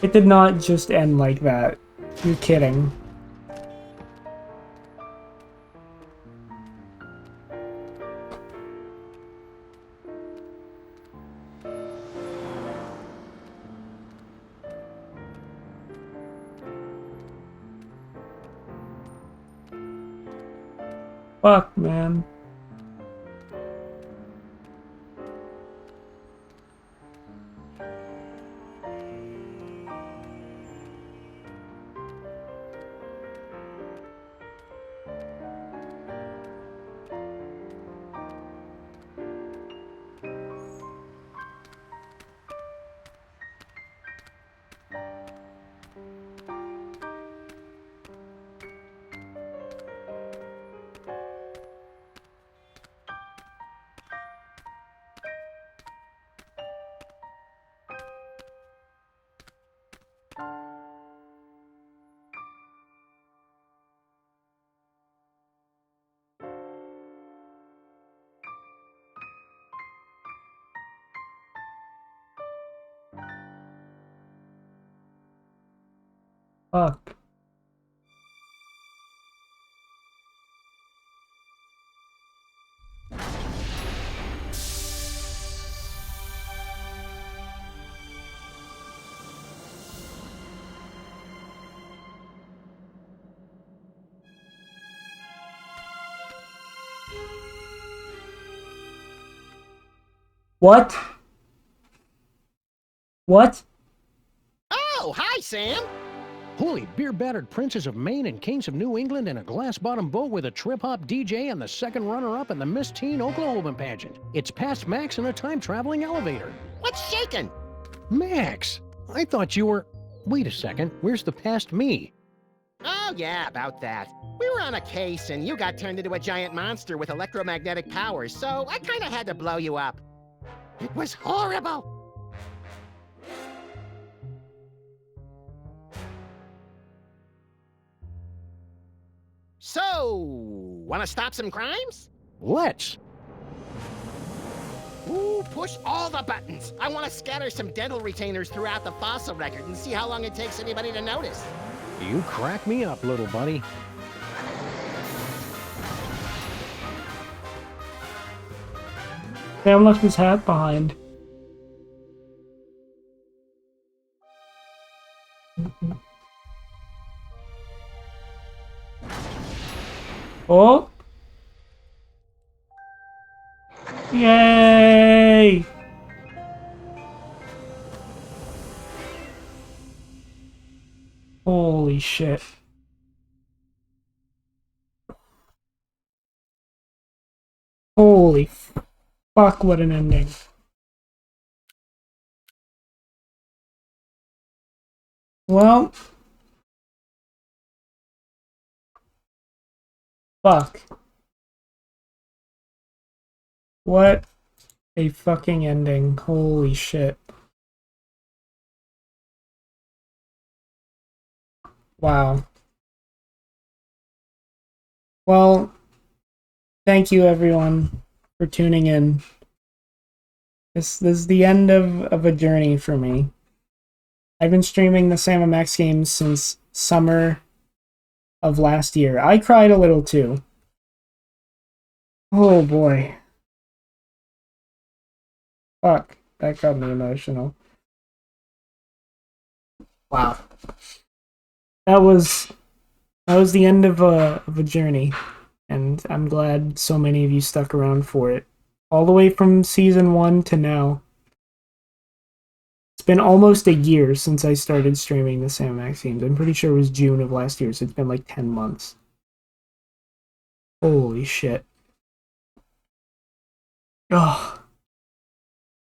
It did not just end like that. You're kidding. Fuck, man. Fuck. What? What? Oh, hi, Sam. Holy beer-battered princes of Maine and kings of New England in a glass-bottom boat with a trip-hop DJ and the second runner-up in the Miss Teen Oklahoma pageant. It's past Max in a time-traveling elevator. What's shaking? Max, I thought you were... Wait a second, where's the past me? Oh, yeah, about that. We were on a case, and you got turned into a giant monster with electromagnetic powers, so I kind of had to blow you up. It was horrible. So, want to stop some crimes? Let's. Ooh, push all the buttons. I want to scatter some dental retainers throughout the fossil record and see how long it takes anybody to notice. You crack me up, little buddy. Sam left his hat behind. Oh! Yay! Holy shit. Holy fuck, what an ending. Well... Fuck. What a fucking ending. Holy shit. Wow. Well, thank you everyone for tuning in. This is the end of a journey for me. I've been streaming the Sam & Max games since summer of last year. I cried a little too. Oh boy. Fuck, that got me emotional. Wow. That was the end of a journey, and I'm glad so many of you stuck around for it. All the way from season 1 to now. It's been almost a year since I started streaming the Sam & Max games. I'm pretty sure it was June of last year, so it's been like 10 months. Holy shit. Oh.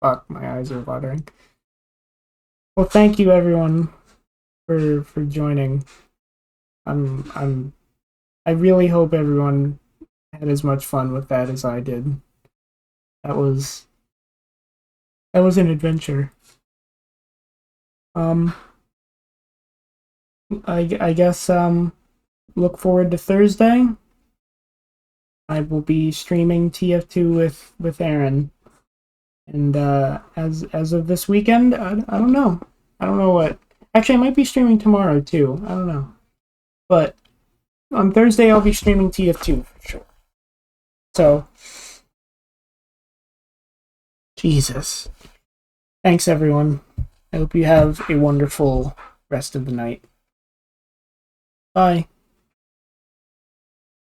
Fuck, my eyes are watering. Well, thank you everyone for joining. I really hope everyone had as much fun with that as I did. That was an adventure. I guess look forward to Thursday. I will be streaming TF2 with Aaron. And as of this weekend, I don't know. I don't know what. Actually, I might be streaming tomorrow too. I don't know. But on Thursday, I'll be streaming TF2 for sure. So, Jesus. Thanks, everyone. I hope you have a wonderful rest of the night. Bye.